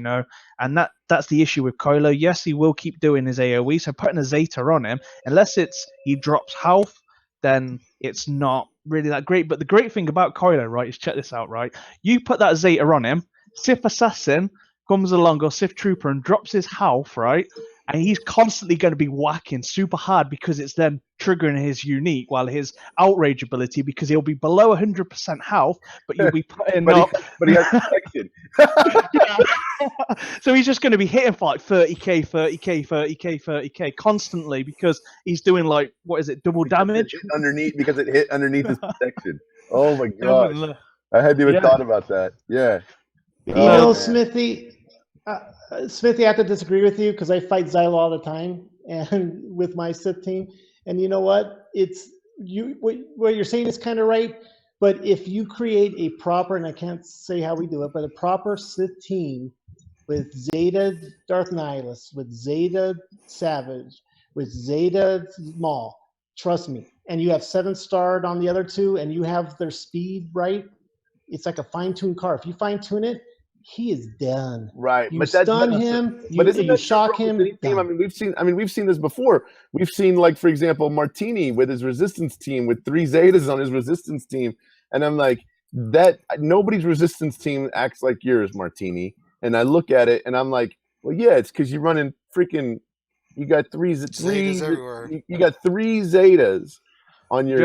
Speaker 3: and that's the issue with Kylo. Yes, he will keep doing his AoE, so putting a Zeta on him, unless he drops health, then it's not really that great. But the great thing about Kylo, right, is check this out, right? You put that Zeta on him, Sith Assassin comes along, or Sith Trooper, and drops his health, right? And he's constantly going to be whacking super hard because it's then triggering his unique, while his outrage ability, because he'll be below 100% health, but you'll be putting
Speaker 2: but
Speaker 3: up.
Speaker 2: He has protection.
Speaker 3: So he's just going to be hitting for like 30k, 30k, 30k, 30k constantly because he's doing like, double damage?
Speaker 2: Because it hit underneath his protection. Oh my gosh. I hadn't even thought about that. Yeah.
Speaker 4: Smithy, Smithy, I have to disagree with you because I fight Xylo all the time and with my Sith team. And you know what? What you're saying is kind of right. But if you create a proper, and I can't say how we do it, but a proper Sith team with Zeta Darth Nihilus, with Zeta Savage, with Zeta Maul, trust me. And you have 7-starred on the other two, and you have their speed right. It's like a fine-tuned car. If you fine-tune it, he is done.
Speaker 2: Right.
Speaker 4: You stun him, you shock him.
Speaker 2: Team? I mean, we've seen this before. We've seen, like, for example, Martini with his resistance team with 3 Zetas on his resistance team. And I'm like, that nobody's resistance team acts like yours, Martini. And I look at it and I'm like, well, yeah, it's because you're running freaking. You got three Zetas everywhere. You got 3 Zetas on your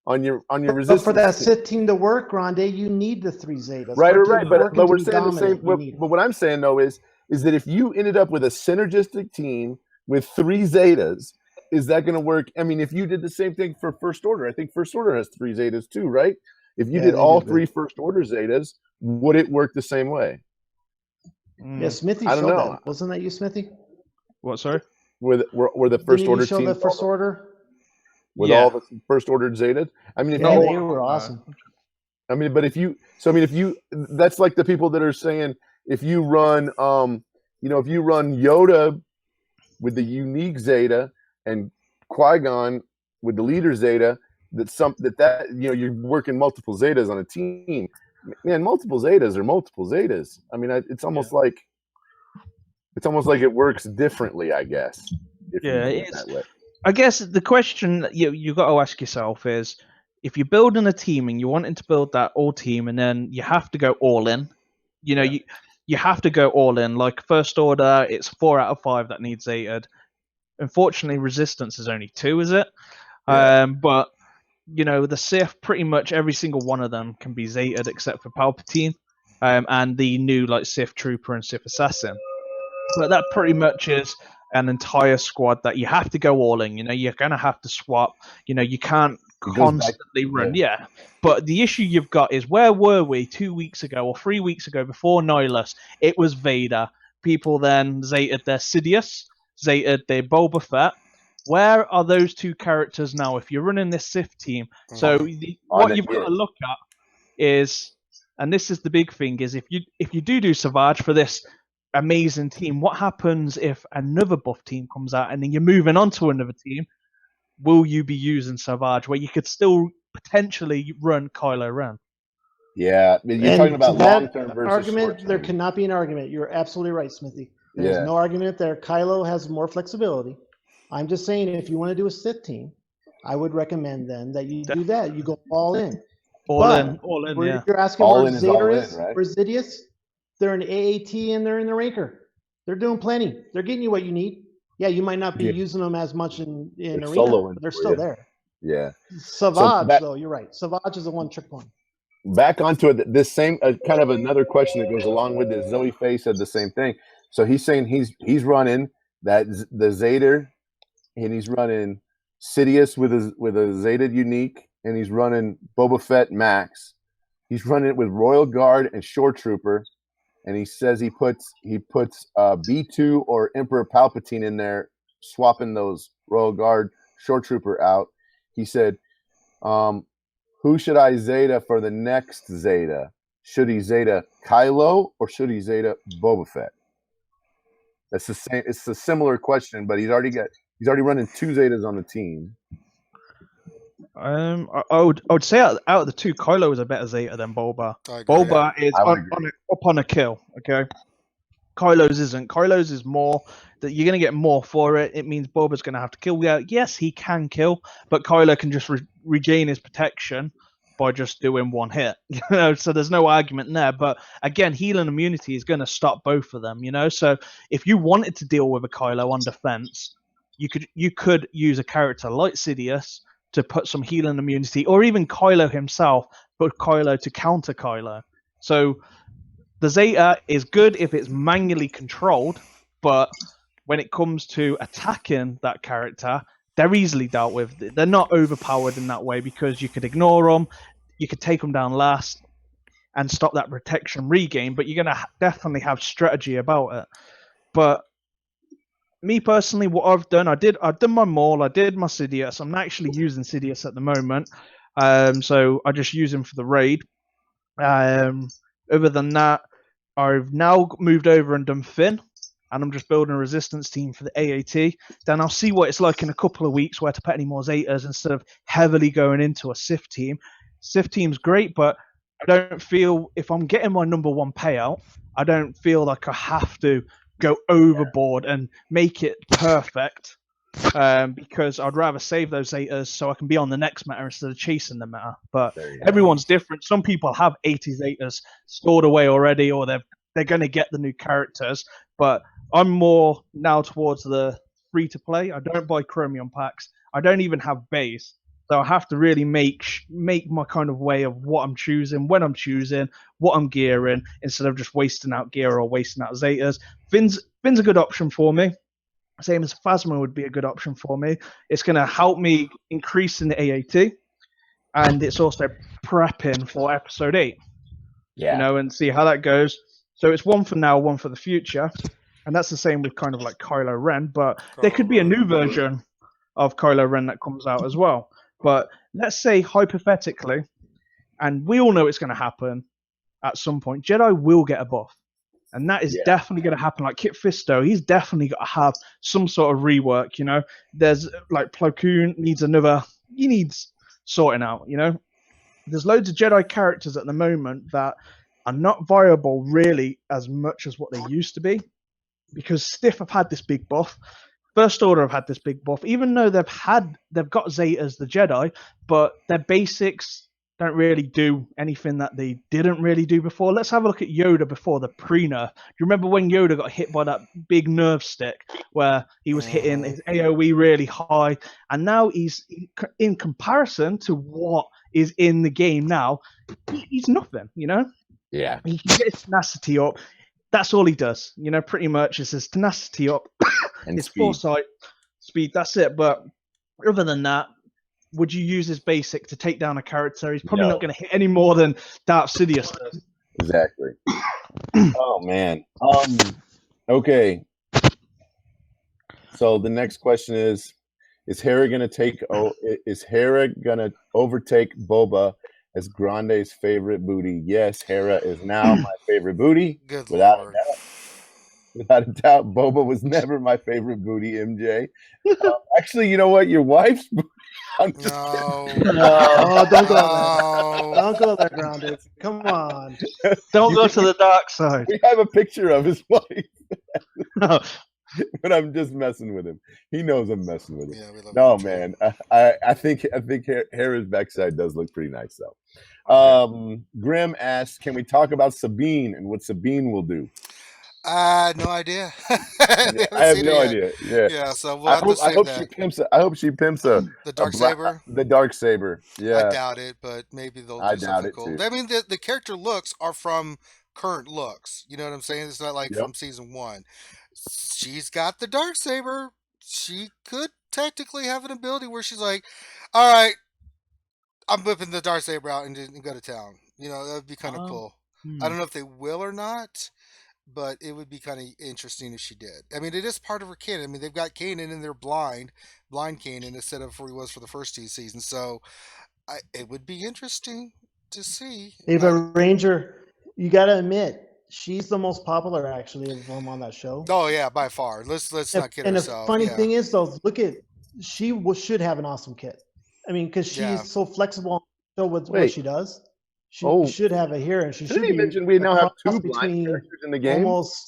Speaker 2: resistance.
Speaker 4: But for that Sith team to work, Grande, you need the 3 Zetas.
Speaker 2: Right. But we're saying the same. But what I'm saying though is that if you ended up with a synergistic team with 3 Zetas, is that going to work? I mean, if you did the same thing for First Order, I think First Order has 3 Zetas too, right? If you did all 3 First Order Zetas, would it work the same way?
Speaker 4: Yeah, Smithy showed that. Wasn't that you, Smithy?
Speaker 3: What, sorry?
Speaker 2: Were the First Order team
Speaker 4: the First Order?
Speaker 2: With all the First Order Zetas? I mean,
Speaker 4: they were awesome.
Speaker 2: I mean, but if you, that's like the people that are saying, if you run, if you run Yoda with the unique Zeta and Qui-Gon with the leader Zeta, you're working multiple Zetas on a team. Man, multiple Zetas are multiple Zetas. I mean, it's almost like it works differently, I guess. That way.
Speaker 3: I guess the question that you got to ask yourself is, if you're building a team and you're wanting to build that all team, and then you have to go all in, you have to go all in. Like First Order, it's 4 out of 5 that needs Zetaed. Unfortunately, Resistance is only 2, is it? Yeah. But the Sith, pretty much every single one of them can be Zetaed except for Palpatine, and the new Sith Trooper and Sith Assassin. But that pretty much is an entire squad that you have to go all in. You're gonna have to swap. You can't constantly run. Yeah. But the issue you've got is, where were we 2 weeks ago or 3 weeks ago before Nihilus? It was Vader. People then Zetaed their Sidious, Zetaed their Boba Fett. Where are those 2 characters now? If you're running this Sith team, so what you've got to look at is, and this is the big thing, is if you do Savage for this amazing team, what happens if another buff team comes out and then you're moving on to another team? Will you be using Savage where you could still potentially run Kylo Ren?
Speaker 2: Yeah, you're talking about long-term versus
Speaker 4: argument.
Speaker 2: short-term.
Speaker 4: There cannot be an argument. You're absolutely right, Smithy. There's no argument there. Kylo has more flexibility. I'm just saying, if you want to do a Sith team, I would recommend then that you do that. You go all in. All in. You're asking where Zeta is, right? Residious, they're an AAT and they're in the Raker. They're doing plenty. They're getting you what you need. Yeah, you might not be using them as much in arena, but they're still there.
Speaker 2: Yeah.
Speaker 4: Savage, though, you're right. Savage is a one-trick one.
Speaker 2: back onto it. This same kind of another question that goes along with this. Zoe Faye said the same thing. So he's saying he's running the Zeta, and he's running Sidious with a Zeta unique, and he's running Boba Fett Max. He's running it with Royal Guard and Shore Trooper, and he says he puts B2 or Emperor Palpatine in there, swapping those Royal Guard Shore Trooper out. He said, who should I Zeta for the next Zeta? Should he Zeta Kylo or should he Zeta Boba Fett? That's the same. It's a similar question, but he's already running 2 Zetas on the team.
Speaker 3: I would say out of the 2, Kylo is a better Zeta than Boba. Boba is up on a kill. Okay, Kylo's isn't. Kylo's is more that you're going to get more for it. It means Boba's going to have to kill. Yeah, yes, he can kill, but Kylo can just regain his protection by just doing one hit. You know, so there's no argument there. But again, healing immunity is going to stop both of them. You know, so if you wanted to deal with a Kylo on defense, you could use a character like Sidious to put some healing immunity, or even Kylo himself, put Kylo to counter Kylo. So the Zeta is good if it's manually controlled, but when it comes to attacking that character, they're easily dealt with. They're not overpowered in that way because you could ignore them, you could take them down last and stop that protection regain, but you're going to definitely have strategy about it. But me personally, what I've done my Maul, I did my Sidious. I'm not actually using Sidious at the moment, so I just use him for the raid. Other than that, I've now moved over and done Finn, and I'm just building a resistance team for the AAT. Then I'll see what it's like in a couple of weeks where to put any more Zetas instead of heavily going into a Sith team. Sith team's great, but I don't feel, if I'm getting my number 1 payout, I don't feel like I have to go overboard and make it perfect, because I'd rather save those Zetas so I can be on the next meta instead of chasing the meta. But everyone's different. Some people have 80 Zetas stored away already, or they're going to get the new characters. But I'm more now towards the free to play. I don't buy Chromium packs. I don't even have base. So I have to really make my kind of way of what I'm choosing, when I'm choosing, what I'm gearing, instead of just wasting out gear or wasting out Zetas. Finn's a good option for me. Same as Phasma would be a good option for me. It's going to help me increase in the AAT, and it's also prepping for episode 8.
Speaker 2: Yeah.
Speaker 3: You know, and see how that goes. So it's one for now, one for the future. And that's the same with kind of like Kylo Ren, but there could be a new version of Kylo Ren that comes out as well. But let's say hypothetically, and we all know it's going to happen at some point, Jedi will get a buff. And that is definitely going to happen. Like Kit Fisto, he's definitely got to have some sort of rework, you know. There's like Plo Koon he needs sorting out, you know. There's loads of Jedi characters at the moment that are not viable really as much as what they used to be, because Stiff have had this big buff. First Order have had this big buff, even though they've got Zetas the Jedi, but their basics don't really do anything that they didn't really do before. Let's have a look at Yoda before the pre-nerf. Do you remember when Yoda got hit by that big nerf stick where he was hitting his AoE really high, and now he's, in comparison to what is in the game now, he's nothing, you know?
Speaker 2: Yeah.
Speaker 3: He can get his tenacity up. That's all he does, you know, pretty much. It's his tenacity up,
Speaker 2: and
Speaker 3: his foresight, speed, that's it. But other than that, would you use his basic to take down a character? He's probably not going to hit any more than Darth Sidious does.
Speaker 2: Exactly. Oh, man. Okay. So the next question is Hera going to overtake Boba as Grande's favorite booty? Yes, Hera is now my favorite booty.
Speaker 1: Good
Speaker 2: without
Speaker 1: Lord.
Speaker 2: a doubt. Without a doubt, Boba was never my favorite booty, MJ. Actually, you know what? Your wife's booty.
Speaker 1: No.
Speaker 4: Oh, don't go there. Don't go there, Grounded. Come on.
Speaker 3: Don't go to the dark side.
Speaker 2: We have a picture of his wife. But I'm just messing with him. He knows I'm messing with him.
Speaker 1: Yeah, we love
Speaker 2: No,
Speaker 1: him.
Speaker 2: man. I think Hera's backside does look pretty nice, though. Grim asks, can we talk about Sabine and what Sabine will do?
Speaker 1: No idea.
Speaker 2: Yeah, I have no idea. Yeah,
Speaker 1: Yeah, so we'll have to
Speaker 2: I
Speaker 1: save
Speaker 2: hope
Speaker 1: that.
Speaker 2: she pimps. I hope she pimps
Speaker 1: The dark saber.
Speaker 2: the dark saber.
Speaker 1: I
Speaker 2: Yeah,
Speaker 1: doubt it, but maybe they'll
Speaker 2: I
Speaker 1: do
Speaker 2: doubt
Speaker 1: something
Speaker 2: it
Speaker 1: cool.
Speaker 2: too.
Speaker 1: I mean, the character looks are from current looks. You know what I'm saying? It's not like
Speaker 2: Yep.
Speaker 1: from season 1. She's got the dark saber. She could technically have an ability where she's like, "All right, I'm whipping the dark saber out and go to town." You know, that would be kind of cool. I don't know if they will or not, but it would be kind of interesting if she did. I mean, it is part of her canon. I mean, they've got Kanan and they're blind Kanan instead of where he was for the first 2 seasons. So it would be interesting to see.
Speaker 4: Hey, but Ranger, you got to admit, she's the most popular actually of them on that show.
Speaker 1: Oh yeah, by far. Let's not kid
Speaker 4: and
Speaker 1: ourselves.
Speaker 4: And the funny thing is, though, look at should have an awesome kit. I mean, because she's so flexible with what she does. She should have a hero, and she should be.
Speaker 2: Mention we now have 2 blind characters in the game.
Speaker 4: Almost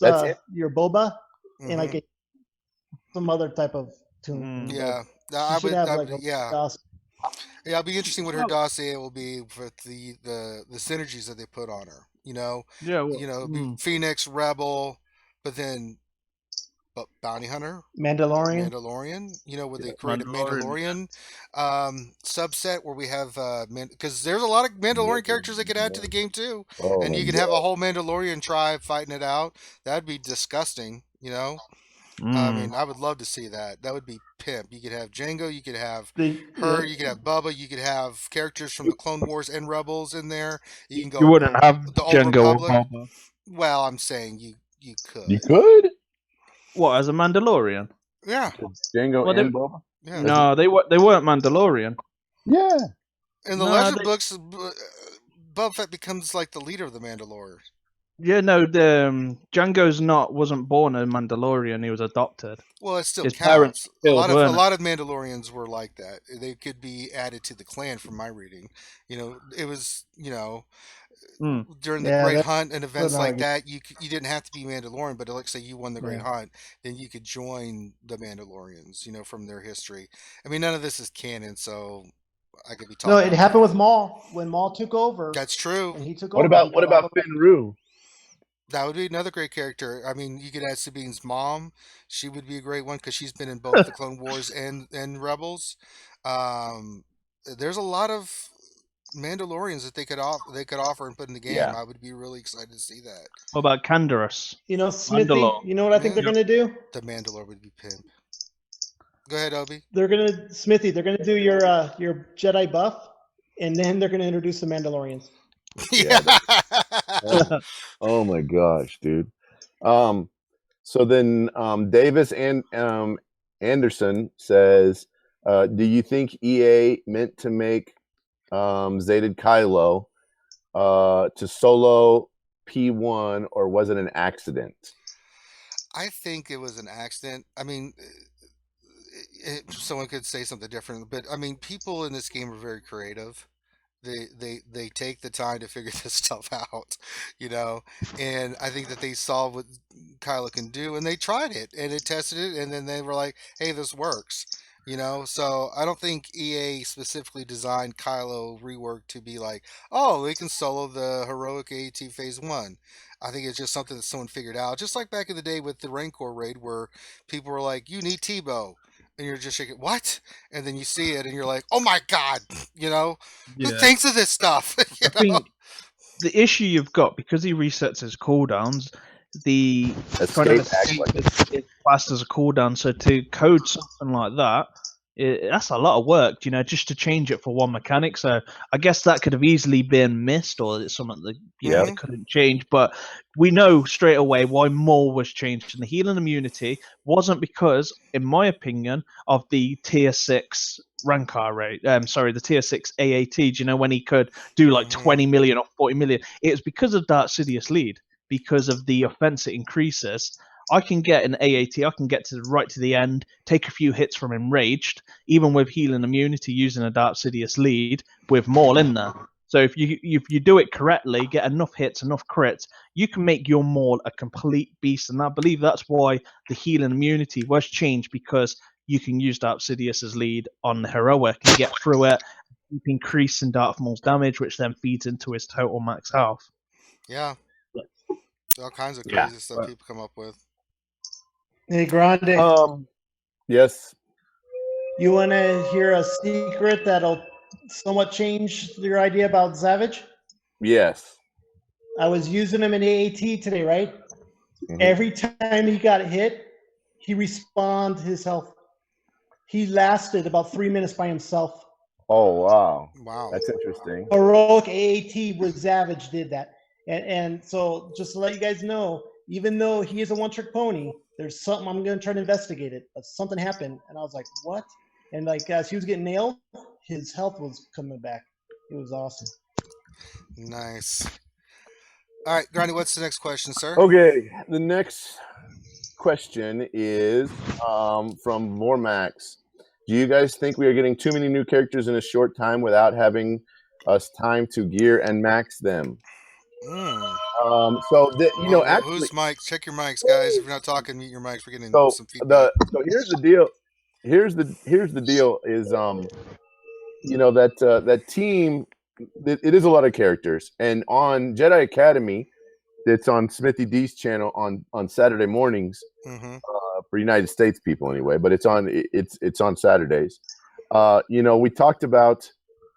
Speaker 4: your Boba and like some other type of tune.
Speaker 1: Yeah,
Speaker 4: I would have like
Speaker 1: yeah, it'll be interesting what her dossier will be with the synergies that they put on her. You know, Phoenix, Rebel, but then Bounty Hunter, Mandalorian. You know, where they created Mandalorian subset where we have because there's a lot of Mandalorian characters they could add to the game too, and you could have a whole Mandalorian tribe fighting it out. That'd be disgusting. You know. I mean, I would love to see that. That would be pimp. You could have Django, you could have her, you could have Bubba, you could have characters from the Clone Wars and Rebels in there. You can go.
Speaker 3: You wouldn't have
Speaker 1: the
Speaker 3: Django
Speaker 1: Old Republic. Well, I'm saying you could.
Speaker 2: You could.
Speaker 3: What, as a Mandalorian?
Speaker 1: Yeah.
Speaker 2: Django and Bubba.
Speaker 1: Yeah.
Speaker 3: No, they weren't Mandalorian.
Speaker 2: Yeah.
Speaker 1: In the Legend books, Boba Fett becomes like the leader of the Mandalorians.
Speaker 3: Yeah, no, Django's wasn't born a Mandalorian. He was adopted.
Speaker 1: Well, it still
Speaker 3: His
Speaker 1: counts.
Speaker 3: Parents
Speaker 1: a lot of Mandalorians were like that. They could be added to the clan, from my reading. You know, it was during the Great Hunt and events like that. You didn't have to be Mandalorian, but let's say you won the Great Hunt, then you could join the Mandalorians. You know, from their history. I mean, none of this is canon, so I could be talking.
Speaker 4: No, it happened with Maul when Maul took over.
Speaker 1: That's true.
Speaker 4: And he took
Speaker 2: over. What about Finn Rue?
Speaker 1: That would be another great character. I mean, you could add Sabine's mom. She would be a great one because she's been in both the Clone Wars and Rebels. There's a lot of Mandalorians that they could offer and put in the game. I would be really excited to see that.
Speaker 3: What about Canderous?
Speaker 4: You know, Smithy. You know what I think they're gonna do?
Speaker 1: The Mandalore would be pimp. Go ahead, Obi.
Speaker 4: They're gonna do your Jedi buff, and then they're gonna introduce the Mandalorians.
Speaker 1: Yeah.
Speaker 2: Oh my gosh, dude. So then Davis and Anderson says, do you think EA meant to make Zated Kylo to solo P1, or was it an accident?
Speaker 1: I think it was an accident. I mean, someone could say something different, but I mean, people in this game are very creative. They take the time to figure this stuff out, you know, and I think that they saw what Kylo can do, and they tried it, and it tested it, and then they were like, hey, this works, you know. So I don't think EA specifically designed Kylo rework to be like, oh, they can solo the heroic AT Phase 1. I think it's just something that someone figured out, just like back in the day with the Rancor raid, where people were like, you need Tebow. And you're just shaking, what? And then you see it, and you're like, oh my god, you know, who thinks of this stuff?
Speaker 3: I think the issue you've got, because he resets his cooldowns, the escape is classed as a cooldown. So to code something like that, that's a lot of work, you know, just to change it for one mechanic. So I guess that could have easily been missed, or it's something that they couldn't change. But we know straight away why more was changed. And the healing immunity wasn't because, in my opinion, of the tier 6 Rancor rate. The tier 6 AAT. Do you know, when he could do like 20 million or 40 million? It was because of Darth Sidious lead, because of the offense it increases. I can get an AAT, I can get right to the end, take a few hits from Enraged, even with healing immunity using a Darth Sidious lead with Maul in there. So if you do it correctly, get enough hits, enough crits, you can make your Maul a complete beast. And I believe that's why the healing immunity was changed, because you can use Darth Sidious's lead on the heroic and get through it, keep increasing Darth Maul's damage, which then feeds into his total max health.
Speaker 1: Yeah. All kinds of crazy stuff people come up with.
Speaker 4: Hey, Grande.
Speaker 2: Yes.
Speaker 4: You want to hear a secret that'll somewhat change your idea about Savage?
Speaker 2: Yes.
Speaker 4: I was using him in AAT today, right? Mm-hmm. Every time he got hit, he respawned his health. He lasted about 3 minutes by himself.
Speaker 2: Oh, wow.
Speaker 1: Wow.
Speaker 2: That's interesting.
Speaker 4: Heroic AAT with Savage did that. And so just to let you guys know, even though he is a one-trick pony, there's something, I'm going to try to investigate it. But something happened, and I was like, what? And like as he was getting nailed, his health was coming back. It was awesome.
Speaker 1: Nice. All right, Granny, what's the next question, sir?
Speaker 2: Okay, the next question is from Vormax. Do you guys think we are getting too many new characters in a short time without having us time to gear and max them? Actually,
Speaker 1: who's mic? Check your mics, guys. If you're not talking, mute your mics. We're getting some feedback.
Speaker 2: So here's the deal. Here's the deal. Is that team. It is a lot of characters, and on Jedi Academy, it's on Smithy D's channel on Saturday mornings for United States people anyway. But it's on Saturdays. We talked about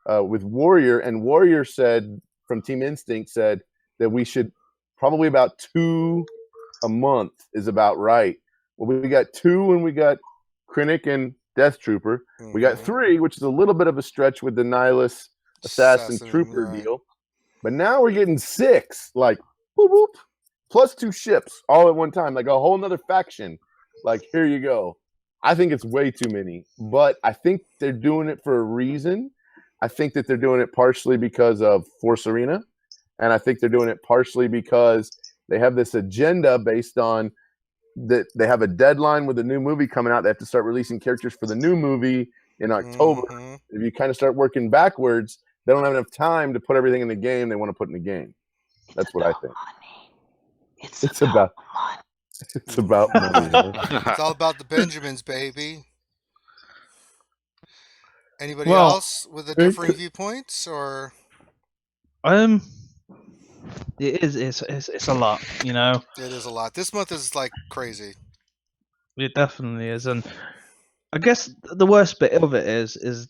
Speaker 2: with Warrior, and Warrior said from Team Instinct said that we should probably about 2 a month is about right. Well, we got 2 when we got Krennic and Death Trooper. We got 3, which is a little bit of a stretch with the Nihilus Assassin Trooper deal. But now we're getting 6, like, boop, boop, plus 2 ships all at one time, like a whole nother faction. Like, here you go. I think it's way too many, but I think they're doing it for a reason. I think that they're doing it partially because of Force Arena. And I think they're doing it partially because they have this agenda based on that they have a deadline with a new movie coming out. They have to start releasing characters for the new movie in October. If you kind of start working backwards, they don't have enough time to put everything in the game they want to put in the game. That's what I think. It's about money. It's about money.
Speaker 1: It's all about the Benjamins, baby. Anybody else with a differing viewpoints, or?
Speaker 3: It's a lot, you know.
Speaker 1: It is a lot. This month is like crazy.
Speaker 3: It definitely is, and I guess the worst bit of it is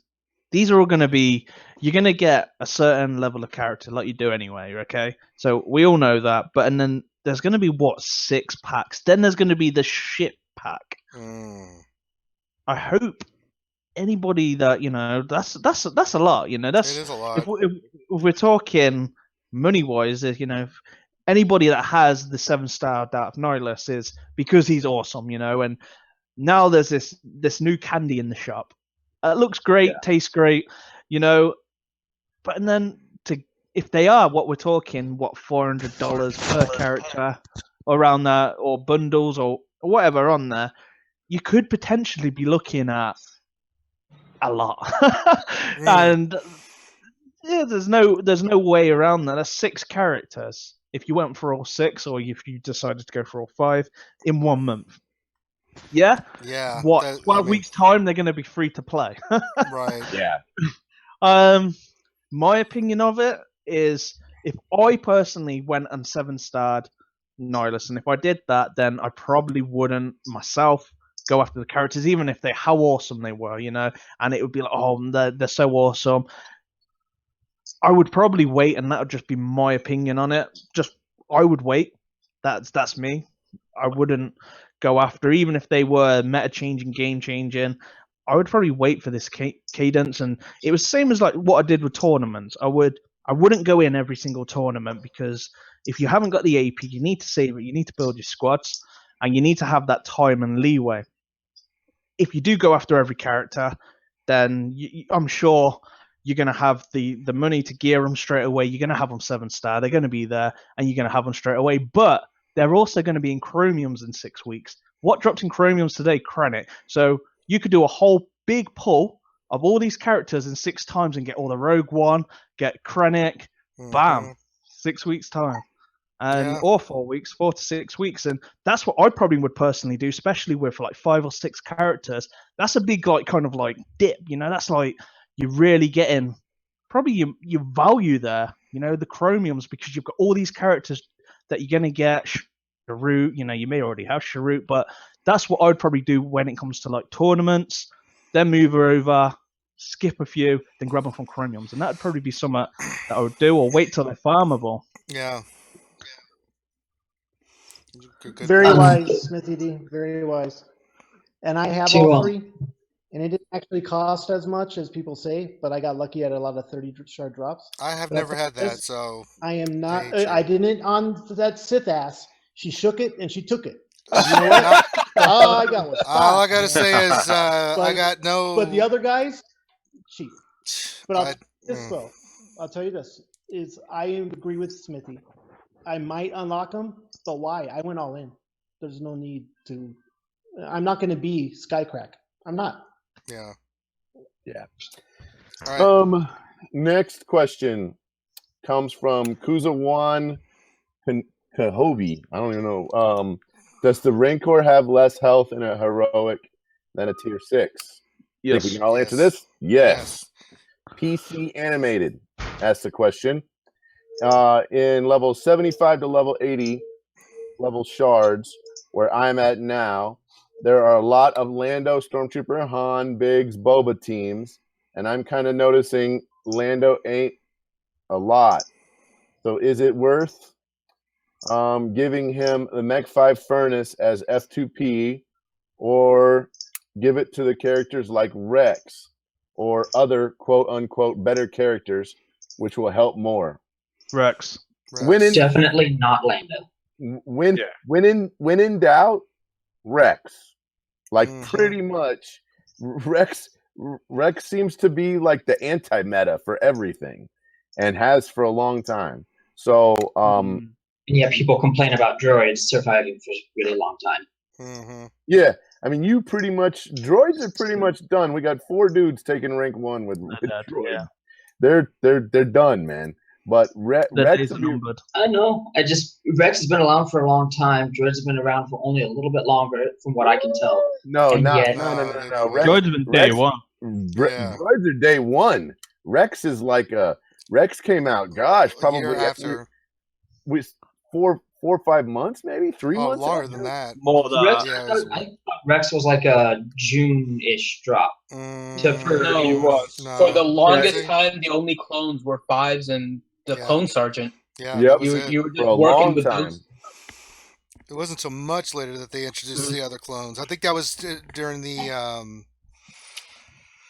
Speaker 3: these are all going to be. You're going to get a certain level of character, like you do anyway. Okay, so we all know that, and then there's going to be 6 packs. Then there's going to be the ship pack. I hope anybody that that's a lot. It
Speaker 1: is a lot.
Speaker 3: If we're talking money wise, if anybody that has the 7-star Darth Nihilus is because he's awesome, and now there's this new candy in the shop. It looks great, tastes great, but and then if they are what we're talking, $400 per character around that, or bundles or whatever on there, you could potentially be looking at a lot. And yeah, there's no way around that. That's 6 characters if you went for all 6, or if you decided to go for all 5 in 1 month. Yeah.
Speaker 1: Yeah.
Speaker 3: 12 weeks time they're going to be free to play.
Speaker 1: Right.
Speaker 2: Yeah.
Speaker 3: My opinion of it is, if I personally went and 7-starred Nihilus, and if I did that, then I probably wouldn't myself go after the characters, even if how awesome they were, and it would be like, oh, they're so awesome. I would probably wait, and that would just be my opinion on it. I would wait. That's me. I wouldn't go after, even if they were meta changing, game changing. I would probably wait for this cadence, and it was the same as like what I did with tournaments. I wouldn't go in every single tournament, because if you haven't got the AP, you need to save it. You need to build your squads, and you need to have that time and leeway. If you do go after every character, then I'm sure you're going to have the money to gear them straight away. You're going to have them 7-star. They're going to be there, and you're going to have them straight away. But they're also going to be in chromiums in 6 weeks. What dropped in chromiums today? Krennic. So you could do a whole big pull of all these characters in 6 times and get all the Rogue One, get Krennic, bam, 6 weeks time. And or 4 weeks, 4 to 6 weeks. And that's what I probably would personally do, especially with like 5 or 6 characters. That's a big kind of dip, that's like you're really getting probably your value there, the chromiums, because you've got all these characters that you're gonna get Sharut. You know, you may already have Sharut, but that's what I'd probably do when it comes to like tournaments. Then move her over, skip a few, then grab them from chromiums, and that'd probably be something that I would do, or wait till they're farmable.
Speaker 1: Yeah.
Speaker 4: Very wise, Smithy D. Very wise. And I have all three, and it didn't actually cost as much as people say, but I got lucky at a lot of 30 shard drops.
Speaker 1: I have never had that, so
Speaker 4: I am not. I didn't on that Sith ass. She shook it and she took it. You know what? All I got was
Speaker 1: all I gotta say is I got no.
Speaker 4: But the other guys, cheap. But I'll tell you this: is I agree with Smithy. I might unlock them, but why? I went all in. There's no need to. I'm not going to be Skycrack. I'm not.
Speaker 1: Yeah.
Speaker 2: Yeah.
Speaker 1: All right.
Speaker 2: Next question comes from Kuzawan Kahobi. I don't even know. Does the Rancor have less health in a heroic than a tier 6?
Speaker 3: Yes.
Speaker 2: Think we can all answer this? Yes. PC Animated asks the question. In level 75 to level 80 level shards, where I'm at now, there are a lot of Lando, Stormtrooper, Han, Biggs, Boba teams, and I'm kind of noticing Lando ain't a lot. So is it worth giving him the Mech 5 Furnace as F2P, or give it to the characters like Rex or other quote-unquote better characters, which will help more?
Speaker 3: Rex.
Speaker 8: Definitely not Lando.
Speaker 2: When in doubt, Rex. Like pretty much, Rex seems to be like the anti-meta for everything, and has for a long time. So,
Speaker 8: and yeah, people complain about droids surviving for a really long time.
Speaker 2: Yeah, I mean, droids are pretty much done. We got 4 dudes taking rank 1 with droids. Yeah. They're done, man. But Rex,
Speaker 8: I know. Rex has been around for a long time. Droids have been around for only a little bit longer, from what I can tell.
Speaker 2: No.
Speaker 3: Droids have been day one.
Speaker 2: Droids are day one. Rex is like Rex came out. Gosh, probably
Speaker 1: after.
Speaker 2: 4 or 5 months, maybe 3 months.
Speaker 1: Longer than that.
Speaker 3: More than
Speaker 8: Rex,
Speaker 3: that.
Speaker 8: I thought Rex was like a June-ish drop.
Speaker 7: No, for the longest time, the only clones were 5s and the Clone Sergeant.
Speaker 1: Yeah,
Speaker 7: you were just working with those.
Speaker 1: It wasn't so much later that they introduced the other clones. I think that was during the.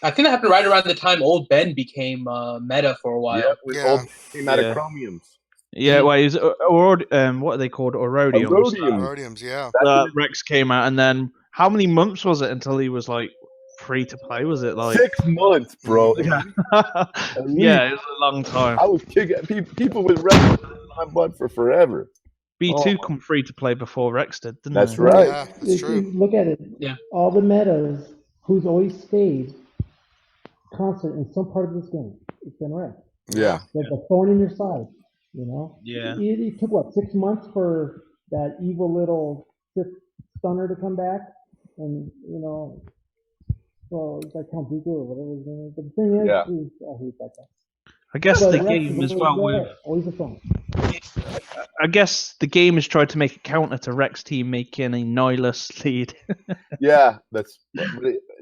Speaker 7: I think that happened right around the time Old Ben became meta for a while.
Speaker 2: Old Ben came out of chromiums.
Speaker 3: Yeah, well, he's what are they called? Orodiums.
Speaker 1: Orodiums, yeah.
Speaker 3: Rex came out, and then how many months was it until he was like free to play? Was it like
Speaker 2: 6 months, bro?
Speaker 3: Yeah, yeah, it was a long time.
Speaker 2: I was kicking people with Rex on my butt for forever.
Speaker 3: B2 come free to play before Rex did, didn't
Speaker 2: That's
Speaker 3: it?
Speaker 2: right.
Speaker 1: Yeah, that's true.
Speaker 4: Look at it.
Speaker 7: Yeah.
Speaker 4: All the metas, who's always stayed constant in some part of this game, it's been Rex.
Speaker 2: Yeah.
Speaker 4: Like a thorn in your side, you know?
Speaker 3: Yeah.
Speaker 4: It took, 6 months for that evil little stunner to come back? And, well, it's like Count Dooku or whatever his name is. But the thing is, I hate that guy.
Speaker 3: I guess the game as well
Speaker 4: always a thorn.
Speaker 3: I guess the game has tried to make a counter to Rex team making a Nihilus lead.
Speaker 2: Yeah, that's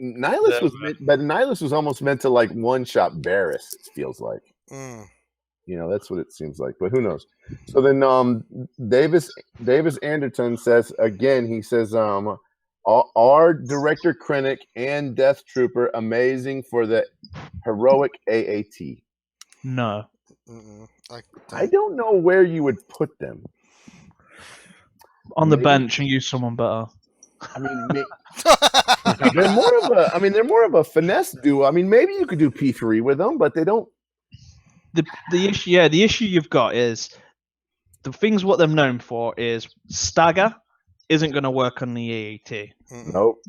Speaker 2: Nihilus was almost meant to like one-shot Barris, it feels like. That's what it seems like, but who knows? So then Davis Anderton says again, he says are Director Krennic and Death Trooper amazing for the heroic AAT?
Speaker 3: No.
Speaker 2: I don't know where you would put them.
Speaker 3: On the bench and use someone better.
Speaker 2: I mean, they're more of a finesse duo. I mean, maybe you could do P3 with them, but they don't.
Speaker 3: The issue you've got is the things what they're known for is stagger isn't going to work on the AAT.
Speaker 2: Nope.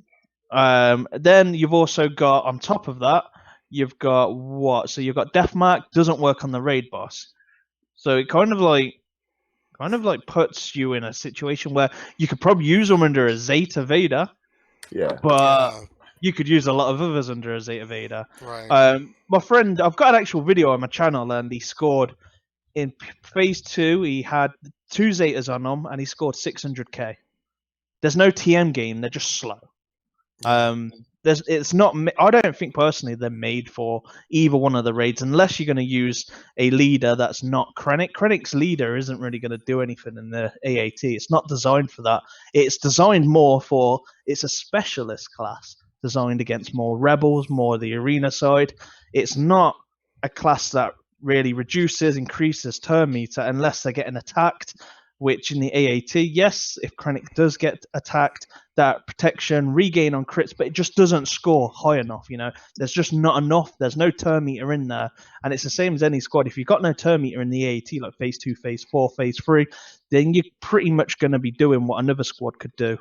Speaker 3: Then you've also got on top of that, you've got what? So you've got Deathmark doesn't work on the raid boss. So it kind of like puts you in a situation where you could probably use them under a Zeta Vader.
Speaker 2: Yeah.
Speaker 3: But you could use a lot of others under a Zeta Vader.
Speaker 1: Right.
Speaker 3: My friend, I've got an actual video on my channel, and he scored in phase 2, he had 2 Zetas on him, and he scored 600k. There's no TM game; they're just slow. It's not. I don't think personally they're made for either one of the raids, unless you're going to use a leader that's not Krennic. Krennic's leader isn't really going to do anything in the AAT. It's not designed for that. It's designed more for. It's a specialist class designed against more rebels, more the arena side. It's not a class that really increases turn meter unless they're getting attacked. Which in the AAT, yes, if Krennic does get attacked, that protection, regain on crits, but it just doesn't score high enough, you know. There's just not enough. There's no turn meter in there. And it's the same as any squad. If you've got no turn meter in the AAT, like phase 2, phase 4, phase 3, then you're pretty much going to be doing what another squad could do.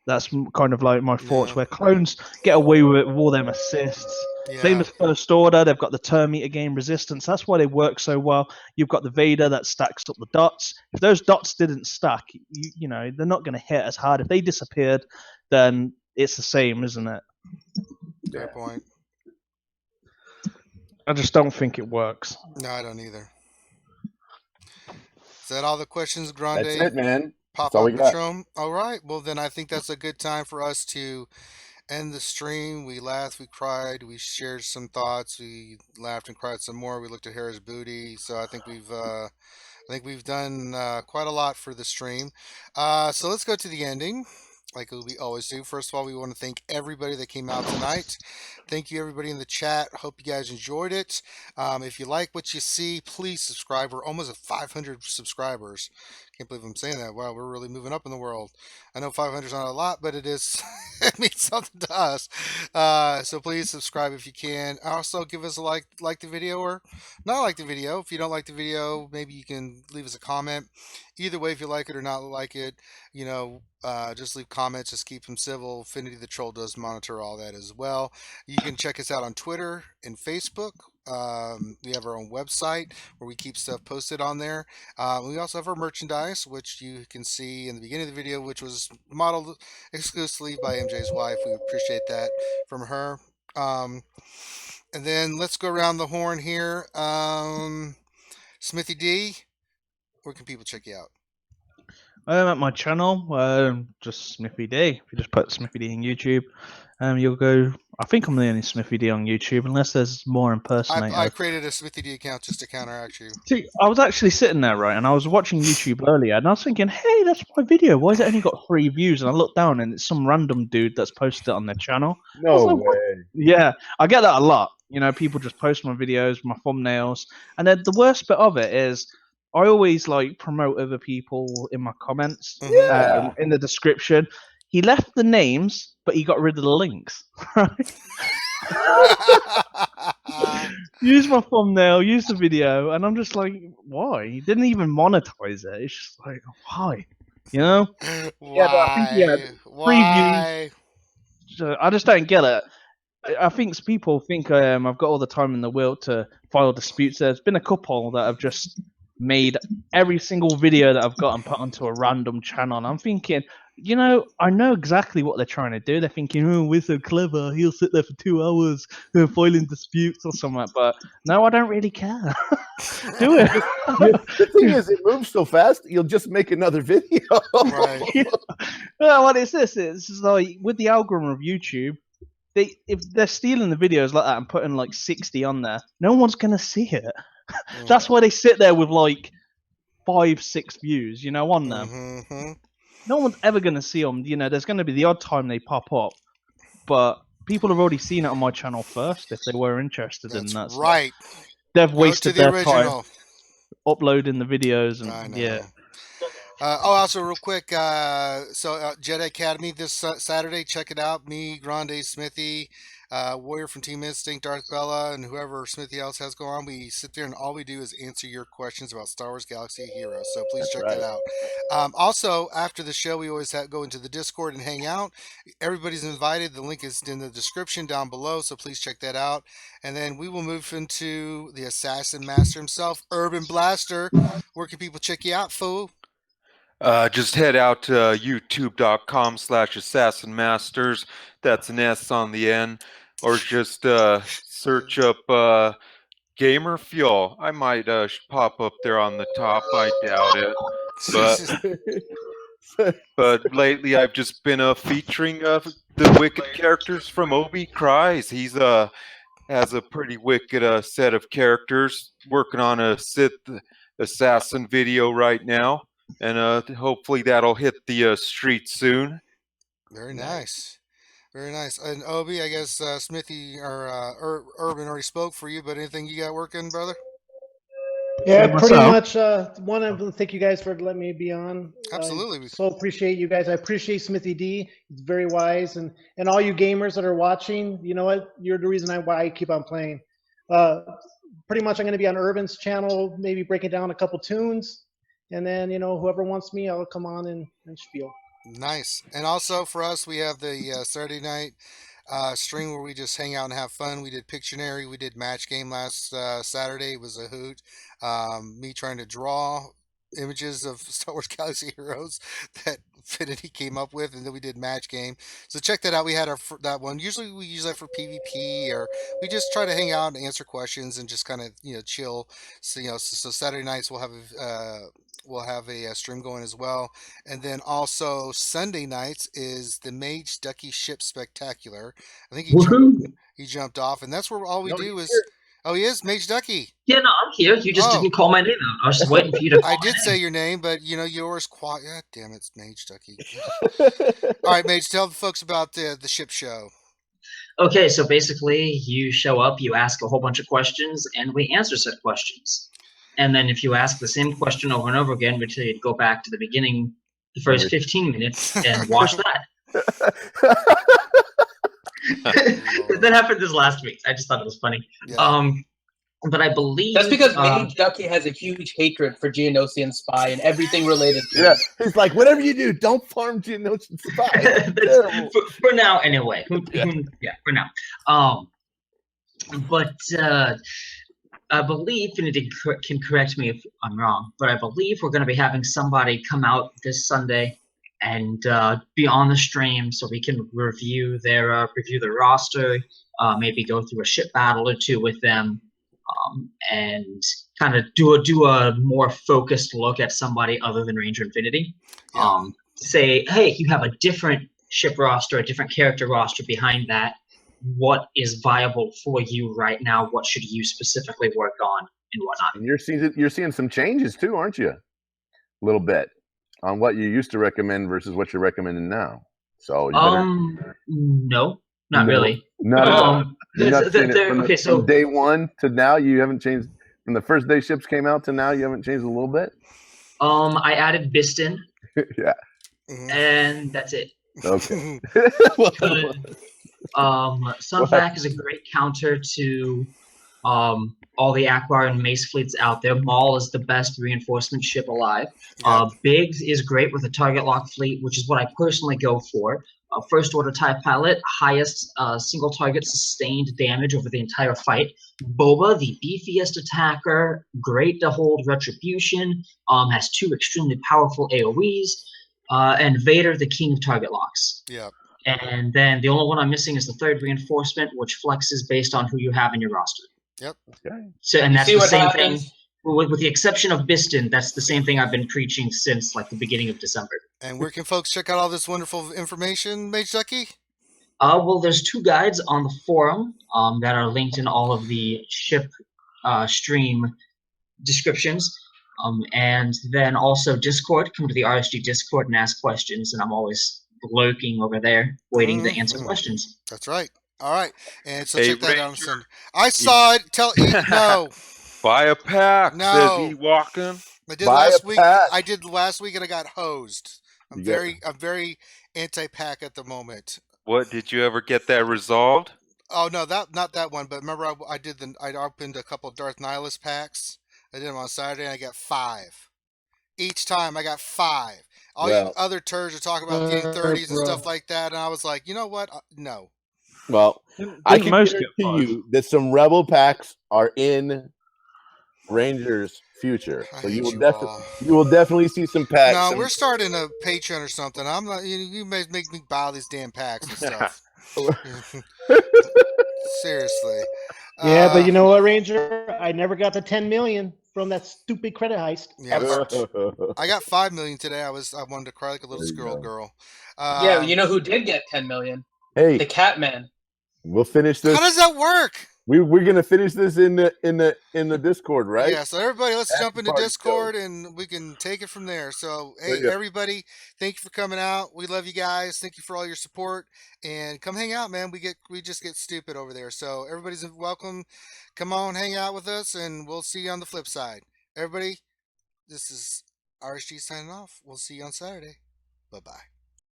Speaker 3: That's kind of like my thoughts, where clones get away with it with all them assists. Same as First Order, they've got the turn meter game resistance. That's why they work so well. You've got the Vader that stacks up the dots. If those dots didn't stack, you know, they're not going to hit as hard. If they disappeared, then it's the same, isn't it?
Speaker 1: Fair point.
Speaker 3: I just don't think it works.
Speaker 1: No, I don't either. Is that all the questions, Grande?
Speaker 2: That's it, man.
Speaker 1: Pop-Up Patron? All right. Well, then I think that's a good time for us to end the stream. We laughed, we cried, we shared some thoughts, we laughed and cried some more. We looked at Hera's booty. So I think we've done quite a lot for the stream. So let's go to the ending, like we always do. First of all, we want to thank everybody that came out tonight. Thank you, everybody in the chat. Hope you guys enjoyed it. If you like what you see, please subscribe. We're almost at 500 subscribers. Can't believe I'm saying that. Wow, we're really moving up in the world. I know 500 is not a lot, but it is. It means something to us. So please subscribe if you can. Also, give us a like the video, or not like the video. If you don't like the video, maybe you can leave us a comment. Either way, if you like it or not like it, you know, just leave comments. Just keep them civil. Affinity the Troll does monitor all that as well. You can check us out on Twitter and Facebook. We have our own website where we keep stuff posted on there. We also have our merchandise, which you can see in the beginning of the video, which was modeled exclusively by MJ's wife. We appreciate that from her. And then let's go around the horn here. Smithy D, where can people check you out?
Speaker 3: I'm at my channel, just Smithy D. If you just put Smithy D in YouTube, you'll go. I think I'm the only Smithy D on YouTube, unless there's more impersonators.
Speaker 1: I created a Smithy D account just to counteract you.
Speaker 3: See, I was actually sitting there, right, and I was watching YouTube earlier, and I was thinking, hey, that's my video. Why has it only got 3 views? And I looked down, and it's some random dude that's posted it on their channel.
Speaker 2: No way.
Speaker 3: What? Yeah, I get that a lot. You know, people just post my videos, my thumbnails, and then the worst bit of it is, I always like promote other people in my comments, in the description. He left the names, but he got rid of the links. Use my thumbnail, use the video, and I'm just like, why? He didn't even monetize it. It's just like, why? You know?
Speaker 1: Why?
Speaker 3: Yeah, but I think he had 3 views. So I just don't get it. I think people think I've got all the time in the world to file disputes. There's been a couple that have just made every single video that I've got and put onto a random channel. And I'm thinking, you know, I know exactly what they're trying to do. They're thinking, oh, we're so clever. He'll sit there for 2 hours filing disputes or something. But no, I don't really care. Do it.
Speaker 2: The thing is, it moves so fast, you'll just make another video.
Speaker 1: Right.
Speaker 3: Yeah. Well, what is this? It's like with the algorithm of YouTube, if they're stealing the videos like that and putting like 60 on there, no one's going to see it. That's why they sit there with like 5-6 views, you know, on them.
Speaker 1: Mm-hmm.
Speaker 3: No one's ever going to see them. You know, there's going to be the odd time they pop up, but people have already seen it on my channel first if they were interested in that.
Speaker 1: Right.
Speaker 3: They've wasted their time uploading the videos, and yeah.
Speaker 1: Also, real quick, Jedi Academy this Saturday. Check it out. Me, Grande, Smithy, Warrior from Team Instinct, Darth Bella, and whoever Smithy else has going on. We sit there and all we do is answer your questions about Star Wars Galaxy of Heroes. So please check that out. Also, after the show, we always go into the Discord and hang out. Everybody's invited. The link is in the description down below, so please check that out. And then we will move into the Assassin Master himself, Urban Blaster. Where can people check you out, fool?
Speaker 6: Just head out to youtube.com/assassinmasters. That's an S on the end. Or just search up Gamer Fuel. I might pop up there on the top. I doubt it. But lately I've just been featuring the wicked characters from Obi Cries. He's has a pretty wicked set of characters. Working on a Sith assassin video right now, and hopefully that'll hit the street soon.
Speaker 1: Very nice. Very nice. And Obi, I guess Smithy or Urban already spoke for you, but anything you got working, brother?
Speaker 4: Yeah, pretty much. Want to thank you guys for letting me be on.
Speaker 1: Absolutely.
Speaker 4: So appreciate you guys. I appreciate Smithy D. He's very wise, and all you gamers that are watching. You know what? You're the reason why I keep on playing. Pretty much, I'm going to be on Urban's channel, maybe breaking down a couple tunes, and then whoever wants me, I'll come on and spiel.
Speaker 1: Nice. And also for us, we have the Saturday night stream where we just hang out and have fun. We did Pictionary. We did Match Game last Saturday. It was a hoot. Me trying to draw images of Star Wars Galaxy Heroes that Infinity came up with, and then we did Match Game. So check that out. We had that one. Usually we use that for PvP, or we just try to hang out and answer questions and just kind of chill. So so Saturday nights we'll have a stream going as well, and then also Sunday nights is the Mage Ducky Ship Spectacular. I think he jumped off, and that's where all we do is. Oh, he is Mage Ducky.
Speaker 8: Yeah, no, I'm here. You just didn't call my name out. I was just waiting for you to.
Speaker 1: I did say your name, but yours quiet. God damn it, it's Mage Ducky. All right, Mage, tell the folks about the ship show.
Speaker 8: Okay, so basically, you show up, you ask a whole bunch of questions, and we answer said questions. And then if you ask the same question over and over again, we tell you to go back to the beginning, the first 15 minutes, and watch that. That happened this last week. I just thought it was funny. Yeah. But I believe
Speaker 7: that's because Mage Ducky has a huge hatred for Geonosian Spy and everything related to
Speaker 2: it. He's like, whatever you do, don't farm Geonosian Spy.
Speaker 8: for now, anyway. Yeah, for now. But I believe, and it can correct me if I'm wrong, but I believe we're going to be having somebody come out this Sunday and be on the stream so we can review their roster, maybe go through a ship battle or two with them, and kind of do a more focused look at somebody other than Ranger Infinity. Say, hey, you have a different ship roster, a different character roster behind that. What is viable for you right now? What should you specifically work on and whatnot?
Speaker 2: And you're seeing some changes too, aren't you? A little bit on what you used to recommend versus what you're recommending now. So
Speaker 8: no, not really.
Speaker 2: No. From day one to now, you haven't changed. From the first day ships came out to now, you haven't changed a little bit.
Speaker 8: I added Biston.
Speaker 2: Yeah.
Speaker 8: And that's it.
Speaker 2: Okay.
Speaker 8: Sunback is a great counter to all the Akbar and Mace fleets out there. Maul is the best reinforcement ship alive. Biggs is great with a target lock fleet, which is what I personally go for. First order TIE pilot, highest single target sustained damage over the entire fight. Boba, the beefiest attacker, great to hold retribution, has 2 extremely powerful AoEs, and Vader, the king of target locks.
Speaker 1: Yeah.
Speaker 8: And then the only one I'm missing is the 3rd reinforcement, which flexes based on who you have in your roster.
Speaker 1: Yep.
Speaker 2: Okay.
Speaker 8: So, and that's the same thing. With the exception of Biston, that's the same thing I've been preaching since like the beginning of December.
Speaker 1: And where can folks check out all this wonderful information, Mage Ducky?
Speaker 8: Well, there's 2 guides on the forum that are linked in all of the ship stream descriptions. And then also Discord. Come to the RSG Discord and ask questions, and I'm always lurking over there, waiting to answer questions.
Speaker 1: That's right. All right, and so check that out on Sunday. I saw it. No.
Speaker 6: Buy a pack.
Speaker 1: No.
Speaker 6: Says he walking.
Speaker 1: I did last week. I did last week, and I got hosed. I'm very anti-pack at the moment.
Speaker 6: What, did you ever get that resolved?
Speaker 1: Oh no, not that one. But remember, I opened a couple of Darth Nihilus packs. I did them on Saturday, and I got 5. Each time, I got 5. All you other turds are talking about getting 30s and stuff like that, and I was like, you know what? No.
Speaker 2: Well, I can guarantee you that some Rebel packs are in Ranger's future, so you will definitely see some packs.
Speaker 1: No, we're starting a Patreon or something. I'm not. You may make me buy these damn packs and stuff. Seriously.
Speaker 4: Yeah, but you know what, Ranger? I never got the 10 million from that stupid credit heist.
Speaker 1: Yeah, I got 5 million today. I wanted to cry like a little squirrel girl.
Speaker 7: Yeah, you know who did get 10 million?
Speaker 2: Hey,
Speaker 7: the Catman.
Speaker 2: We'll finish this.
Speaker 1: How does that work?
Speaker 2: We're gonna finish this in the Discord, right?
Speaker 1: Yeah. So everybody, let's jump into Discord and we can take it from there. So hey, everybody, thank you for coming out. We love you guys. Thank you for all your support and come hang out, man. We just get stupid over there. So everybody's welcome. Come on, hang out with us, and we'll see you on the flip side. Everybody, this is RSG signing off. We'll see you on Saturday. Bye bye.